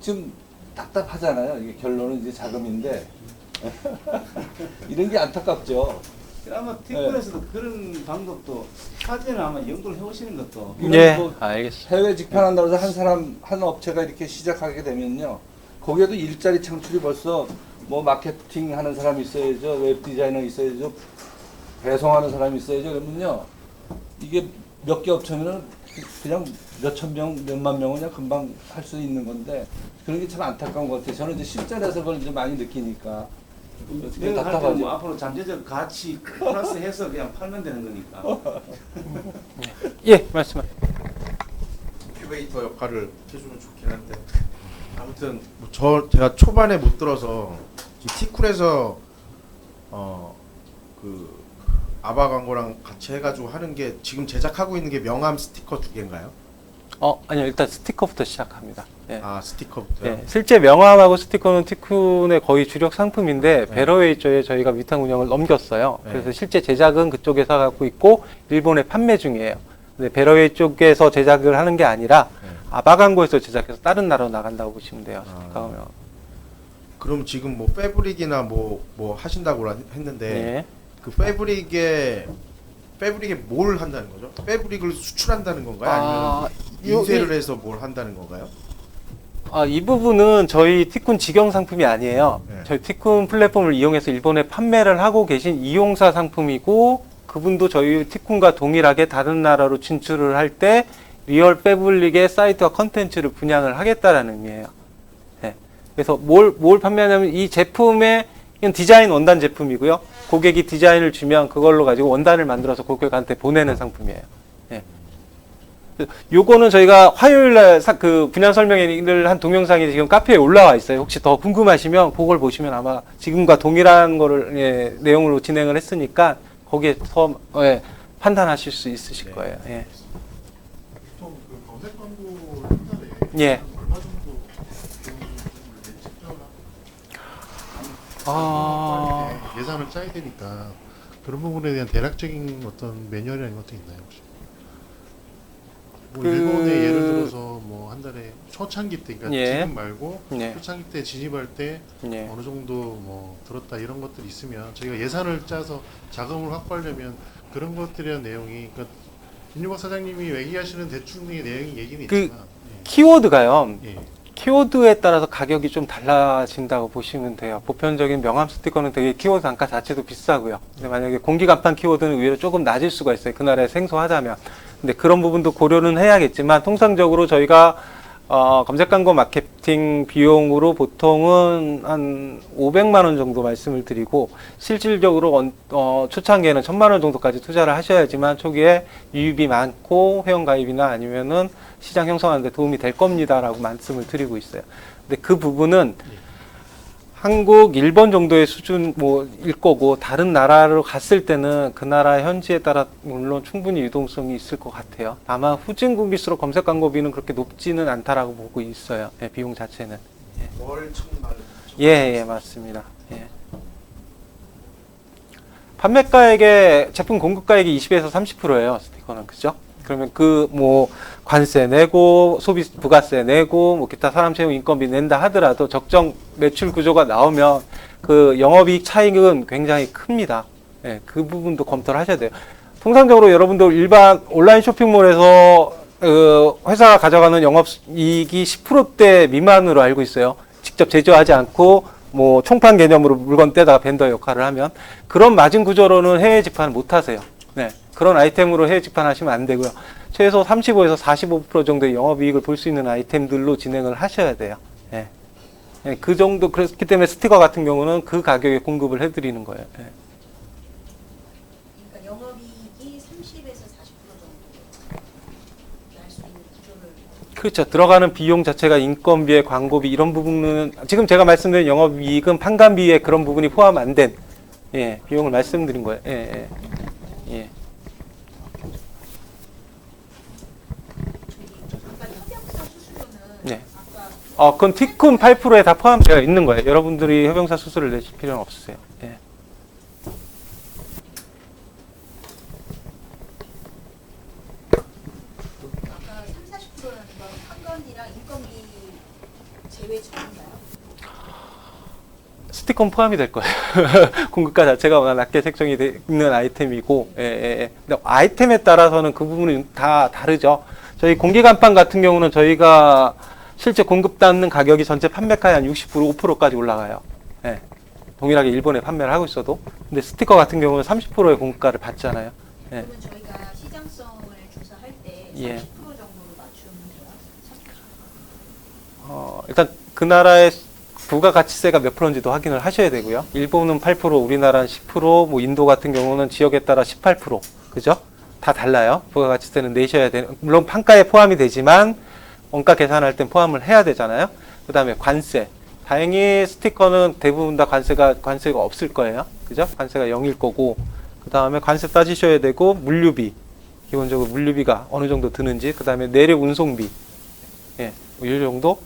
지금 답답하잖아요. 이게 결론은 이제 자금인데 이런 게 안타깝죠. 아마 티콘에서도 그런 방법도 사전에 아마 연구를 해오시는 것도 예, 뭐 알겠습니다. 해외 직판한다고 해서 한 사람 한 업체가 이렇게 시작하게 되면요 거기에도 일자리 창출이 벌써 뭐 마케팅 하는 사람이 있어야죠, 웹 디자이너 있어야죠, 배송하는 사람이 있어야죠. 그러면요 이게 몇 개 업체면은 그냥 몇천 명, 몇만 명은 그냥 금방 할 수 있는 건데 그런 게 참 안타까운 것 같아요. 저는 이제 실전에서 그걸 이제 많이 느끼니까 내가 할 답답하죠. 때는 뭐 앞으로 잠재적 가치 플러스해서 그냥 팔면 되는 거니까. 예, 말씀하세요. 인큐베이터 역할을 해주면 좋긴 한데 아무튼 뭐 제가 초반에 못 들어서 티쿤에서 그 아바 광고랑 같이 해가지고 하는 게 지금 제작하고 있는 게 명함 스티커 2개인가요? 아니요, 일단 스티커부터 시작합니다. 예. 아 스티커부터요? 예, 실제 명함하고 스티커는 티쿤의 거의 주력 상품인데 베러웨이 쪽에 저희가 위탁 운영을 넘겼어요. 네. 그래서 실제 제작은 그쪽에서 하고 있고 일본에 판매 중이에요. 근데 베러웨이 쪽에서 제작을 하는 게 아니라 네. 아바광고에서 제작해서 다른 나라로 나간다고 보시면 돼요. 스티커면. 그럼 지금 뭐 패브릭이나 뭐 하신다고 했는데 예. 그 패브릭에 뭘 한다는 거죠? 패브릭을 수출한다는 건가요? 아니면 인쇄를 해서 뭘 한다는 건가요? 이 부분은 저희 티쿤 직영 상품이 아니에요. 네. 저희 티쿤 플랫폼을 이용해서 일본에 판매를 하고 계신 이용사 상품이고 그분도 저희 티쿤과 동일하게 다른 나라로 진출을 할 때 리얼 패블릭의 사이트와 컨텐츠를 분양을 하겠다라는 의미예요. 네. 그래서 뭘 판매하냐면 이 제품의 이건 디자인 원단 제품이고요. 고객이 디자인을 주면 그걸로 가지고 원단을 만들어서 고객한테 보내는 상품이에요. 예. 요거는 저희가 화요일날 그 분양 설명회를 한 동영상이 지금 카페에 올라와 있어요. 혹시 더 궁금하시면 그걸 보시면 아마 지금과 동일한 거를 내용으로 진행을 했으니까 거기에서 판단하실 수 있으실 거예요. 예. 보통 그 검색 광고를 한 달에 예. 얼마 정도 비용을 책정을 예산을 짜야 되니까 그런 부분에 대한 대략적인 어떤 매뉴얼이 아닌 것도 있나요 혹시? 뭐 일본의 예를 들어서 뭐 한 달에 초창기 때, 그러니까 예. 지금 말고 예. 초창기 때 진입할 때 예. 어느 정도 뭐 들었다 이런 것들이 있으면 저희가 예산을 짜서 자금을 확보하려면 그런 것들에 대한 내용이, 그러니까 김유박 사장님이 얘기하시는 대충의 내용이 얘기는 그 있지만 키워드가요. 예. 키워드에 따라서 가격이 좀 달라진다고 보시면 돼요. 보편적인 명함 스티커는 되게 키워드 단가 자체도 비싸고요. 근데 만약에 공기 간판 키워드는 의외로 조금 낮을 수가 있어요. 그 나라에 생소하다면. 근데 그런 부분도 고려는 해야겠지만 통상적으로 저희가 검색 광고 마케팅 비용으로 보통은 한 500만 원 정도 말씀을 드리고 실질적으로 초창기에는 1000만 원 정도까지 투자를 하셔야지만 초기에 유입이 많고 회원 가입이나 아니면은 시장 형성하는 데 도움이 될 겁니다라고 말씀을 드리고 있어요. 근데 그 부분은 한국, 일본 정도의 수준일 거고 다른 나라로 갔을 때는 그 나라 현지에 따라 물론 충분히 유동성이 있을 것 같아요. 다만 후진국일수록 검색 광고비는 그렇게 높지는 않다라고 보고 있어요. 예, 비용 자체는. 월 1,000만 원. 예, 맞습니다. 예. 판매가액의 제품 공급가액이 20에서 30%예요. 스티커는 그죠? 그러면 관세 내고 소비 부가세 내고 기타 사람 채용 인건비 낸다 하더라도 적정 매출 구조가 나오면 그 영업이익 차익은 굉장히 큽니다. 예, 그 부분도 검토를 하셔야 돼요. 통상적으로 여러분들 일반 온라인 쇼핑몰에서 회사가 가져가는 영업이익이 10%대 미만으로 알고 있어요. 직접 제조하지 않고 뭐 총판 개념으로 물건 떼다가 벤더 역할을 하면 그런 마진 구조로는 해외 직판 못 하세요. 네. 그런 아이템으로 해외 직판하시면 안 되고요. 최소 35에서 45% 정도의 영업이익을 볼 수 있는 아이템들로 진행을 하셔야 돼요. 예. 예, 그 정도, 그렇기 때문에 스티커 같은 경우는 그 가격에 공급을 해드리는 거예요. 예. 그러니까 영업이익이 30에서 40% 정도 날 수 있는 구조를. 그렇죠. 들어가는 비용 자체가 인건비에 광고비 이런 부분은 지금 제가 말씀드린 영업이익은 판관비에 그런 부분이 포함 안 된 예, 비용을 말씀드린 거예요. 예, 예. 예. 아까 협약사 수수료는 네. 아까 그건 티콘 8%에 다 포함되어 있는 거예요. 여러분들이 협용사 수수료를 내실 필요는 없으세요. 예. 아까 30-40%라는 건 판관이랑 인건비 제외 처리인가요? 스티커는 포함이 될 거예요. 공급가 자체가 워낙 낮게 책정이 돼 있는 아이템이고, 예, 예. 근데 아이템에 따라서는 그 부분이 다 다르죠. 저희 공기간판 같은 경우는 저희가 실제 공급받는 가격이 전체 판매가의 한 60%, 5%까지 올라가요. 예. 동일하게 일본에 판매를 하고 있어도. 근데 스티커 같은 경우는 30%의 공급가를 받잖아요. 예. 그러면 저희가 시장성을 조사할 때 30% 예. 정도로 맞추면 돼요? 일단 그 나라의 부가가치세가 몇 프로인지도 확인을 하셔야 되고요. 일본은 8%, 우리나라는 10%, 뭐 인도 같은 경우는 지역에 따라 18%, 그죠? 다 달라요. 부가가치세는 내셔야 되는, 물론 판가에 포함이 되지만 원가 계산할 땐 포함을 해야 되잖아요. 그 다음에 관세. 다행히 스티커는 대부분 다 관세가 없을 거예요. 그죠? 관세가 0일 거고, 그 다음에 관세 따지셔야 되고, 물류비. 기본적으로 물류비가 어느 정도 드는지, 그 다음에 내륙 운송비. 예, 이 정도.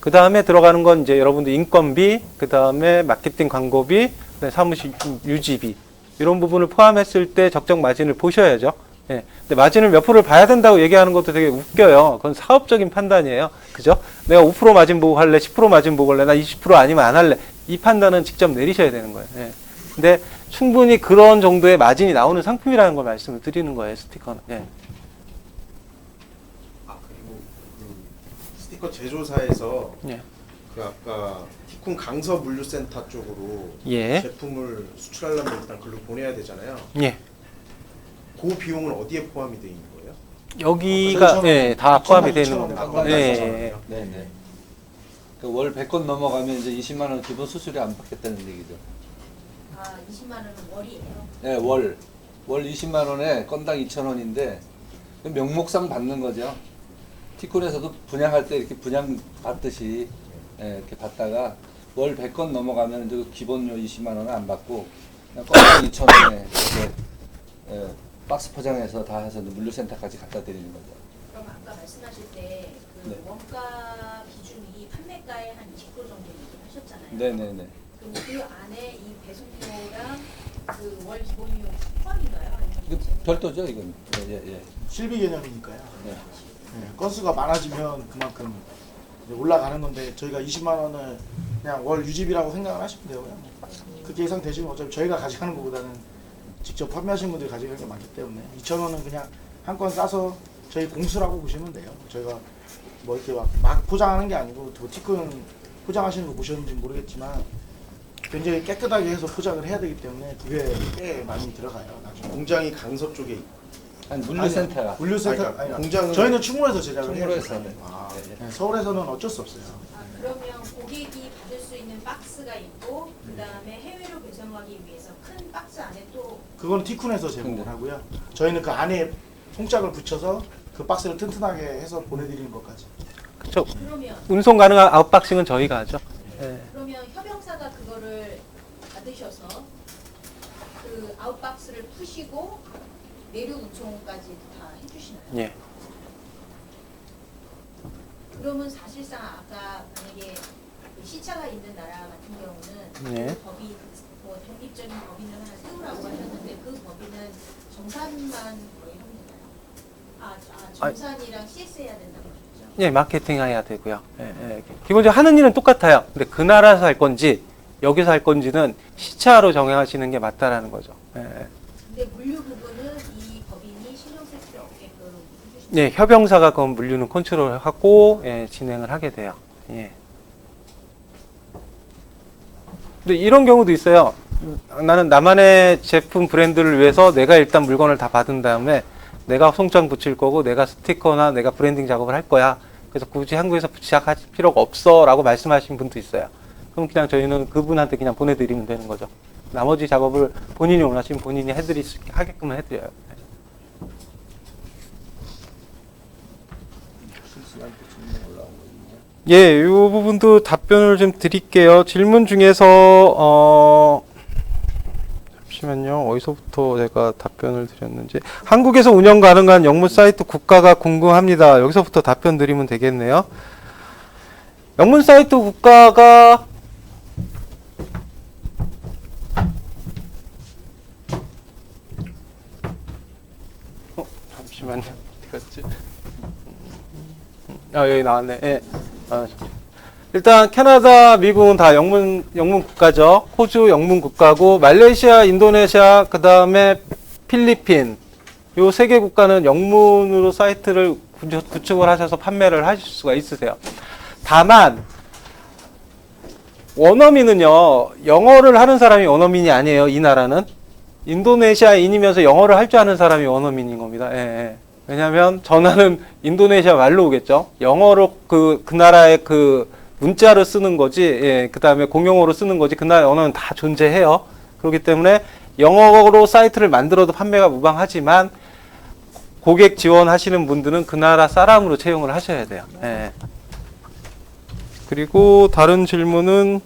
그 다음에 들어가는 건 이제 여러분들 인건비, 그 다음에 마케팅 광고비, 그다음에 사무실 유지비. 이런 부분을 포함했을 때 적정 마진을 보셔야죠. 예. 근데 마진을 몇 프로를 봐야 된다고 얘기하는 것도 되게 웃겨요. 그건 사업적인 판단이에요. 그죠? 내가 5% 마진 보고 할래, 10% 마진 보고 할래, 나 20% 아니면 안 할래. 이 판단은 직접 내리셔야 되는 거예요. 예. 근데 충분히 그런 정도의 마진이 나오는 상품이라는 걸 말씀을 드리는 거예요, 스티커는. 예. 그리고 그 스티커 제조사에서 예. 그 아까 티쿤 강서 물류센터 쪽으로 예. 제품을 수출하려면 일단 글로 보내야 되잖아요. 예. 그 비용은 어디에 포함이 돼 있는 거예요? 여기가 예, 다 포함이 되는 겁니다. 아, 예, 예. 네네. 그 월 100건 넘어가면 이제 20만 원 기본 수수료 안 받겠다는 얘기죠. 아, 20만 원은 월이에요? 네, 월 20만 원에 건당 2,000원인데 명목상 받는 거죠. 티콘에서도 분양할 때 이렇게 분양 받듯이 예, 이렇게 받다가 월 100건 넘어가면 이제 기본료 20만 원은 안 받고 그냥 건당 2,000원에 이렇게 예, 박스 포장해서 다 해서 물류센터까지 갖다 드리는 거죠. 그럼 아까 말씀하실 때 그 네. 원가 기준이 판매가의 한 20% 정도 얘기하셨잖아요. 네네네. 그럼 그 안에 이 배송료랑 그 월 기본료 포함인가요? 아니면 이거 별도죠, 이건. 예. 실비 개념이니까요. 네. 예, 건수가 많아지면 그만큼 이제 올라가는 건데 저희가 20만 원을 그냥 월 유지비라고 생각을 하시면 되고요. 그렇게 예상되시면 어차피 저희가 가져가는 것보다는 직접 판매하시는 분들이 가져가는 게 많기 때문에 2,000원은 그냥 한 건 싸서 저희 공수라고 보시면 돼요. 저희가 뭐 이렇게 막 포장하는 게 아니고 티콘 포장하시는 거 보셨는지 모르겠지만 굉장히 깨끗하게 해서 포장을 해야 되기 때문에 그게 꽤 많이 들어가요. 나중에. 공장이 강서 쪽에 아니 물류센터가. 물류센터 아니, 아니, 공장은 저희는 충무에서 제작을 해요. 충무로에서. 네. 아, 네, 서울에서는 어쩔 수 없어요. 아, 그러면 고객이 받을 수 있는 박스가 있고 그 다음에 해외로 배송하기 위해서 큰 박스 안에 또 그건 티쿤에서 제공을 하고요. 저희는 그 안에 송짝을 붙여서 그 박스를 튼튼하게 해서 보내드리는 것까지. 그렇죠. 그러면 운송 가능한 아웃박싱은 저희가 하죠. 예. 그러면 협영사가 그거를 받으셔서 그 아웃박스를 푸시고 내륙 운송까지 다 해주시나요? 예. 그러면 사실상 아까 만약에 그 시차가 있는 나라 같은 경우는 네. 그 법이 뭐 독립적인 법인을 하나 세우라고 하셨는데 그 법인은 정산만 거의 하면 되나요? 정산이랑 CS 해야 된다고 하셨죠? 예, 마케팅 해야 되고요. 예. 기본적으로 하는 일은 똑같아요. 근데 그 나라에서 할 건지 여기서 할 건지는 시차로 정해하시는 게 맞다라는 거죠. 예. 근데 물류 부분은 이 법인이 신경 쓸 필요 없게끔 해주신다. 예, 협영사가 그 물류는 컨트롤하고 예, 진행을 하게 돼요. 예. 근데 이런 경우도 있어요. 나는 나만의 제품 브랜드를 위해서 내가 일단 물건을 다 받은 다음에 내가 송장 붙일 거고 내가 스티커나 내가 브랜딩 작업을 할 거야. 그래서 굳이 한국에서 부착할 필요가 없어 라고 말씀하신 분도 있어요. 그럼 그냥 저희는 그분한테 그냥 보내드리면 되는 거죠. 나머지 작업을 본인이 원하시면 본인이 해드릴 수 있게 하게끔 해드려요. 예, 이 부분도 답변을 좀 드릴게요. 질문 중에서 잠시만요. 어디서부터 제가 답변을 드렸는지. 한국에서 운영 가능한 영문 사이트 국가가 궁금합니다. 여기서부터 답변 드리면 되겠네요. 영문 사이트 국가가 잠시만요. 어디 갔지? 여기 나왔네. 예. 일단 캐나다, 미국은 다 영문 국가죠. 호주 영문 국가고 말레이시아, 인도네시아, 그 다음에 필리핀 요 3개 국가는 영문으로 사이트를 구축을 하셔서 판매를 하실 수가 있으세요. 다만 원어민은요, 영어를 하는 사람이 원어민이 아니에요. 이 나라는 인도네시아인이면서 영어를 할 줄 아는 사람이 원어민인 겁니다. 예, 예. 왜냐하면 전화는 인도네시아 말로 오겠죠. 영어로 그 나라의 그 문자를 쓰는 거지, 예, 그 다음에 공용어로 쓰는 거지, 그 나라의 언어는 다 존재해요. 그렇기 때문에 영어로 사이트를 만들어도 판매가 무방하지만 고객 지원하시는 분들은 그 나라 사람으로 채용을 하셔야 돼요. 예. 그리고 다른 질문은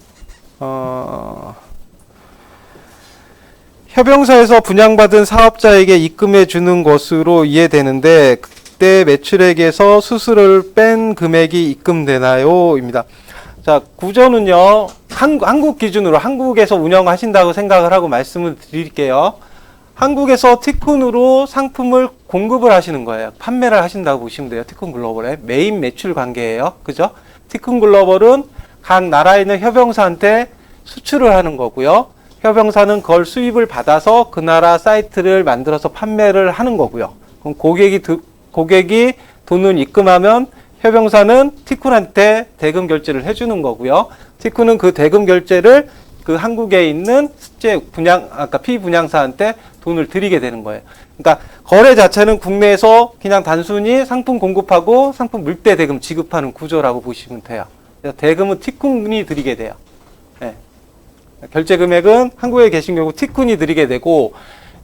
협영사에서 분양받은 사업자에게 입금해 주는 것으로 이해되는데 그때 매출액에서 수수료를 뺀 금액이 입금되나요? 입니다. 자, 구조는요. 한국 기준으로 한국에서 운영하신다고 생각을 하고 말씀을 드릴게요. 한국에서 티쿤으로 상품을 공급을 하시는 거예요. 판매를 하신다고 보시면 돼요. 티쿤 글로벌의 메인 매출 관계예요. 그죠? 티쿤 글로벌은 각 나라에 있는 협영사한테 수출을 하는 거고요. 협영사는 그걸 수입을 받아서 그 나라 사이트를 만들어서 판매를 하는 거고요. 그럼 고객이 돈을 입금하면 협영사는 티쿤한테 대금 결제를 해주는 거고요. 티쿤은 그 대금 결제를 그 한국에 있는 피분양사한테 돈을 드리게 되는 거예요. 그러니까 거래 자체는 국내에서 그냥 단순히 상품 공급하고 상품 물대 대금 지급하는 구조라고 보시면 돼요. 그래서 대금은 티쿤이 드리게 돼요. 네. 결제 금액은 한국에 계신 경우 티쿤이 드리게 되고,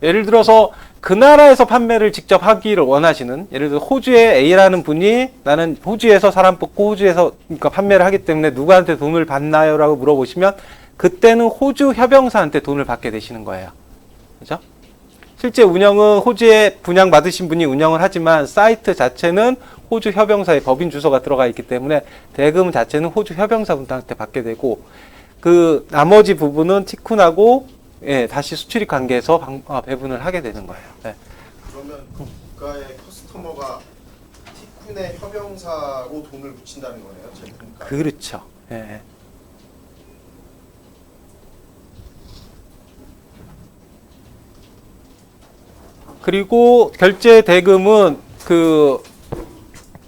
예를 들어서 그 나라에서 판매를 직접 하기를 원하시는, 예를 들어 호주의 A라는 분이 나는 호주에서 사람 뽑고 호주에서 그러니까 판매를 하기 때문에 누구한테 돈을 받나요? 라고 물어보시면 그때는 호주 협영사한테 돈을 받게 되시는 거예요. 그죠? 실제 운영은 호주에 분양 받으신 분이 운영을 하지만 사이트 자체는 호주 협영사의 법인 주소가 들어가 있기 때문에 대금 자체는 호주 협영사분한테 받게 되고, 그 나머지 부분은 티쿤하고 예, 다시 수출입 관계에서 배분을 하게 되는 거예요. 네. 그러면 국가의 커스터머가 티쿤의 협영사로 돈을 붙인다는 거네요, 제품가. 그렇죠. 예. 그리고 결제 대금은 그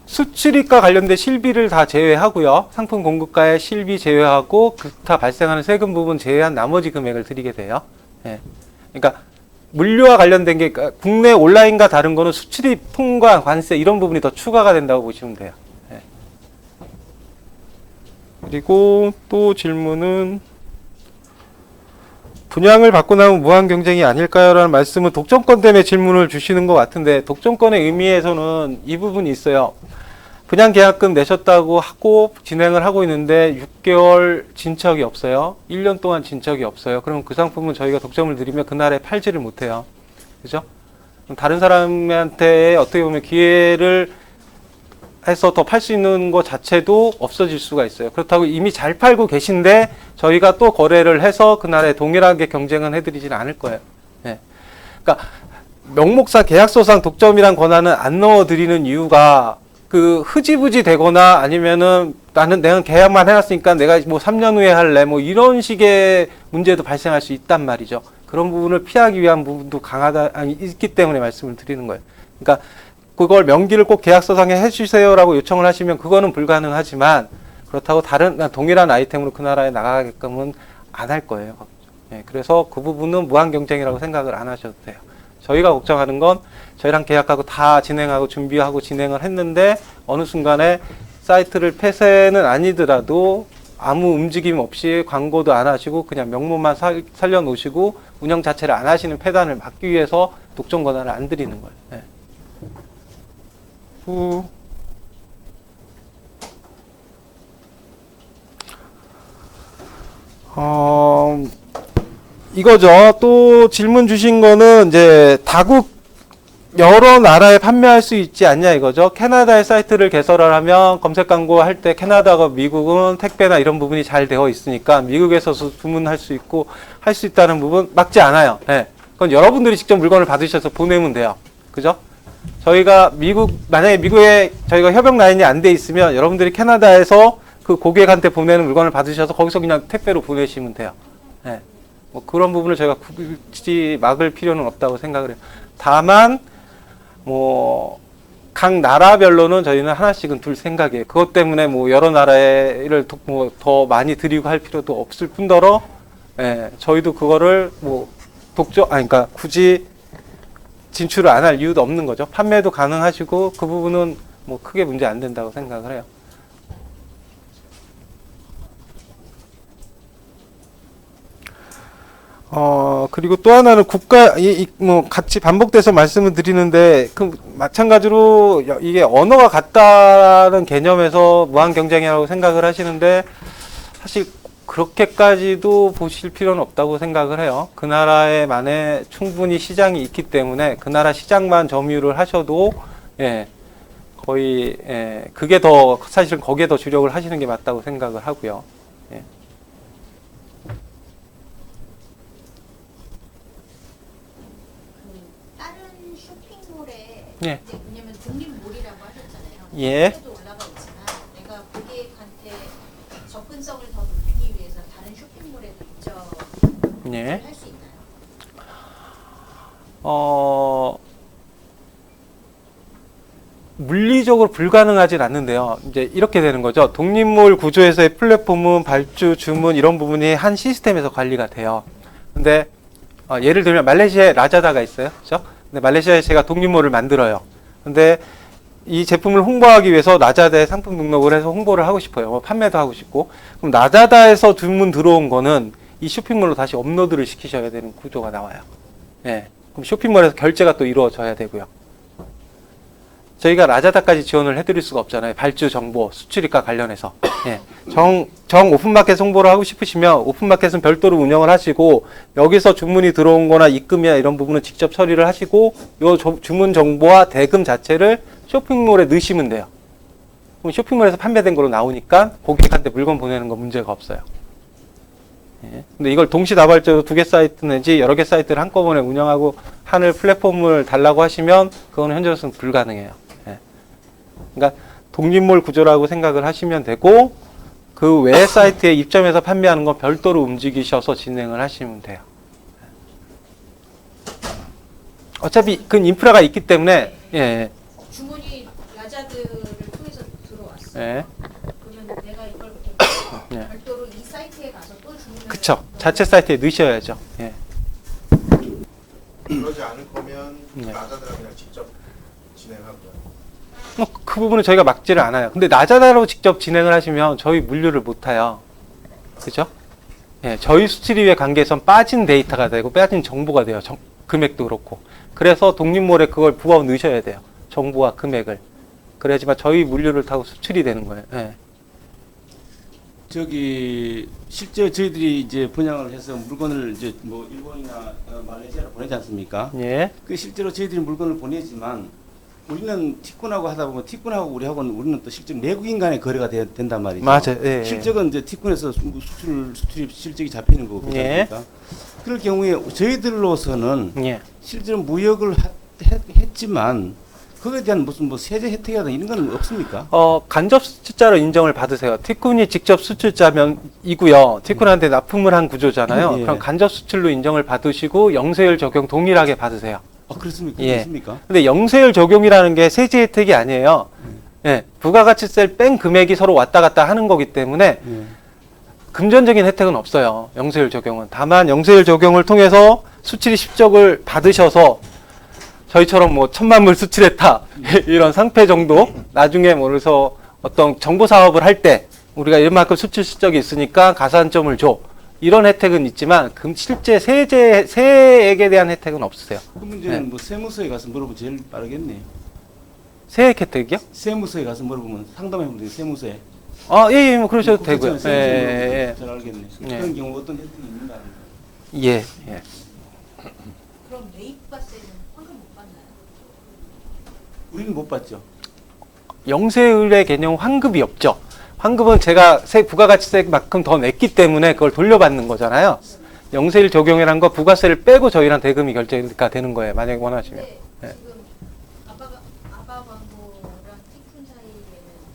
수출입과 관련된 실비를 다 제외하고요. 상품 공급가의 실비 제외하고 기타 발생하는 세금 부분 제외한 나머지 금액을 드리게 돼요. 예. 그러니까 물류와 관련된 게 국내 온라인과 다른 거는 수출입 통관 관세 이런 부분이 더 추가가 된다고 보시면 돼요. 예. 그리고 또 질문은 분양을 받고 나면 무한 경쟁이 아닐까요? 라는 말씀은 독점권 때문에 질문을 주시는 것 같은데, 독점권의 의미에서는 이 부분이 있어요. 분양 계약금 내셨다고 하고 진행을 하고 있는데 6개월 진척이 없어요. 1년 동안 진척이 없어요. 그럼 그 상품은 저희가 독점을 드리면 그날에 팔지를 못해요. 그죠? 다른 사람한테 어떻게 보면 기회를 해서 더 팔 수 있는 것 자체도 없어질 수가 있어요. 그렇다고 이미 잘 팔고 계신데 저희가 또 거래를 해서 그날에 동일하게 경쟁은 해드리지는 않을 거예요. 예. 그러니까 명목상 계약서상 독점이란 권한은 안 넣어드리는 이유가 그 흐지부지 되거나 아니면은 내가 계약만 해놨으니까 내가 뭐 3년 후에 할래 뭐 이런 식의 문제도 발생할 수 있단 말이죠. 그런 부분을 피하기 위한 부분도 있기 때문에 말씀을 드리는 거예요. 그러니까 그걸 명기를 꼭 계약서상에 해주세요라고 요청을 하시면 그거는 불가능하지만 그렇다고 다른 동일한 아이템으로 그 나라에 나가게끔은 안 할 거예요. 예, 그래서 그 부분은 무한 경쟁이라고 생각을 안 하셔도 돼요. 저희가 걱정하는 건 저희랑 계약하고 다 진행하고 준비하고 진행을 했는데 어느 순간에 사이트를 폐쇄는 아니더라도 아무 움직임 없이 광고도 안 하시고 그냥 명문만 살려놓으시고 운영 자체를 안 하시는 폐단을 막기 위해서 독점 권한을 안 드리는 거예요. 네. 이거죠. 또 질문 주신 거는 이제 다국 여러 나라에 판매할 수 있지 않냐 이거죠. 캐나다의 사이트를 개설을 하면 검색 광고 할 때 캐나다가 미국은 택배나 이런 부분이 잘 되어 있으니까 미국에서도 주문할 수 있고 할 수 있다는 부분 막지 않아요. 네. 그건 여러분들이 직접 물건을 받으셔서 보내면 돼요. 그죠? 저희가 만약에 미국에 저희가 협력 라인이 안 돼 있으면 여러분들이 캐나다에서 그 고객한테 보내는 물건을 받으셔서 거기서 그냥 택배로 보내시면 돼요. 네. 뭐 그런 부분을 저희가 굳이 막을 필요는 없다고 생각을 해요. 다만 뭐 각 나라별로는 저희는 하나씩은 둘 생각이에요. 그것 때문에 뭐 여러 나라를 뭐 더 많이 드리고 할 필요도 없을 뿐더러, 예, 저희도 그거를 뭐 그러니까 굳이 진출을 안 할 이유도 없는 거죠. 판매도 가능하시고 그 부분은 뭐 크게 문제 안 된다고 생각을 해요. 그리고 또 하나는 뭐 같이 반복돼서 말씀을 드리는데, 마찬가지로 이게 언어가 같다는 개념에서 무한 경쟁이라고 생각을 하시는데, 사실 그렇게까지도 보실 필요는 없다고 생각을 해요. 그 나라에만의 충분히 시장이 있기 때문에 그 나라 시장만 점유를 하셔도, 예, 거의, 예, 그게 더, 사실은 거기에 더 주력을 하시는 게 맞다고 생각을 하고요. 예. 예. 왜냐면 독립몰이라고 하셨잖아요. 예. 도 올라가 있지만 내가 고객한테 접근성을 더 높이기 위해서 다른 쇼핑몰에도 입점을 예. 할 수 있나요? 물리적으로 불가능하진 않는데요. 이제 이렇게 되는 거죠. 독립몰 구조에서의 플랫폼은 발주, 주문 이런 부분이 한 시스템에서 관리가 돼요. 근데 예를 들면 말레이시아에 라자다가 있어요. 그렇죠? 근데 말레이시아에 제가 독립몰을 만들어요. 근데 이 제품을 홍보하기 위해서 라자다에 상품 등록을 해서 홍보를 하고 싶어요. 판매도 하고 싶고. 그럼 라자다에서 주문 들어온 거는 이 쇼핑몰로 다시 업로드를 시키셔야 되는 구조가 나와요. 예. 그럼 쇼핑몰에서 결제가 또 이루어져야 되고요. 저희가 라자다까지 지원을 해드릴 수가 없잖아요. 발주 정보, 수출입과 관련해서. 예. 정 오픈마켓 홍보를 하고 싶으시면 오픈마켓은 별도로 운영을 하시고, 여기서 주문이 들어온 거나 입금이나 이런 부분은 직접 처리를 하시고, 요 주문 정보와 대금 자체를 쇼핑몰에 넣으시면 돼요. 그럼 쇼핑몰에서 판매된 거로 나오니까 고객한테 물건 보내는 거 문제가 없어요. 예. 근데 이걸 동시다발적으로 2개 사이트 내지 여러 개 사이트를 한꺼번에 운영하고 하는 플랫폼을 달라고 하시면 그거는 현재로서는 불가능해요. 예. 그러니까 독립몰 구조라고 생각을 하시면 되고, 그 외 사이트에 입점해서 판매하는 건 별도로 움직이셔서 진행을 하시면 돼요. 어차피 그 인프라가 있기 때문에, 예. 주문이 라자드를 통해서 들어왔어. 예. 그러면 내가 이걸 예. 별도로 이 사이트에 가서 또 주문을 그쵸. 자체 사이트에 넣으셔야죠. 예. 그러지 않을 거면 네. 라자드랑 그냥 직접 진행하고요. 그 부분은 저희가 막지를 않아요. 근데 라자다로 직접 진행을 하시면 저희 물류를 못 타요. 그죠? 예, 저희 수출입의 관계에선 빠진 데이터가 되고 빠진 정보가 돼요. 금액도 그렇고. 그래서 독립몰에 그걸 부어 넣으셔야 돼요. 정보와 금액을. 그래야지만 저희 물류를 타고 수출이 되는 거예요. 예. 실제 저희들이 이제 분양을 해서 물건을 이제 뭐 일본이나 말레이시아로 보내지 않습니까? 예. 그 실제로 저희들이 물건을 보내지만 우리는 티꾼하고 하다 보면 티꾼하고 우리하고는 우리는 또 실제 내국인 간의 거래가 된단 말이죠. 맞아요. 예, 실적은 이제 티꾼에서 수출입 실적이 잡히는 거고 그렇지 예. 않습니까? 그럴 경우에 저희들로서는 예. 실제로 무역을 했지만 그거에 대한 무슨 뭐 세제 혜택이라든가 이런 건 없습니까? 간접 수출자로 인정을 받으세요. 티쿤이 직접 수출자면이고요. 티쿤한테 납품을 한 구조잖아요. 예. 그럼 간접 수출로 인정을 받으시고 영세율 적용 동일하게 받으세요. 그렇습니까? 예. 그렇습니까? 근데 영세율 적용이라는 게 세제 혜택이 아니에요. 예, 부가가치세를 뺀 금액이 서로 왔다 갔다 하는 거기 때문에 예. 금전적인 혜택은 없어요. 영세율 적용은. 다만 영세율 적용을 통해서 수출입 실적을 받으셔서 저희처럼 뭐 1,000만 불 수출했다 이런 상패 정도 나중에 뭐 그래서 어떤 정보 사업을 할 때 우리가 이만큼 수출 실적이 있으니까 가산점을 줘 이런 혜택은 있지만 실제 세액에 대한 혜택은 없으세요. 그 문제는 뭐 세무서에 가서 물어보면 제일 빠르겠네요. 세액 혜택이요? 세무서에 가서 물어보면 상담해보면 돼요. 세무서에. 예, 뭐 그러셔도 되고요. 그렇잖아요. 예, 잘 알겠네. 예. 그런 경우 어떤 혜택이 있는가? 예, 예. 그럼 매입부가세는 환급 못 받나요? 우리는 못 받죠. 영세율의 개념 환급이 없죠. 환급은 제가 부가가치세만큼 더 냈기 때문에 그걸 돌려받는 거잖아요. 영세율 적용이란 거 부가세를 빼고 저희랑 대금이 결제가 되는 거예요. 만약에 원하시면. 근데 예. 지금 아바 광고랑 티쿤 사이에는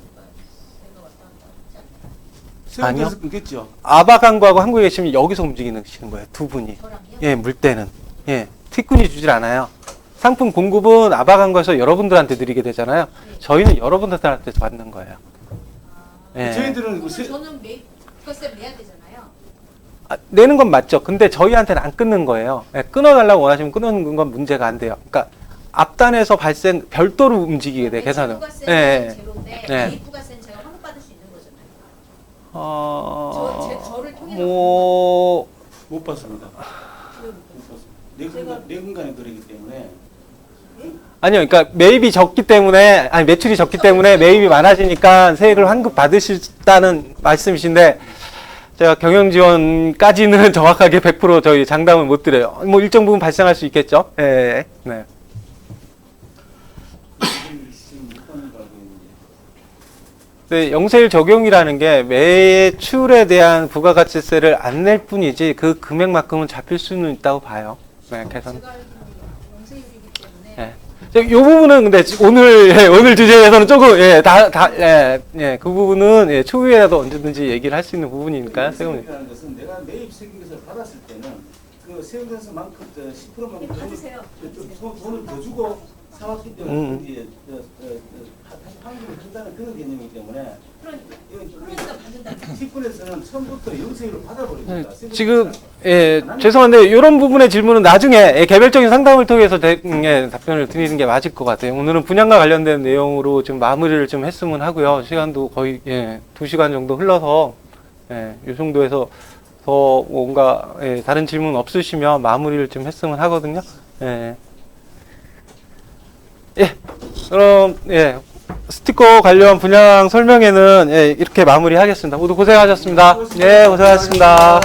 부가세가 왔다 갔다 하지 않나요? 아니요. 세무서에서 끊겠죠. 아바강구하고 한국에 계시면 여기서 움직이는 거예요. 두 분이. 저랑요? 예, 물때는. 예, 티꾼이 주질 않아요. 상품 공급은 아바강구에서 여러분들한테 드리게 되잖아요. 저희는 여러분들한테 받는 거예요. 예. 저희들은 그러면 저는 매입부가세를 내야 되잖아요. 내는 건 맞죠. 근데 저희한테는 안 끊는 거예요. 예, 끊어달라고 원하시면 끊는 건 문제가 안 돼요. 그러니까 앞단에서 발생 별도로 움직이게 돼 계산은. 매입부가세는 제로인데 예. 매입부가세는 제가 환급받을 수 있는 거잖아요. 저를 통해서 못 받습니다. 내근간의 거래이기 때문에. 아니요, 그러니까 매입이 적기 때문에 매출이 적기 때문에 매입이 많아지니까 세액을 환급 받으시다는 말씀이신데 제가 경영 지원까지는 정확하게 100% 저희 장담을 못 드려요. 뭐 일정 부분 발생할 수 있겠죠. 예, 네. 네, 영세율 적용이라는 게 매출에 대한 부가가치세를 안 낼 뿐이지 그 금액만큼은 잡힐 수는 있다고 봐요. 네, 계산. 제가 알기로는 영세율이기 때문에 예. 이 부분은 근데 오늘 주제에서는 조금 그 부분은 추후에라도 언제든지 얘기를 할 수 있는 부분이니까 세금이. 세금이라는 것은 내가 매입 세금을 받았을 때는 그 세금에서만큼 10%만큼 받으세요. 돈을 더 주고 사왔기 때문에 이제 환급을 준다는 그런 개념이기 때문에 그러니까 받는다. 티콘에서는 처음부터 영세율을 받아버립니다. 지금 죄송한데 이런 부분의 질문은 나중에 개별적인 상담을 통해서 답변을 드리는 게 맞을 것 같아요. 오늘은 분양과 관련된 내용으로 좀 마무리를 좀 했으면 하고요. 시간도 거의 2시간 정도 흘러서 이 정도에서 더 뭔가 다른 질문 없으시면 마무리를 좀 했으면 하거든요. 그럼 스티커 관련 분양 설명회는 이렇게 마무리하겠습니다. 모두 고생하셨습니다. 고생하셨습니다.